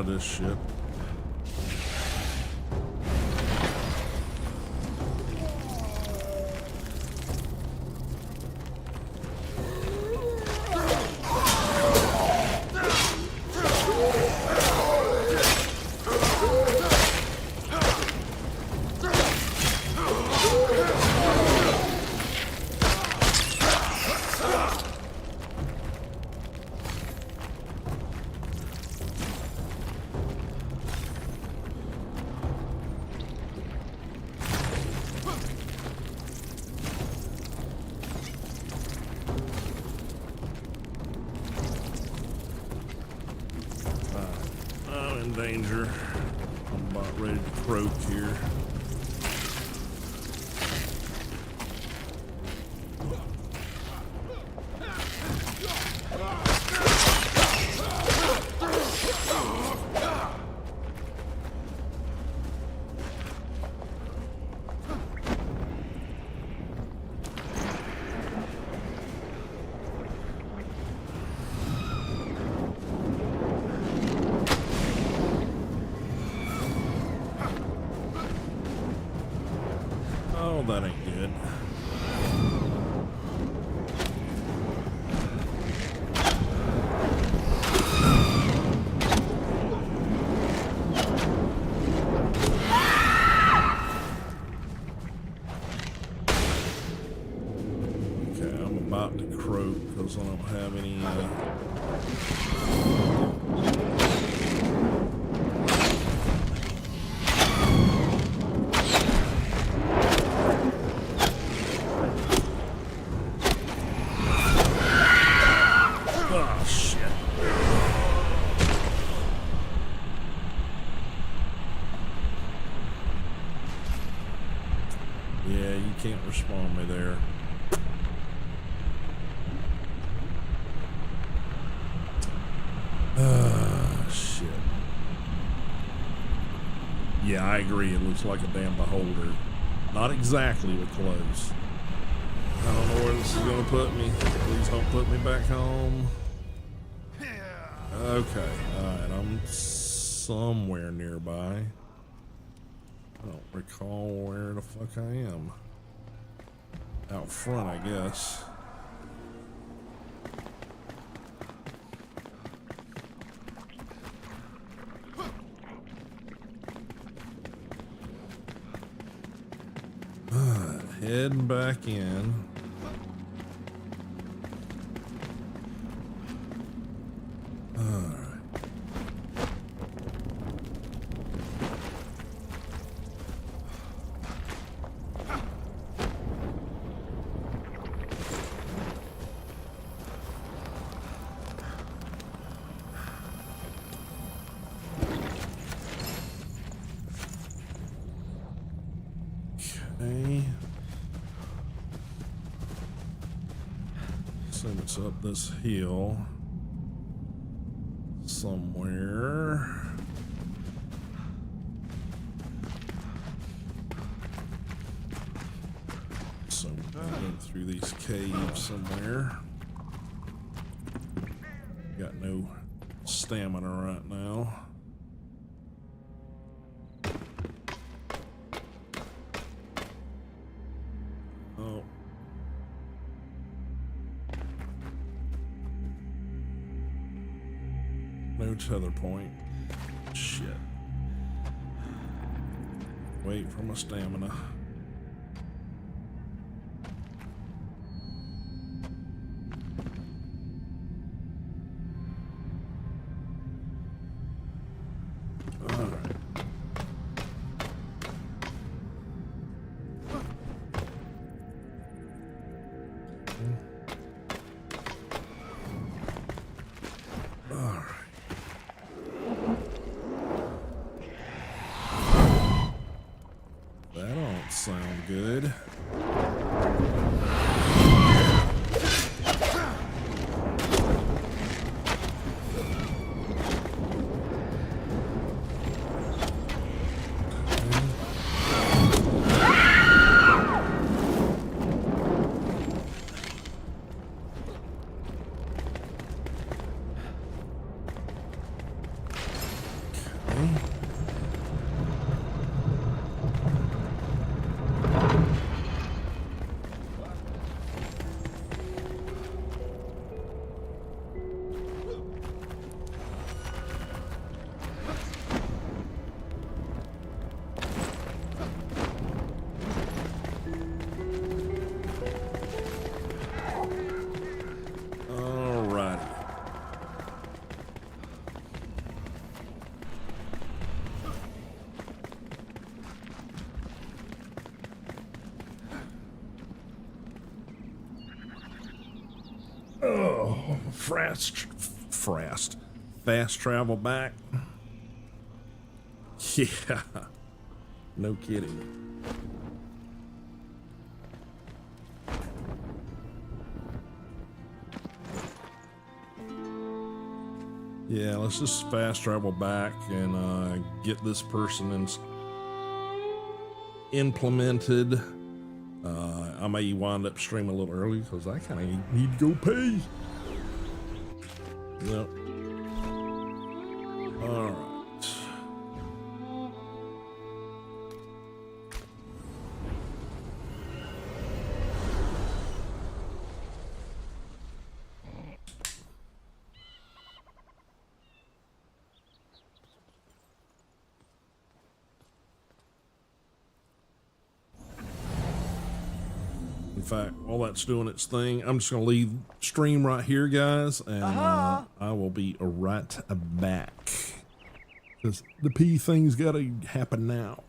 This shit. Danger. I'm about ready to croak here. Oh, that ain't good. Okay, I'm about to croak because I don't have any yeah, you can't respawn me there. Shit. Yeah, I agree. It looks like a damn beholder. Not exactly, but close. I don't know where this is going to put me. Please don't put me back home. Okay. Alright, I'm somewhere nearby. I don't recall where the fuck I am. Out front, I guess. Heading back in. Okay. Assume it's up this hill somewhere. So we're gonna go through these caves somewhere. Got no stamina right now. Oh. No tether point. Shit. Wait for my stamina. That don't sound good. Alrighty. Oh, fast travel back. Yeah, no kidding. Yeah, let's just fast travel back and get this person implemented. I may wind up streaming a little early because I kind of need to go pee. Yep. All right. In fact, while that's doing its thing, I'm just going to leave stream right here, guys, and I will be right back. Because the pee thing's got to happen now.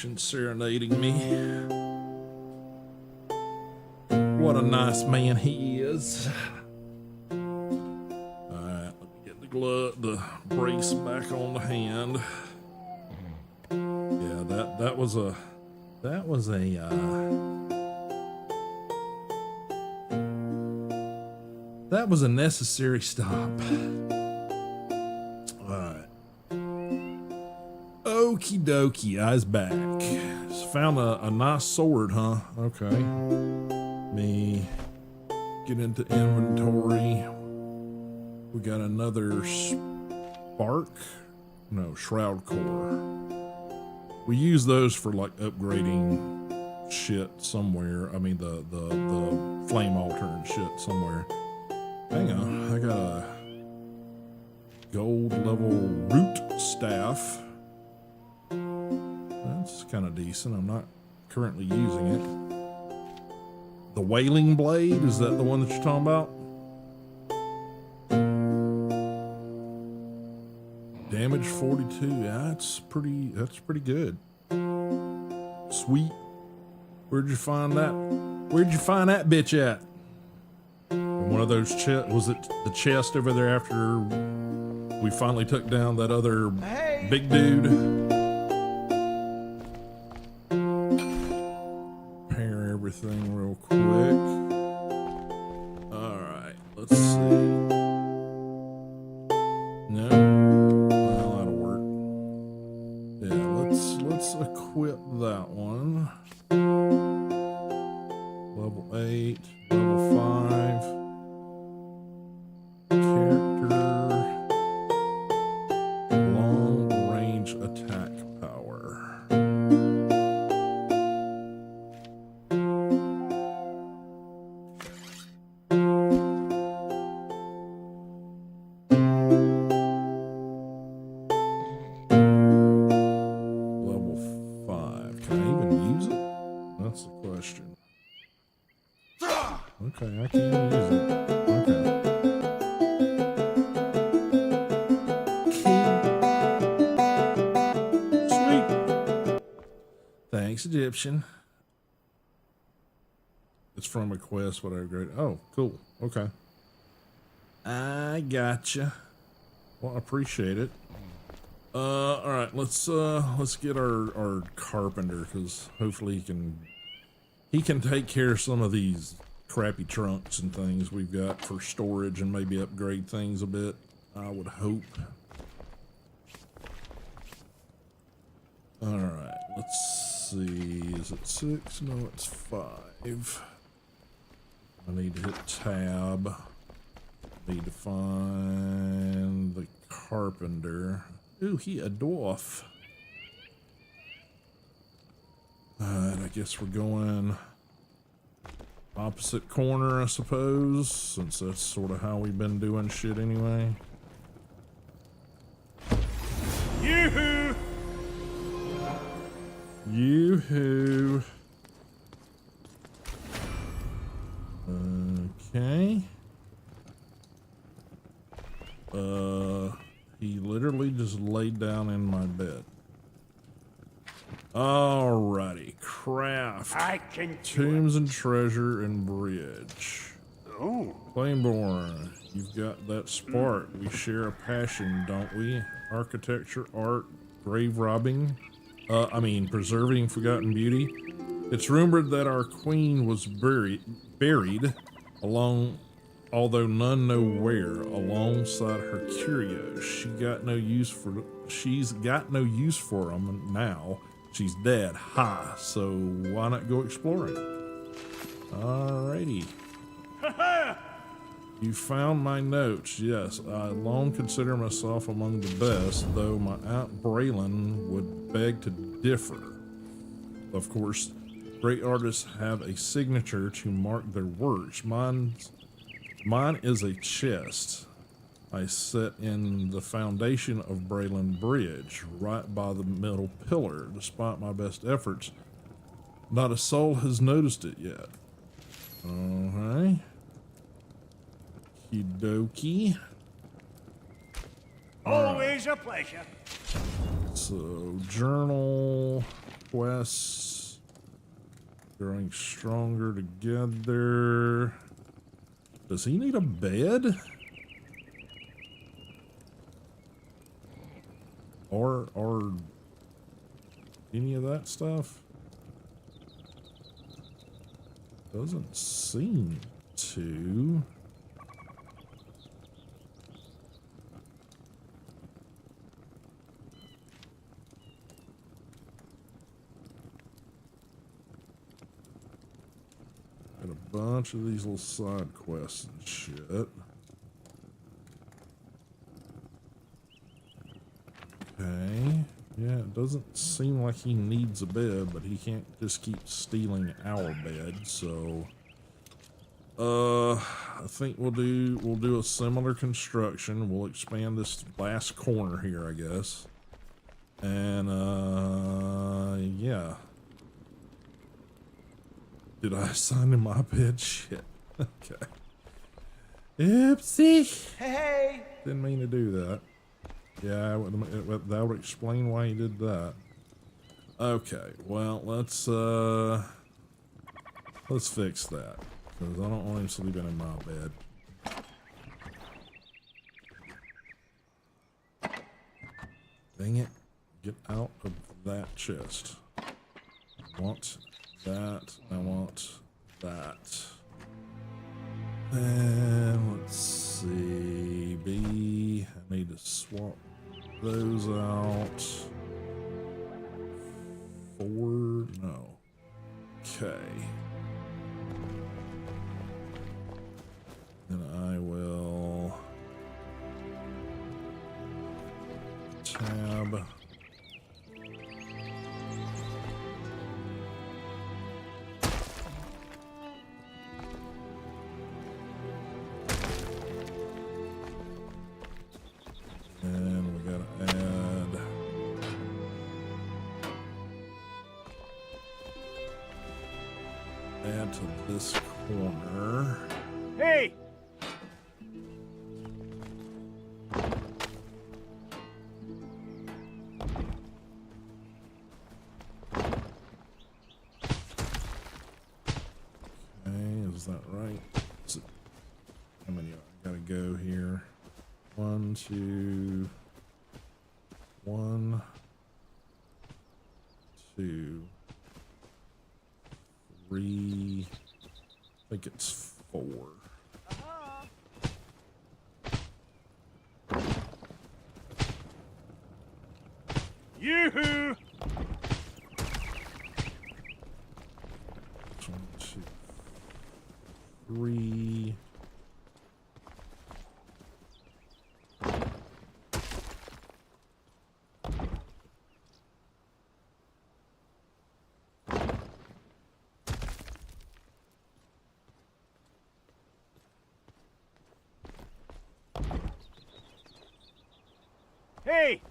reflection serenading me. What a nice man he is. Alright, let me get the brace back on the hand. Yeah, that was a necessary stop. Alright. Okie dokie, eyes back. Just found a nice sword, huh? Okay. Me get into inventory. We got another spark. No, shroud core. We use those for like upgrading shit somewhere. I mean the flame altar and shit somewhere. Hang on, I got a gold level root staff. That's kind of decent. I'm not currently using it. The wailing blade, is that the one that you're talking about? Damage 42. Yeah, that's pretty good. Sweet. Where'd you find that? Where'd you find that bitch at? One of those chests. Was it the chest over there after we finally took down that other big dude? Repair everything real quick. Alright, let's see. No. Well, that'll work. Yeah, let's equip that one. Level 8, level 5. Okay, I can use it. Okay. Sweet. Thanks, Egyptian. It's from a quest, whatever. Great. Oh, cool. Okay. I gotcha. Well, I appreciate it. All right. Let's get our carpenter, because hopefully he can take care of some of these crappy trunks and things we've got for storage and maybe upgrade things a bit, I would hope. All right, let's see. Is it 6? No, it's 5. I need to hit tab. Need to find the carpenter. Ooh, he a dwarf. Alright, I guess we're going opposite corner, I suppose, since that's sort of how we've been doing shit anyway. Yoo-hoo! Yoo-hoo. Okay. He literally just laid down in my bed. Alrighty, craft. I can Tombs and treasure and bridge. Oh. Flameborn, you've got that spark. We share a passion, don't we? Architecture, art, grave robbing. Preserving forgotten beauty. It's rumored that our queen was buried along, although none know where, alongside her curios. She's got no use for them now. She's dead. Ha! So why not go exploring? Alrighty. You found my notes. Yes, I long consider myself among the best, though my Aunt Braylon would beg to differ. Of course, great artists have a signature to mark their works. Mine is a chest I set in the foundation of Braylon Bridge, right by the middle pillar. Despite my best efforts, not a soul has noticed it yet. Alright. Okie-dokie. Always a pleasure. So, journal. quests. Growing stronger together. Does he need a bed? Or any of that stuff? Doesn't seem to. Got a bunch of these little side quests and shit. Okay. Yeah, it doesn't seem like he needs a bed, but he can't just keep stealing our bed, so I think we'll do a similar construction. We'll expand this last corner here, I guess. And yeah. Did I assign him my bed? Shit. Okay. Oopsie. Hey! Didn't mean to do that. Yeah, that would explain why he did that. Okay, well, let's fix that. Because I don't want him sleeping in my bed. Dang it. Get out of that chest. I want that. I want that. And let's see. B. I need to swap those out. 4. No. Okay. Then I will tab. And we gotta add to this corner. Hey! Is that right? Is it, how many I gotta go here? 1, 2, 1, 2, 3. I think it's 4. Yoo-hoo! 1, 2, 3. Hey!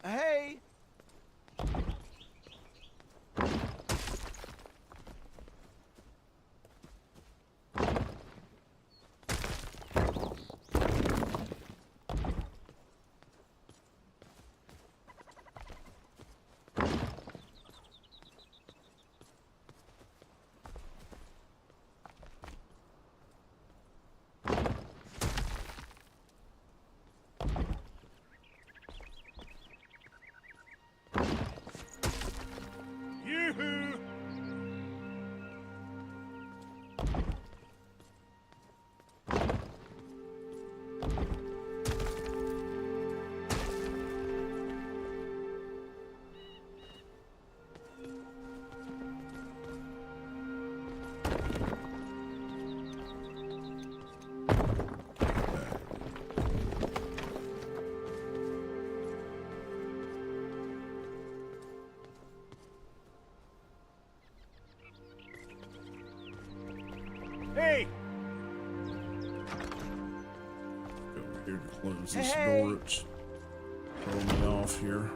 Hey! Yoo-hoo! Hey! Go over here to close this Hey. door. It's throwing me off here.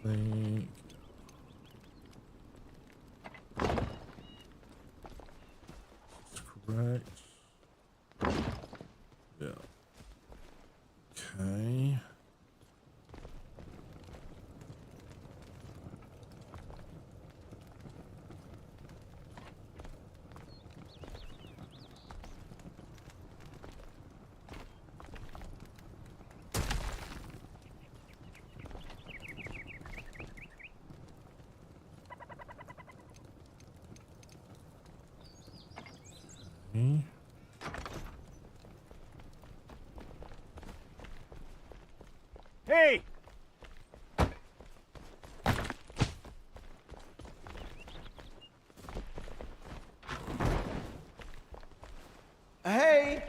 think. That's correct. Yeah. Okay. Okay. Hey! Hey!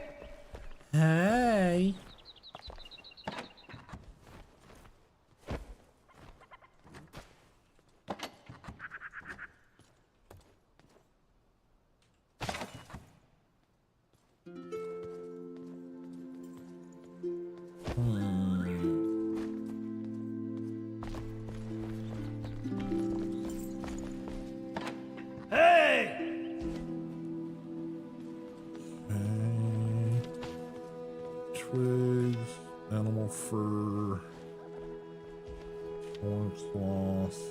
Hey. Hey! Okay. Twigs, animal fur, horn cloth.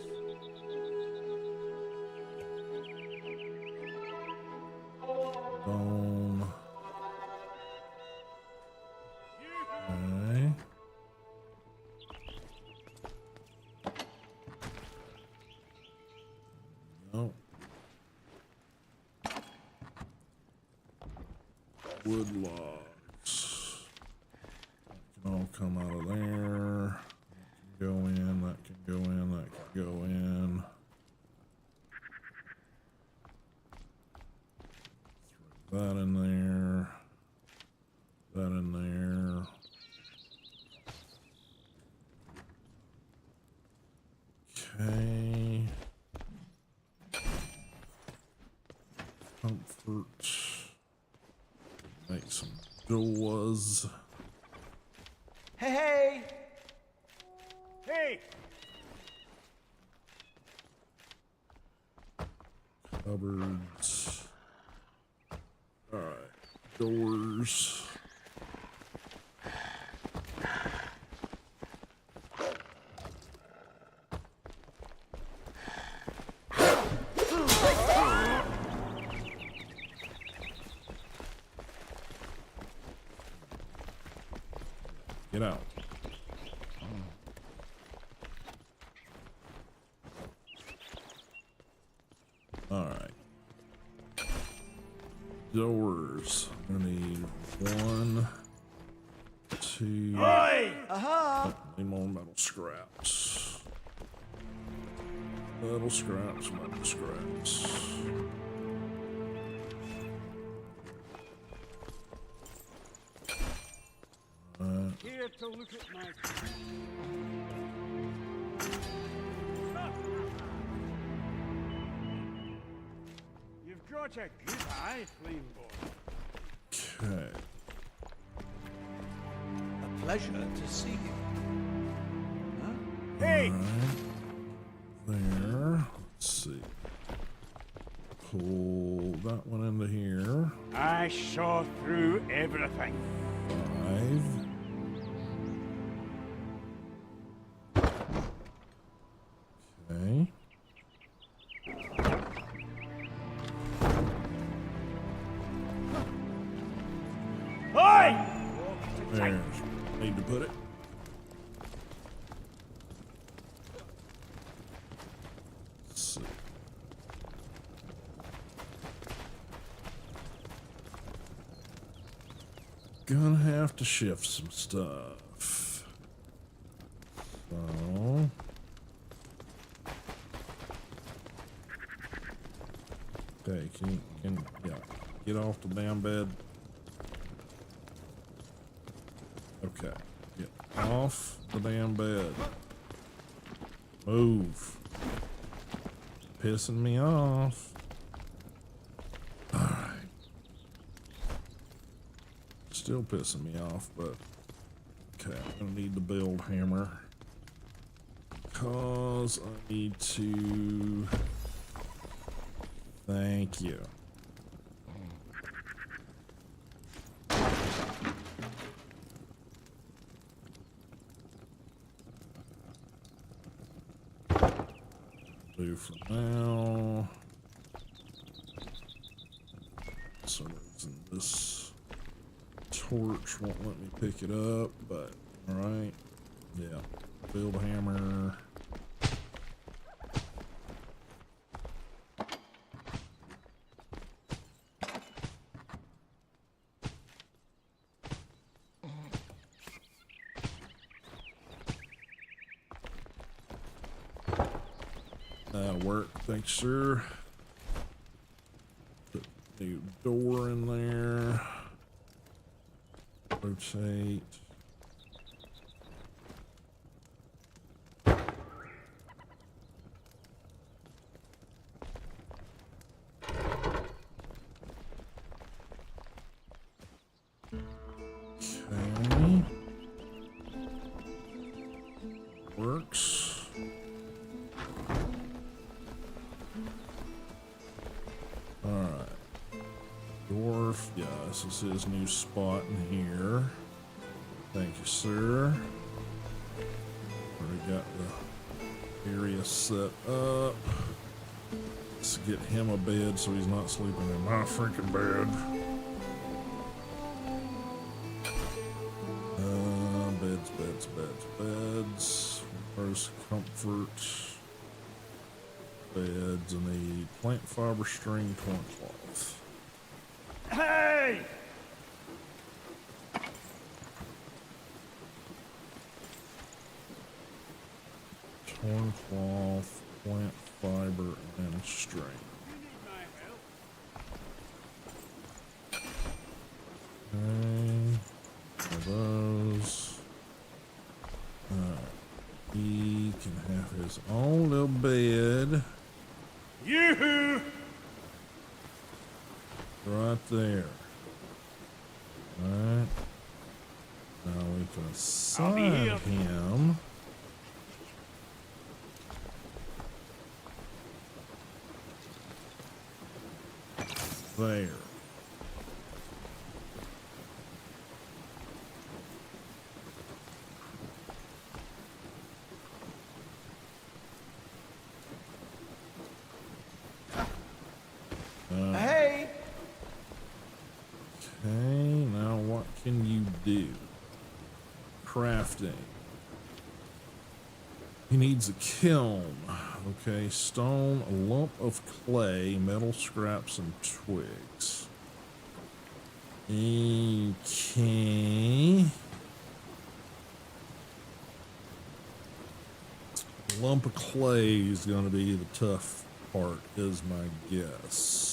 Bone. Okay. No. Wood logs. That can all come out of there. That can go in, that can go in, that can go in. Throw that in there. That in there. Okay. Comfort. Make some doors. Hey! Hey! Cupboards. Alright. Doors. Get out. All right. Doors. I need 1, 2. Oi! Oh, need more metal scraps. Metal scraps, metal scraps. Here to look at my... You've got a good eye, Flame Boy. Okay. A pleasure to see you. Hey! There. Let's see. Pull that one into here. I saw through everything. 5. Okay. Oi! There's need to put it. Let's see. Gonna have to shift some stuff. So. Okay, yeah, get off the damn bed. Okay, get off the damn bed. Move. Pissing me off. Alright. Still pissing me off, but okay, I'm gonna need the build hammer. because I need to. Thank you. Do for now. So this torch won't let me pick it up, but all right. Yeah, build hammer. That'll work, thanks, sir. Put a new door in there. Rotate. Okay. Works. Alright. Dwarf. Yeah, this is his new spot in here. Thank you, sir. Already got the area set up. Let's get him a bed so he's not sleeping in my freaking bed. Beds. First comfort. Beds. I need plant fiber string torn cloth. Hey! Torn cloth, plant fiber, and string. Okay. One of those. He can have his own little bed. Yoo-hoo! Right there. Alright. Now we can assign him. There. Hey! Okay, now what can you do? Crafting. He needs a kiln. Okay, stone, a lump of clay, metal scraps, and twigs. Okay. Lump of clay is going to be the tough part, is my guess.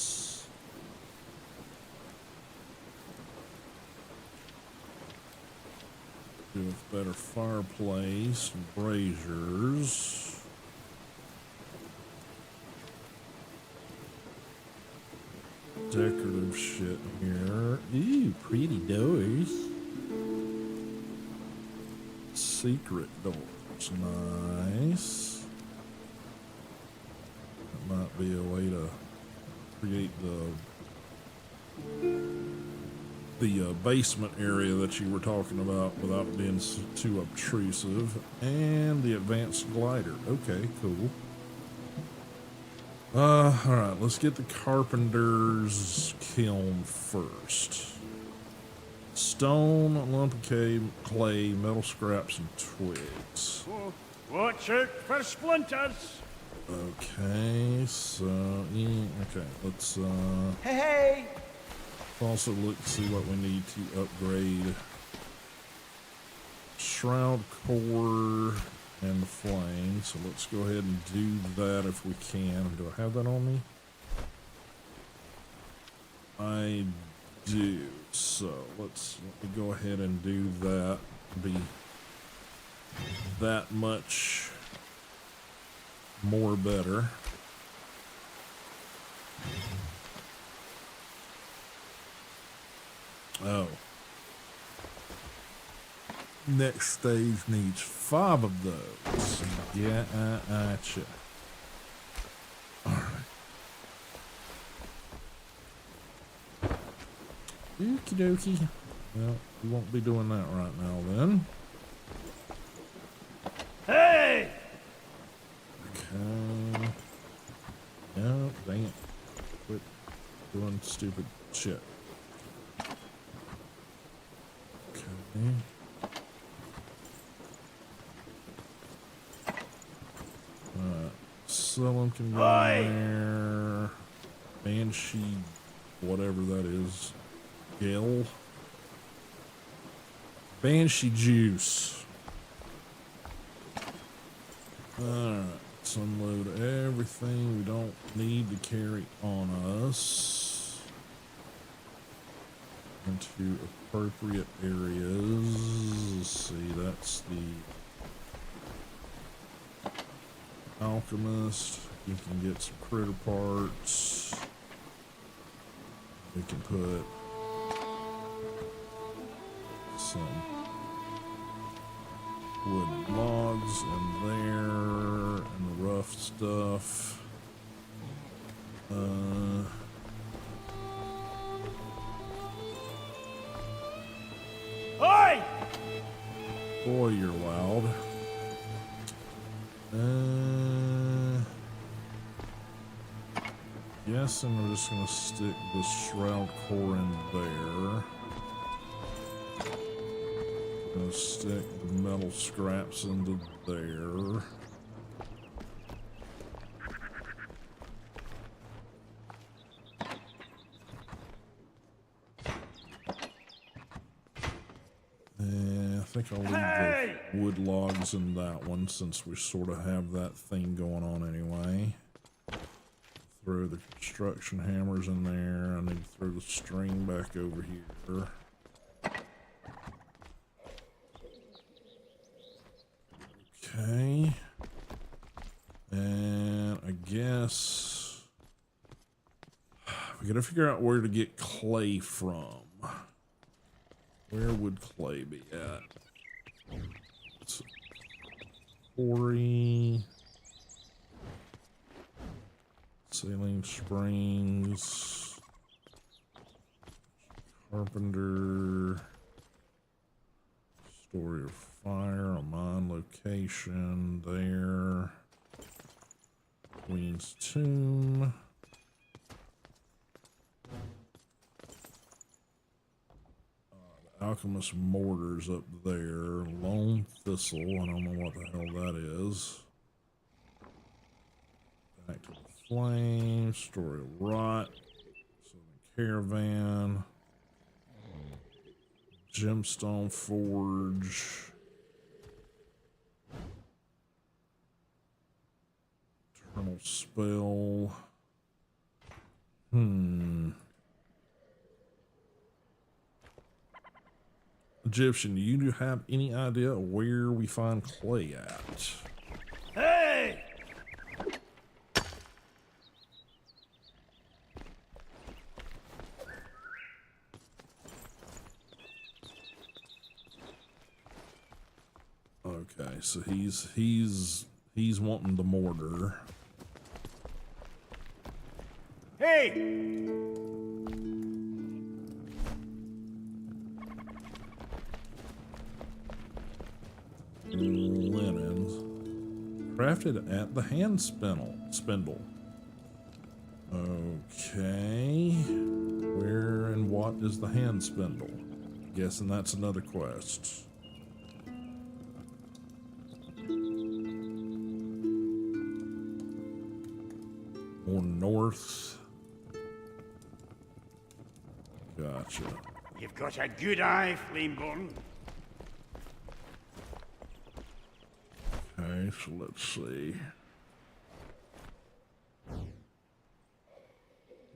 Do a better fireplace, braziers. Decorative shit here. Ooh, pretty doors. Secret doors, nice. That might be a way to create the basement area that you were talking about without it being too obtrusive. And the advanced glider. Okay, cool. All right, let's get the carpenter's kiln first. Stone, lump of clay, metal scraps, and twigs. Watch out for splinters! Okay, so yeah, okay, let's Hey! also look to see what we need to upgrade. Shroud core and the flame. So let's go ahead and do that if we can. Do I have that on me? I do. So let me go ahead and do that. Be that much more better. Oh. Next stage needs 5 of those. Yeah, gotcha. Alright. Okie dokie. Well, we won't be doing that right now then. Hey! Okay. No, dang it. Quit doing stupid shit. Okay. Someone can go in there. Banshee, whatever that is. Gale. Banshee juice. Alright, let's unload everything we don't need to carry on us into appropriate areas. Let's see, that's the alchemist. We can get some critter parts. We can put some wood logs in there and the rough stuff. Oi! Boy, you're loud. Guessing we're just gonna stick the shroud core in there. Gonna stick the metal scraps into there. I think I'll leave the wood logs in that one since we sort of have that thing going on anyway. Throw the construction hammers in there. I need to throw the string back over here. Okay. And I guess we gotta figure out where to get clay from. Where would clay be at? Quarry. Sailing Springs. Carpenter. Story of Fire, a mine location there. Queen's Tomb. The Alchemist Mortar's up there. Lone Thistle, I don't know what the hell that is. Back to the Flame, Story of Rot, Southern Caravan. Gemstone Forge. Eternal Spell. Egyptian, do you have any idea where we find clay at? Hey! Okay, so he's wanting the mortar. Hey! Linens. Crafted at the hand spindle. Okay. Where and what is the hand spindle? Guessing that's another quest. More north. Gotcha. You've got a good eye, Flameborn. Okay, so let's see.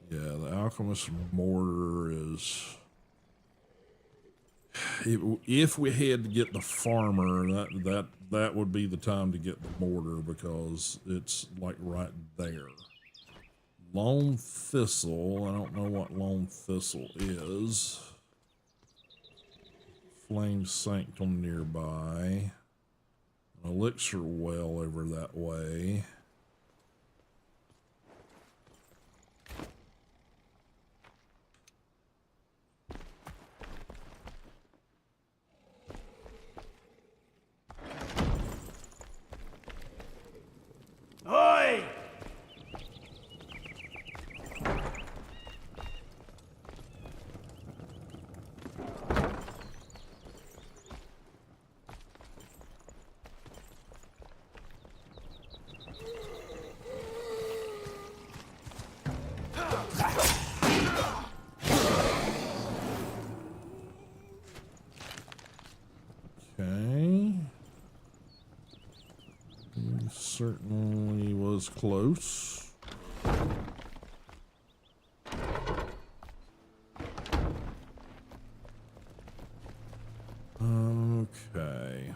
Yeah, the Alchemist Mortar is... If we had to get the farmer, that would be the time to get the mortar because it's like right there. Lone Thistle, I don't know what Lone Thistle is. Flame Sanctum nearby. elixir well over that way. Oi! Okay. He certainly was close. Okay.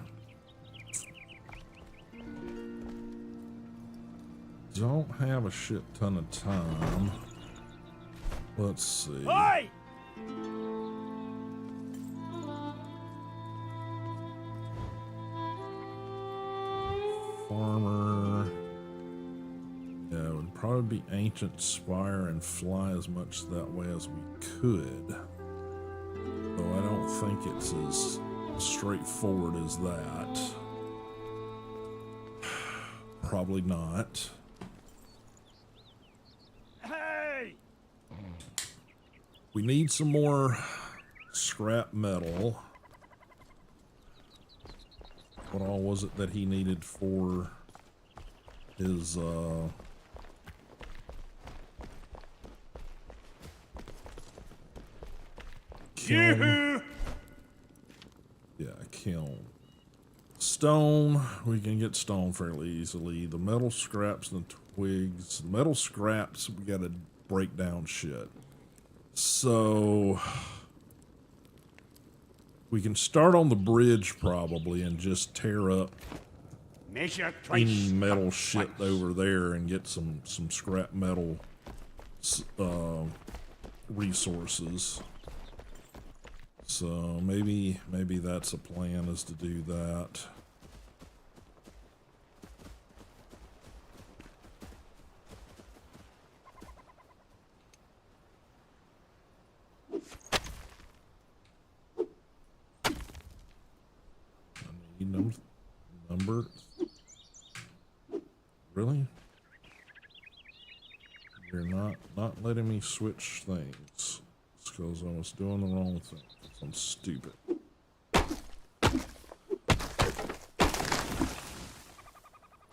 Don't have a shit ton of time. Let's see. Oi! Farmer. Yeah, it would probably be Ancient Spire and fly as much that way as we could. Though I don't think it's as straightforward as that. Probably not. Hey! We need some more scrap metal. What all was it that he needed for his kiln? Yeah, kiln. Stone, we can get stone fairly easily. The metal scraps and the twigs. The metal scraps, we gotta break down shit. So we can start on the bridge probably and just tear up Measure any twice. metal cut shit twice. over there and get some scrap metal resources. So maybe that's a plan, is to do that. I need number. Really? You're not letting me switch things. It's because I was doing the wrong thing. I'm stupid.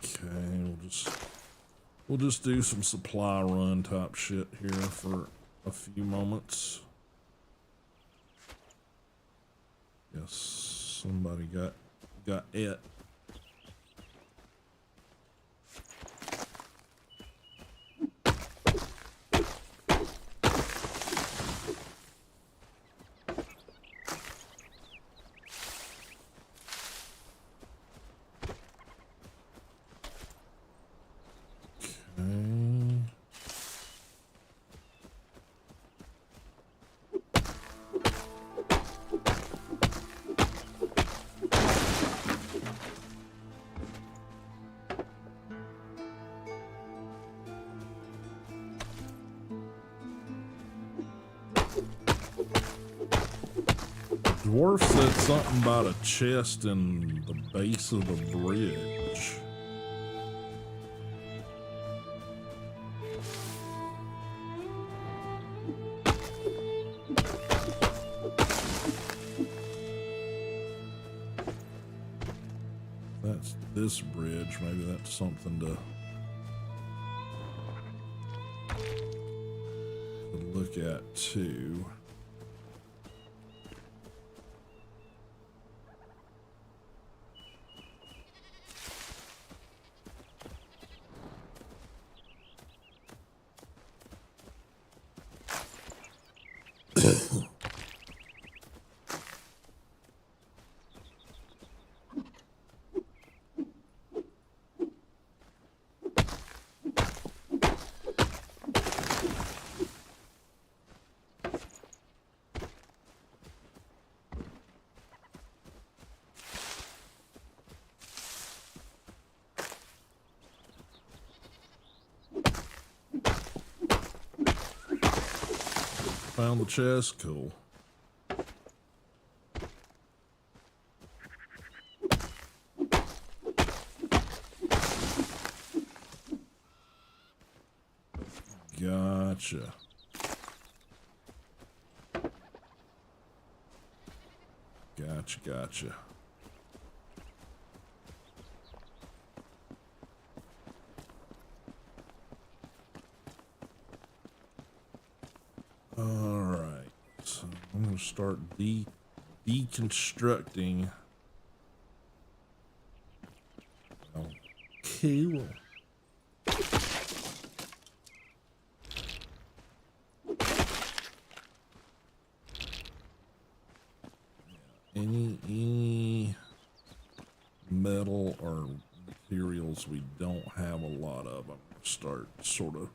Okay, we'll just do some supply run type shit here for a few moments. Yes, somebody got it. Okay. Dwarf said something about a chest in the base of the bridge. That's this bridge. Maybe that's something to look at too. found the chest. Cool. Gotcha. Gotcha. All right. So I'm going to start deconstructing. Oh, cool. Any metal or materials we don't have a lot of, I'm going to start sort of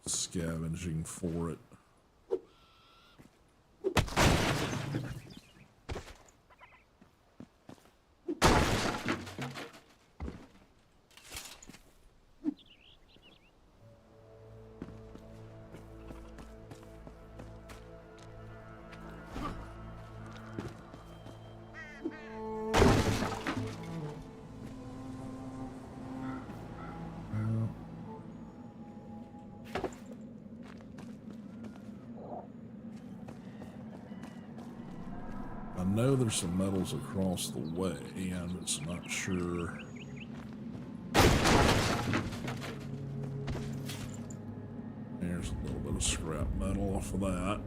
scavenging for it. I know there's some metals across the way, I'm just not sure. There's a little bit of scrap metal off of that.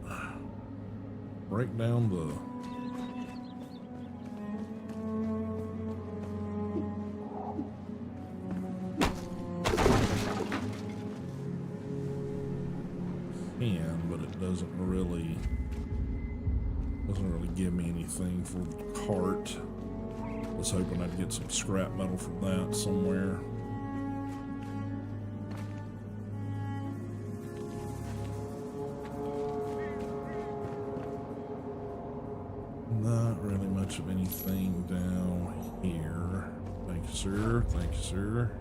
Break down the... but it doesn't really give me anything for the cart. I was hoping I'd get some scrap metal from that somewhere. Not really much of anything down here. Thank you, sir. Thank you, sir.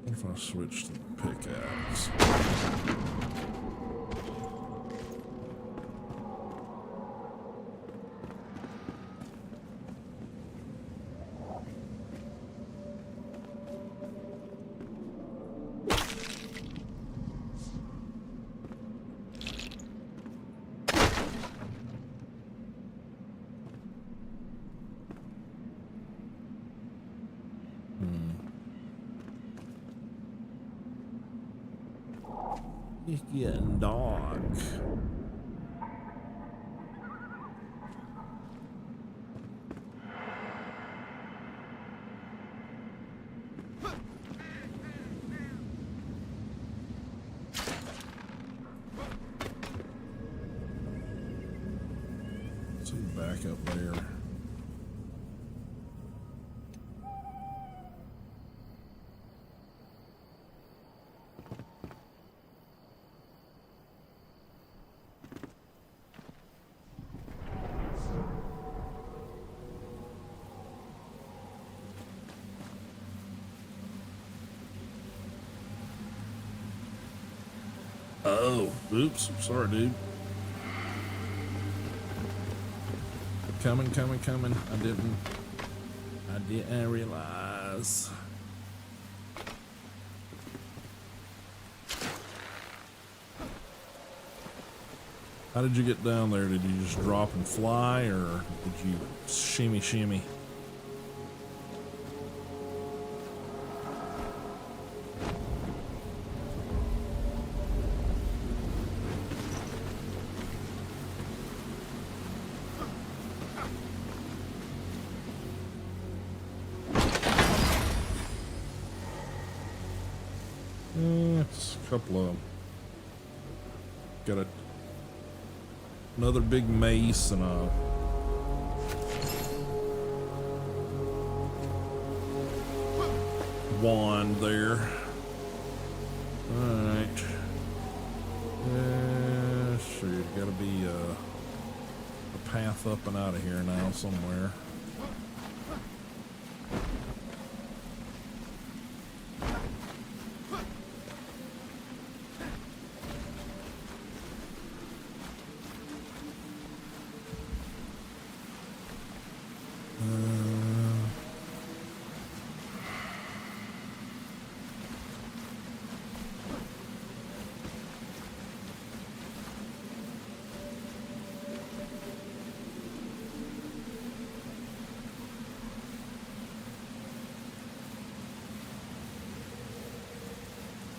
If I switch to the pickaxe. It's getting dark. See, back up there. Oh, oops, sorry, dude. Coming. I didn't realize. How did you get down there? Did you just drop and fly, or did you shimmy? It's a couple of... Got another big mace and a... wand there. Alright. Shoot, gotta be a path up and out of here now somewhere.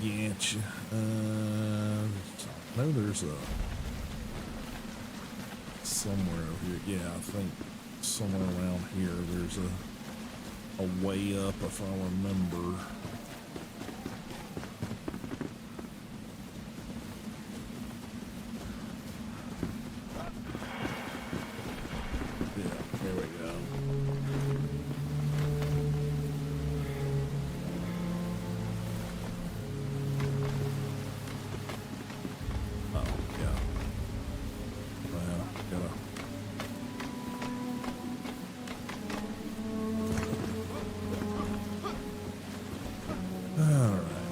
Getcha. I know there's a somewhere over here. Yeah, I think somewhere around here there's a way up if I remember. Yeah, here we go.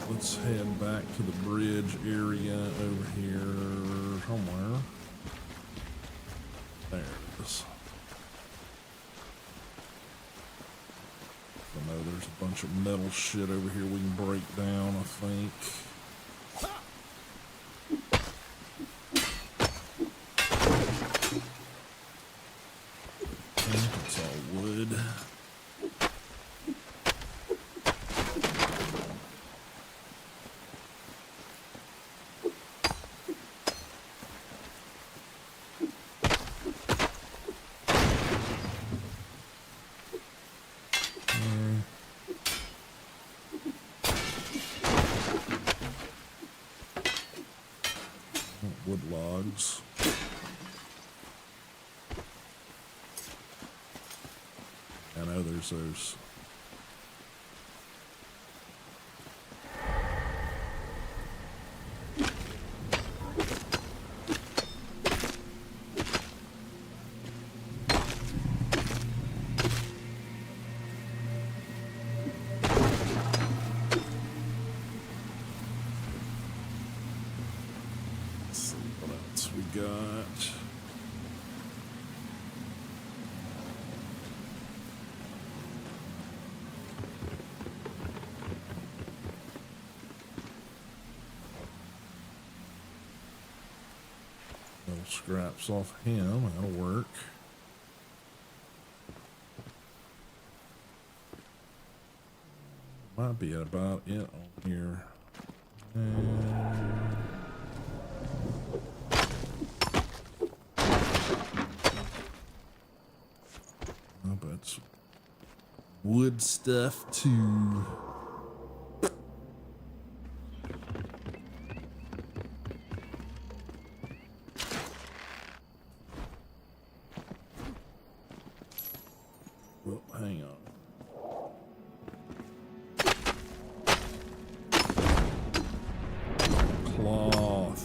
Let's head back to the bridge area over here somewhere. There it is. I know there's a bunch of metal shit over here we can break down, I think. It's all wood. Wood logs. I know there's those. Got little scraps off him, that'll work. Might be about it on here. But wood stuff too. Well, hang on. Cloth.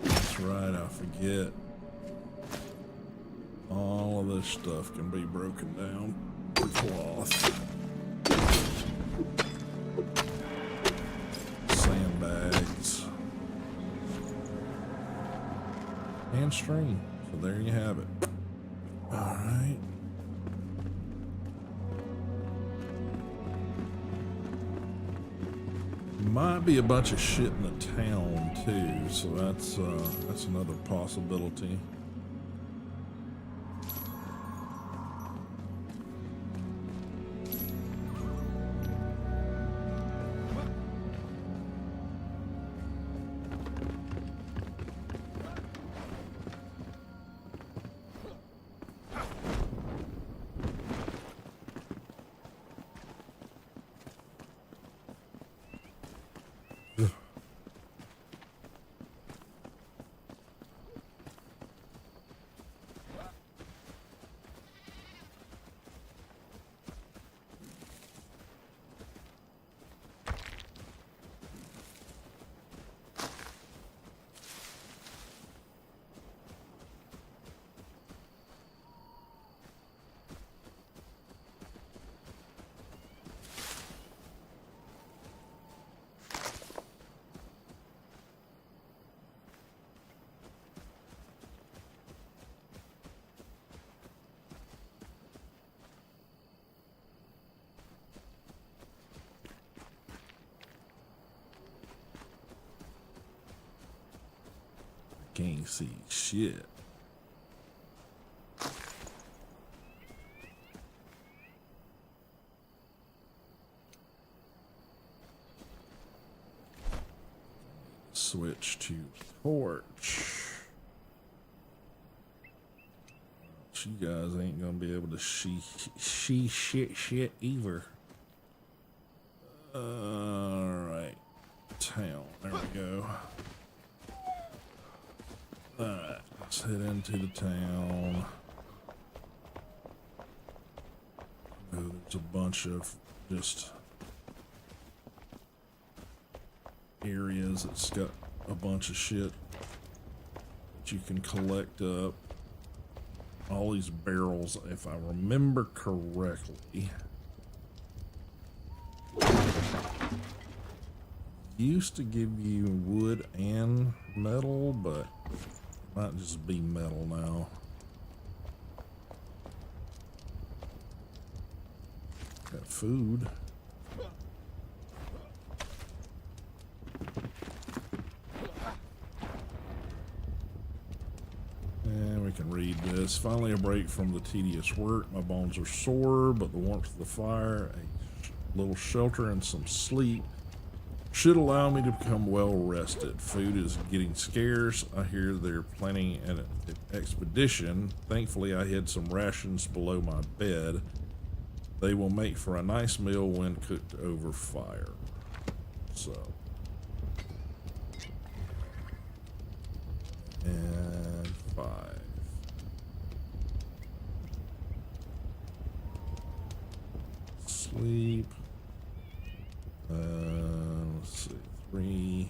That's right, I forget. All of this stuff can be broken down for cloth. Sandbags. And string. So there you have it. Alright. Might be a bunch of shit in the town too, so that's another possibility. can't see shit. Switch to torch. You guys ain't gonna be able to see shit either. Alright. Town. There we go. Alright. Let's head into the town. Oh, there's a bunch of just areas that's got a bunch of shit that you can collect up. All these barrels, if I remember correctly, used to give you wood and metal, but it might just be metal now. Got food. And we can read this. Finally a break from the tedious work. My bones are sore, but the warmth of the fire, a little shelter, and some sleep should allow me to become well rested. Food is getting scarce. I hear they're planning an expedition. Thankfully, I hid some rations below my bed. They will make for a nice meal when cooked over fire. So. And 5. Sleep. Let's see. 3.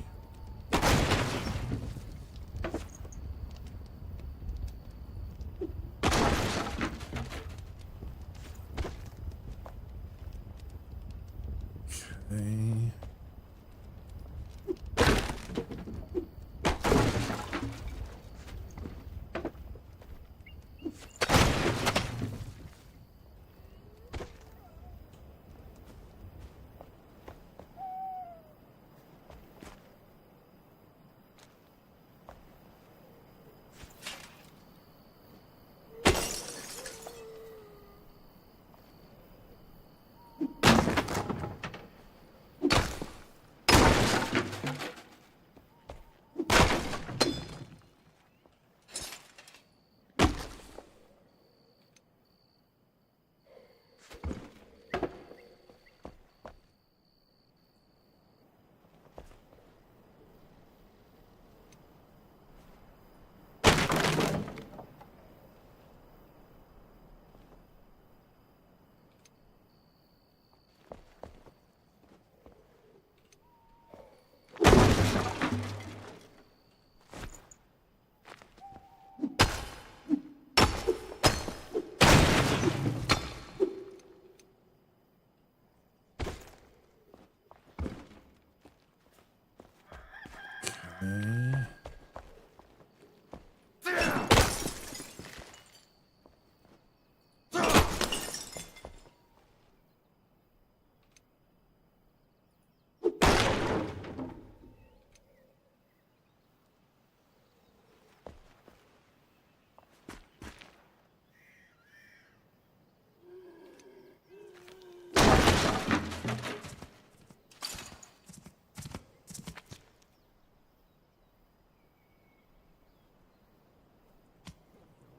Okay.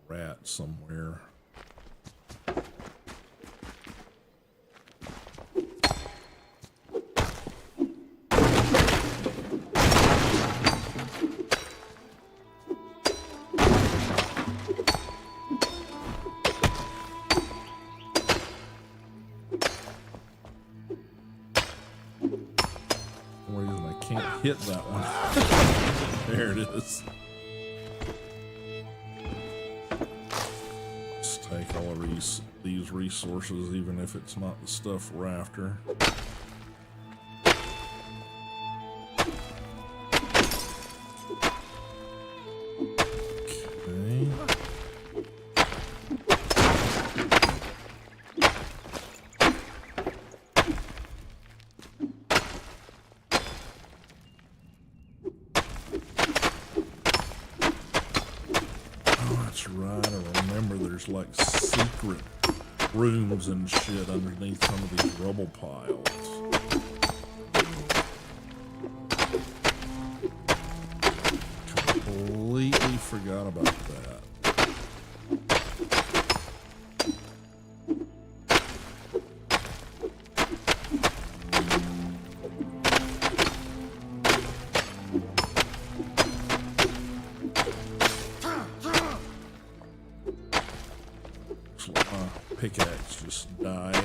Rat somewhere. For some reason I can't hit that one. There it is. Take all of these resources, even if it's not the stuff we're after. Okay. there's like secret rooms and shit underneath some of these rubble piles. Completely forgot about that. Pickaxe just died.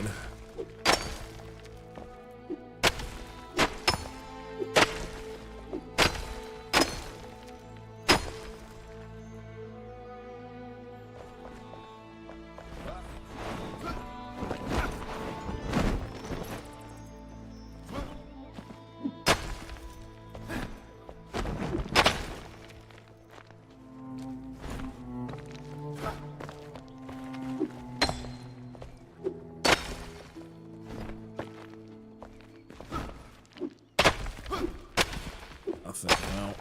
Out.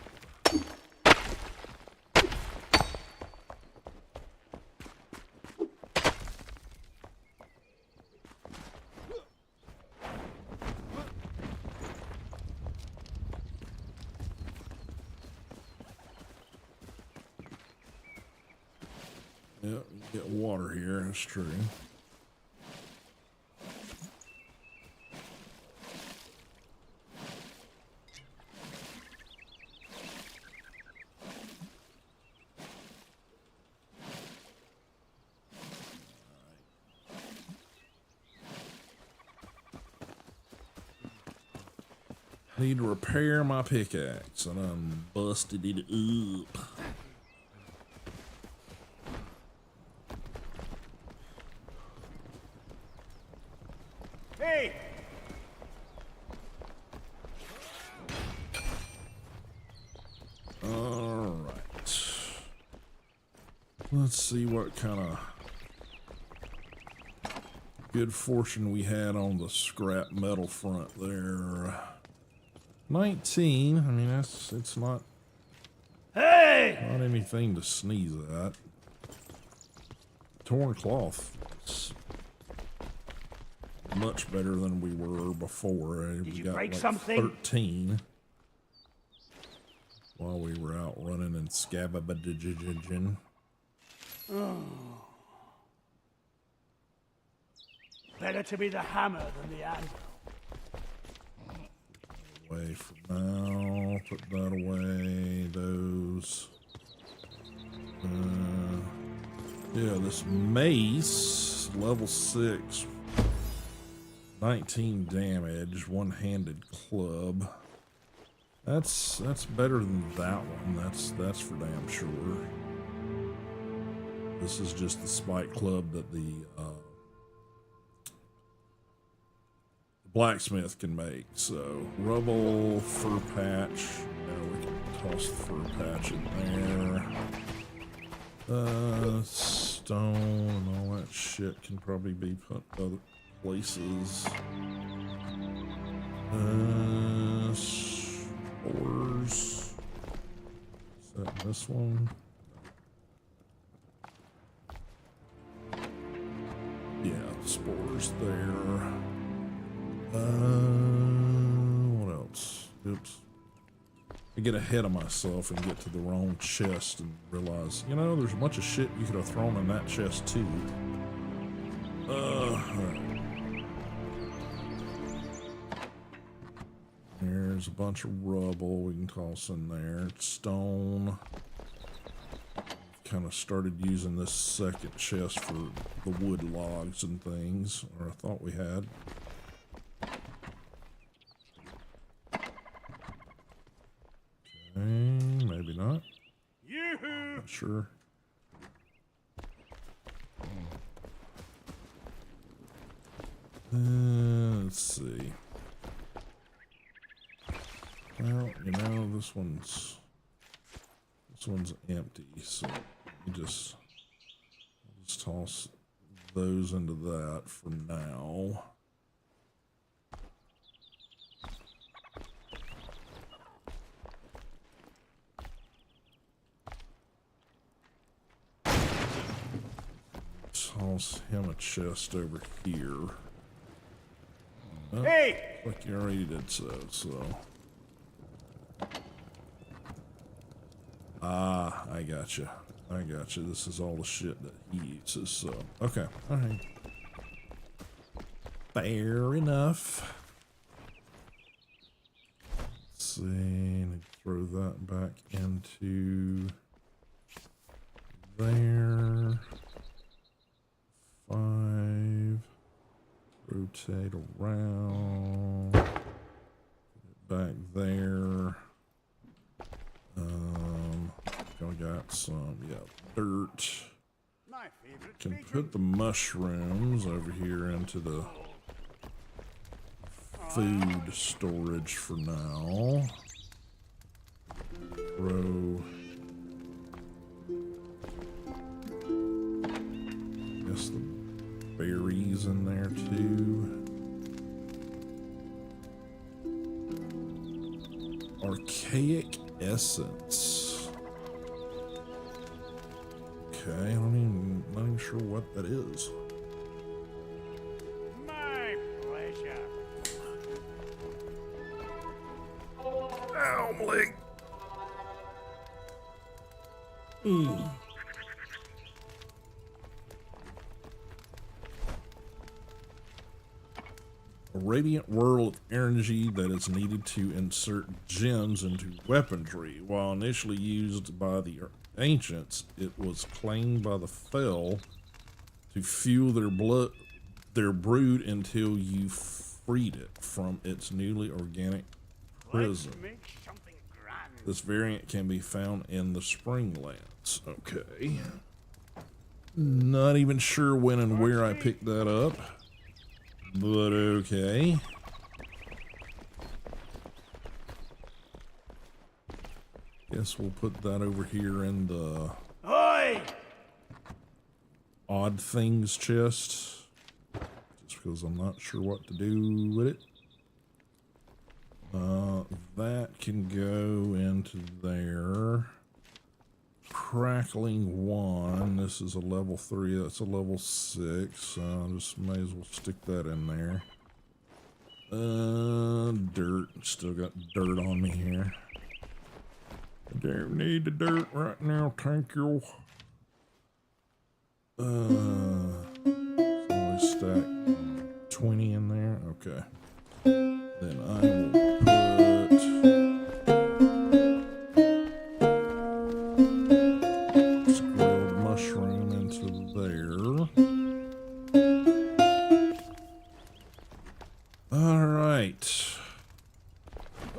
Yep, get water here, that's true. Need to repair my pickaxe, and I'm busted it up. Hey! All right. Let's see what kind of good fortune we had on the scrap metal front there. 19. I mean, it's not anything to sneeze at. Torn cloth. It's much better than we were before. Did We you got break like something? 13 while we were out running and scabbing. Better to be the hammer than the anvil. Away for now. Put that away. Those. Yeah, this mace, level 6, 19 damage, one-handed club. That's better than that one. That's for damn sure. This is just the spike club that the blacksmith can make. So rubble, fur patch. Yeah, we can toss the fur patch in there. Stone and all that shit can probably be put other places. Spores. Is that this one? Yeah, spores there. What else? Oops. I get ahead of myself and get to the wrong chest and realize, you know, there's a bunch of shit you could have thrown in that chest too. Alright. There's a bunch of rubble we can toss in there. Stone. Kind of started using this second chest for the wood logs and things, or I thought we had. Okay, maybe not. Yoo-hoo! Not sure. Let's see. Well, you know, this one's empty, so you just toss those into that for now. Let's him a chest over here. Hey! Like you already did so. Ah, I gotcha. This is all the shit that he uses, so. Okay, alright. Fair enough. Let's see, throw that back into there. 5. Rotate around. Put it back there. I got some, dirt. My favorite Can feature. put the mushrooms over here into the food storage for now. Throw. Guess the berries in there too. Archaic essence. Okay, I'm not even sure what that is. My pleasure. Ow, my leg. A radiant whirl of energy that is needed to insert gems into weaponry. While initially used by the ancients, it was claimed by the Fel to fuel their brood until you freed it from its newly organic prison. Let's make something grand. This variant can be found in the Springlands. Okay. Not even sure when and where I picked that up, but okay. Guess we'll put that over here in the Oi! odd things chest, just because I'm not sure what to do with it. That can go into there. Crackling 1. This is a level 3. That's a level 6. So I just may as well stick that in there. Dirt. Still got dirt on me here. I don't need the dirt right now, thank you. So I stack 20 in there. Okay. Then I will put squirreled mushroom into there. Alright.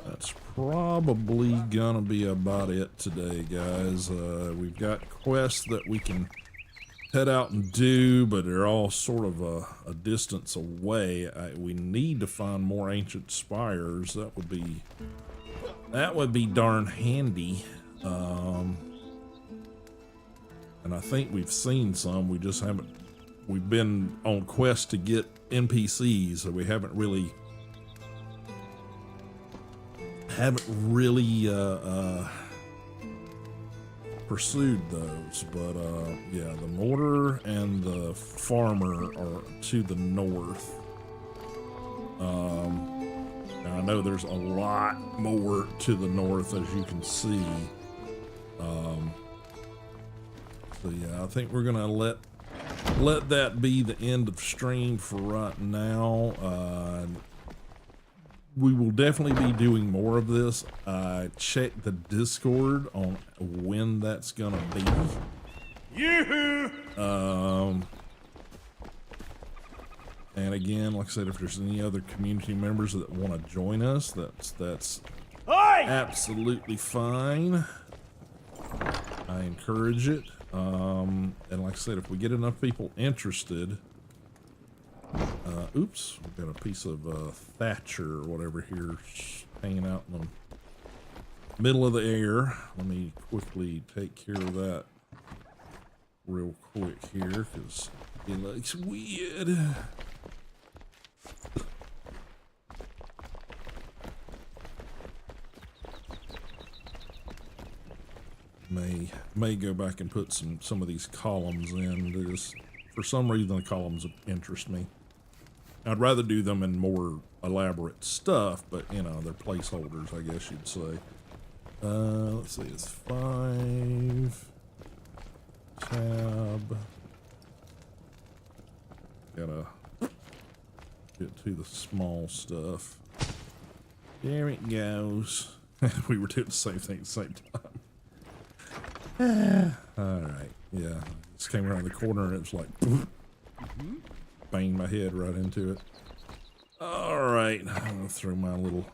That's probably gonna be about it today, guys. We've got quests that we can head out and do, but they're all sort of a distance away. We need to find more ancient spires. That would be darn handy. And I think we've seen some. We just haven't. We've been on quest to get NPCs, so we haven't really pursued those. But yeah, the mortar and the farmer are to the north. And I know there's a lot more to the north, as you can see. So yeah, I think we're gonna let that be the end of stream for right now. We will definitely be doing more of this. Check the Discord on when that's gonna be. Yoo-hoo! And again, like I said, if there's any other community members that want to join us, that's Oi! absolutely fine. I encourage it. And like I said, if we get enough people interested, oops, we've got a piece of Thatcher or whatever here hanging out in the middle of the air. Let me quickly take care of that real quick here, because it looks weird. May go back and put some of these columns in to just For some reason, the columns interest me. I'd rather do them in more elaborate stuff, but you know, they're placeholders, I guess you'd say. Let's see, it's 5 tab. Gotta get to the small stuff. There it goes. We were doing the same thing at the same time. All right, yeah. Just came around the corner and it was like, banged my head right into it. All right, I'm gonna throw my little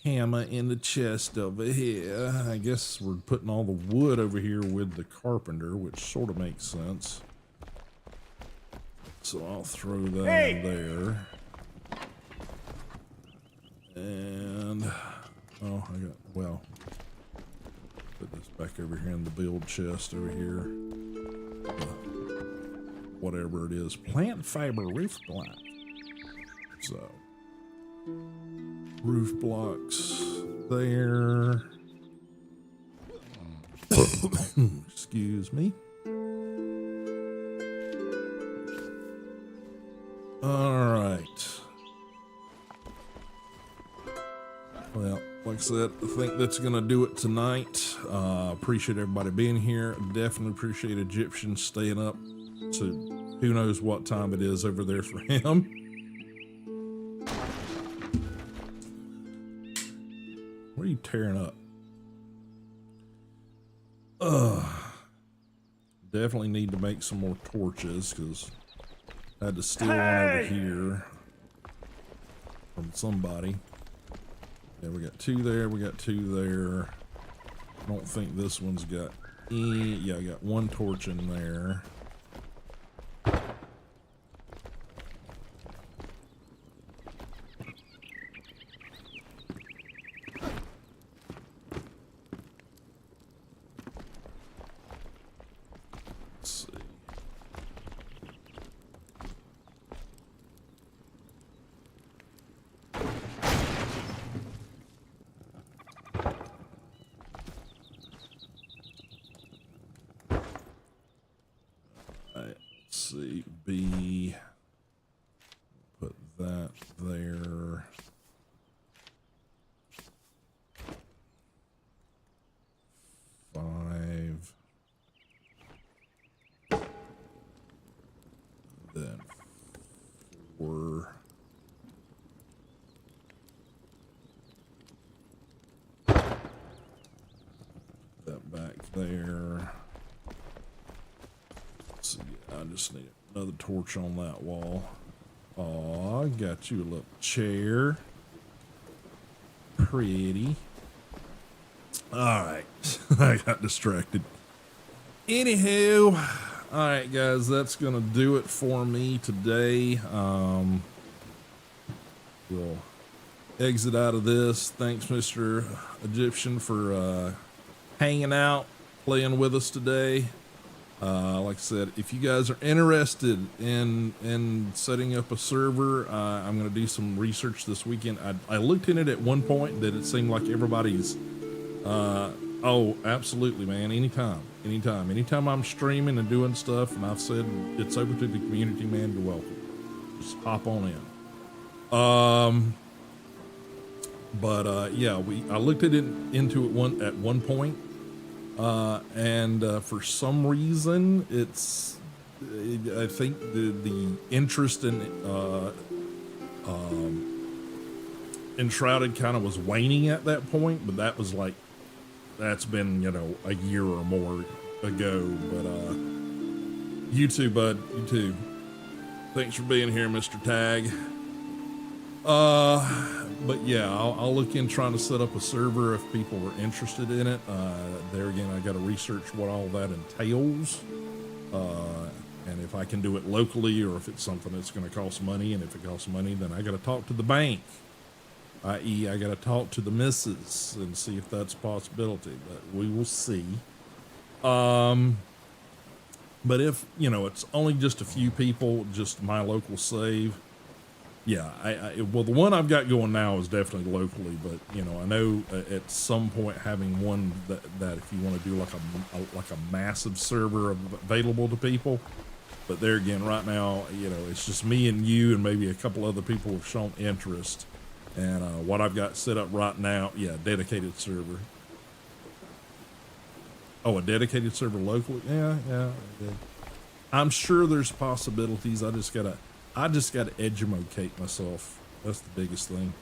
hammer in the chest over here. I guess we're putting all the wood over here with the carpenter, which sort of makes sense. So I'll throw that in there. And, oh, I got, well, put this back over here in the build chest over here. Whatever it is. Plant fiber roof block. So, roof blocks there. Excuse me. All right. Well, like I said, I think that's going to do it tonight. Appreciate everybody being here. Definitely appreciate Egyptian staying up to who knows what time it is over there for him. What are you tearing up? Definitely need to make some more torches because I had to steal one over here from somebody. Yeah, we got 2 there, we got 2 there. I don't think this one's got any. Yeah, I got 1 torch in there. See, B, put that there. Five. Then 4. That back there. See, I just need another torch on that wall. Oh, I got you a little chair. Pretty. All right. I got distracted. Anywho, all right, guys, that's going to do it for me today. We'll exit out of this. Thanks, Mr. Egyptian, for hanging out, playing with us today. Like I said, if you guys are interested in setting up a server, I'm going to do some research this weekend. I looked in it at one point that it seemed like everybody's, oh, absolutely, man. Anytime I'm streaming and doing stuff and I've said it's open to the community, man, you're welcome. Just hop on in. Yeah, I looked at it into it at one point. And for some reason, I think the interest in Enshrouded kind of was waning at that point, but that's been, a year or more ago. But you too, bud, you too. Thanks for being here, Mr. Tag. But yeah, I'll look in trying to set up a server if people are interested in it. There again, I got to research what all that entails. And if I can do it locally or if it's something that's going to cost money. And if it costs money, then I got to talk to the bank, i.e. I got to talk to the missus and see if that's a possibility, but we will see. But if, it's only just a few people, just my local save. Yeah, well, the one I've got going now is definitely locally, but I know at some point having one that if you want to do like a massive server available to people, But there again, right now, you know, it's just me and you and maybe a couple other people have shown interest. And what I've got set up right now, yeah, dedicated server. Oh, a dedicated server locally? Yeah. I'm sure there's possibilities. I just gotta educate myself. That's the biggest thing.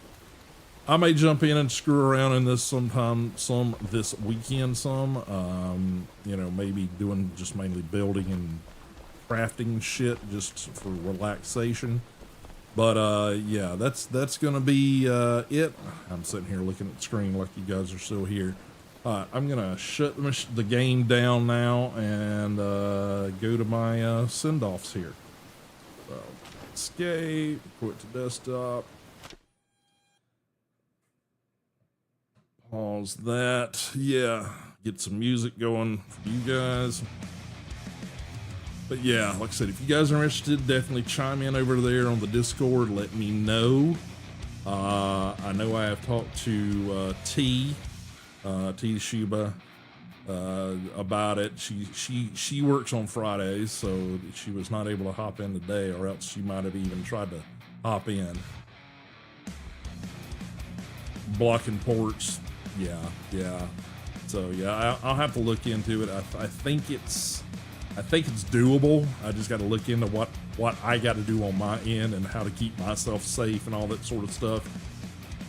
I may jump in and screw around in this this weekend you know, maybe doing just mainly building and crafting shit just for relaxation. But yeah, that's gonna be it. I'm sitting here looking at the screen like you guys are still here. I'm gonna shut the game down now and go to my send-offs here. So escape, quit to desktop. Pause that. Yeah, get some music going for you guys. But yeah, like I said, if you guys are interested, definitely chime in over there on the Discord. Let me know. I know I have talked to T Shuba about it. She works on Fridays, so she was not able to hop in today, or else she might have even tried to hop in. Blocking ports. Yeah. So yeah, I'll have to look into it. I think it's doable. I just got to look into what I got to do on my end and how to keep myself safe and all that sort of stuff.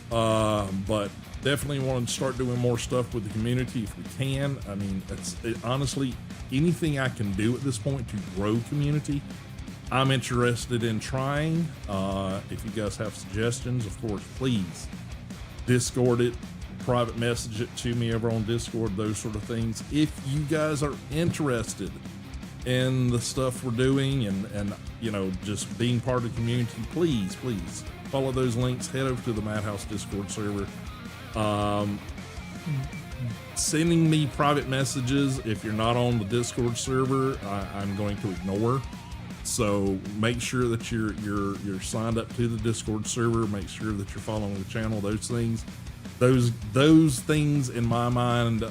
But definitely want to start doing more stuff with the community if we can. I mean, honestly, anything I can do at this point to grow community, I'm interested in trying. If you guys have suggestions, of course, please Discord it, private message it to me over on Discord, those sort of things. If you guys are interested in the stuff we're doing and you know, just being part of the community, please follow those links. Head over to the Madhouse Discord server. Sending me private messages if you're not on the Discord server, I'm going to ignore. So make sure that you're signed up to the Discord server. Make sure that you're following the channel. Those things in my mind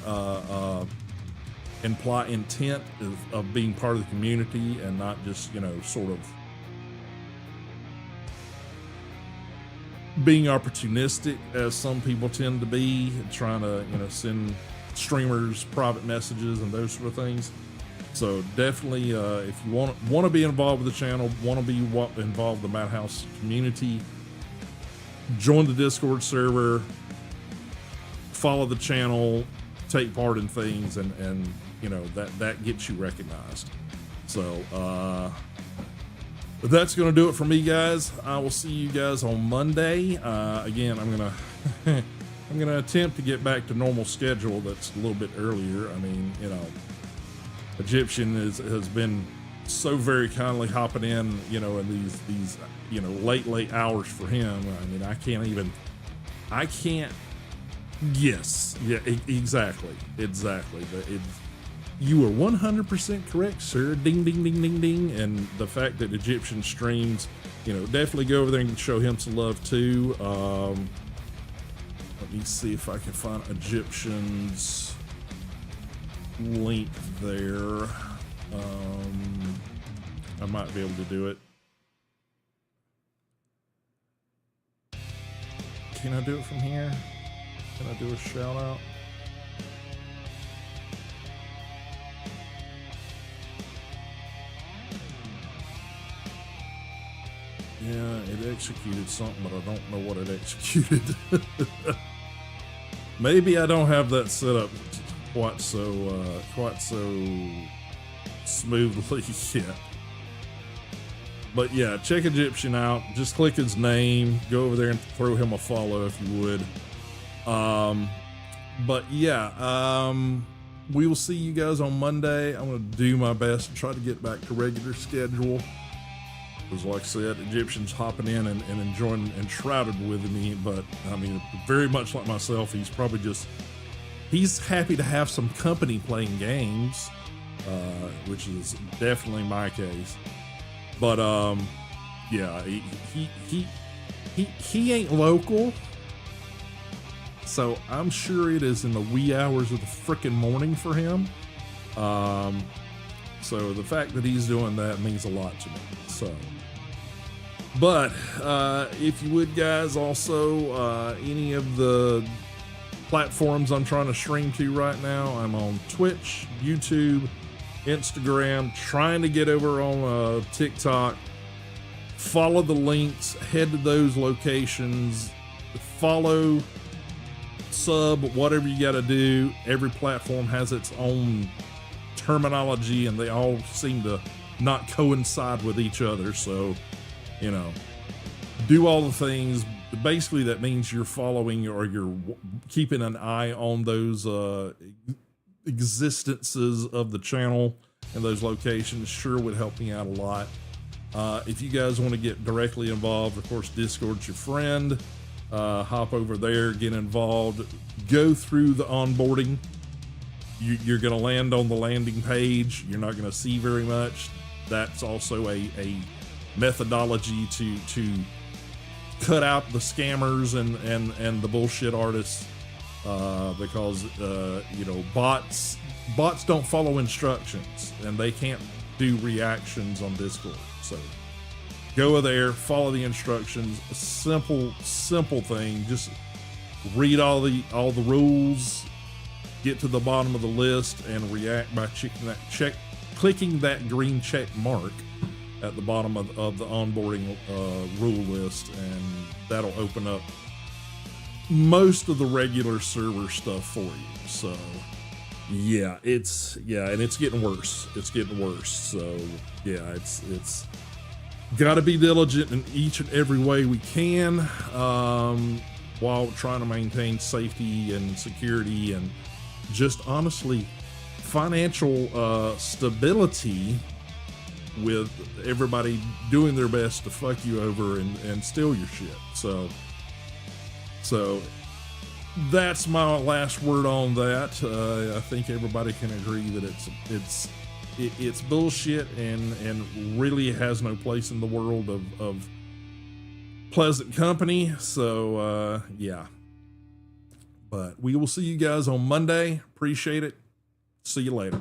imply intent of being part of the community and not just, you know, sort of being opportunistic, as some people tend to be, trying to, you know, send streamers private messages and those sort of things. So definitely, if you want to be involved with the channel, want to be involved in the Madhouse community, join the Discord server, follow the channel, take part in things, and you know, that gets you recognized. So that's gonna do it for me, guys. I will see you guys on Monday. Again, I'm gonna attempt to get back to normal schedule. That's a little bit earlier. I mean, you know, Egyptian has been so very kindly hopping in, you know, in these you know, late hours for him. I mean, I can't. Yes, yeah, exactly. But you are 100% correct, sir. Ding, ding, ding, ding, ding. And the fact that Egyptian streams, you know, definitely go over there and show him some love too. Let me see if I can find Egyptian's link there. I might be able to do it. Can I do it from here? Can I do a shout out? Yeah, it executed something, but I don't know what it executed. Maybe I don't have that set up quite so smoothly yet. But yeah, check Egyptian out. Just click his name, go over there and throw him a follow if you would. But yeah, we will see you guys on Monday. I'm going to do my best to try to get back to regular schedule. Because like I said, Egyptian's hopping in and enjoying Enshrouded with me. But I mean, very much like myself, he's probably just, he's happy to have some company playing games, which is definitely my case. But yeah, he ain't local. So I'm sure it is in the wee hours of the frickin' morning for him. So the fact that he's doing that means a lot to me. So, but if you would, guys, also any of the platforms I'm trying to stream to right now, I'm on Twitch, YouTube, Instagram, trying to get over on TikTok. Follow the links, head to those locations, follow, sub, whatever you got to do. Every platform has its own terminology and they all seem to not coincide with each other. So, you know, do all the things. Basically, that means you're following or you're keeping an eye on those existences of the channel and those locations. Sure would help me out a lot. If you guys want to get directly involved, of course, Discord's your friend. Hop over there, get involved, go through the onboarding. You're going to land on the landing page. You're not going to see very much. That's also a methodology to cut out the scammers and the bullshit artists, because you know, bots don't follow instructions and they can't do reactions on Discord. So go there, follow the instructions. A simple thing. Just read all the rules, get to the bottom of the list, and react by clicking that green check mark at the bottom of the onboarding rule list, and that'll open up most of the regular server stuff for you. So yeah, and it's getting worse. So yeah, it's got to be diligent in each and every way we can, while trying to maintain safety and security and just honestly financial stability, with everybody doing their best to fuck you over and steal your shit. So that's my last word on that. I think everybody can agree that it's bullshit and really has no place in the world of pleasant company. So yeah, but we will see you guys on Monday. Appreciate it. See you later.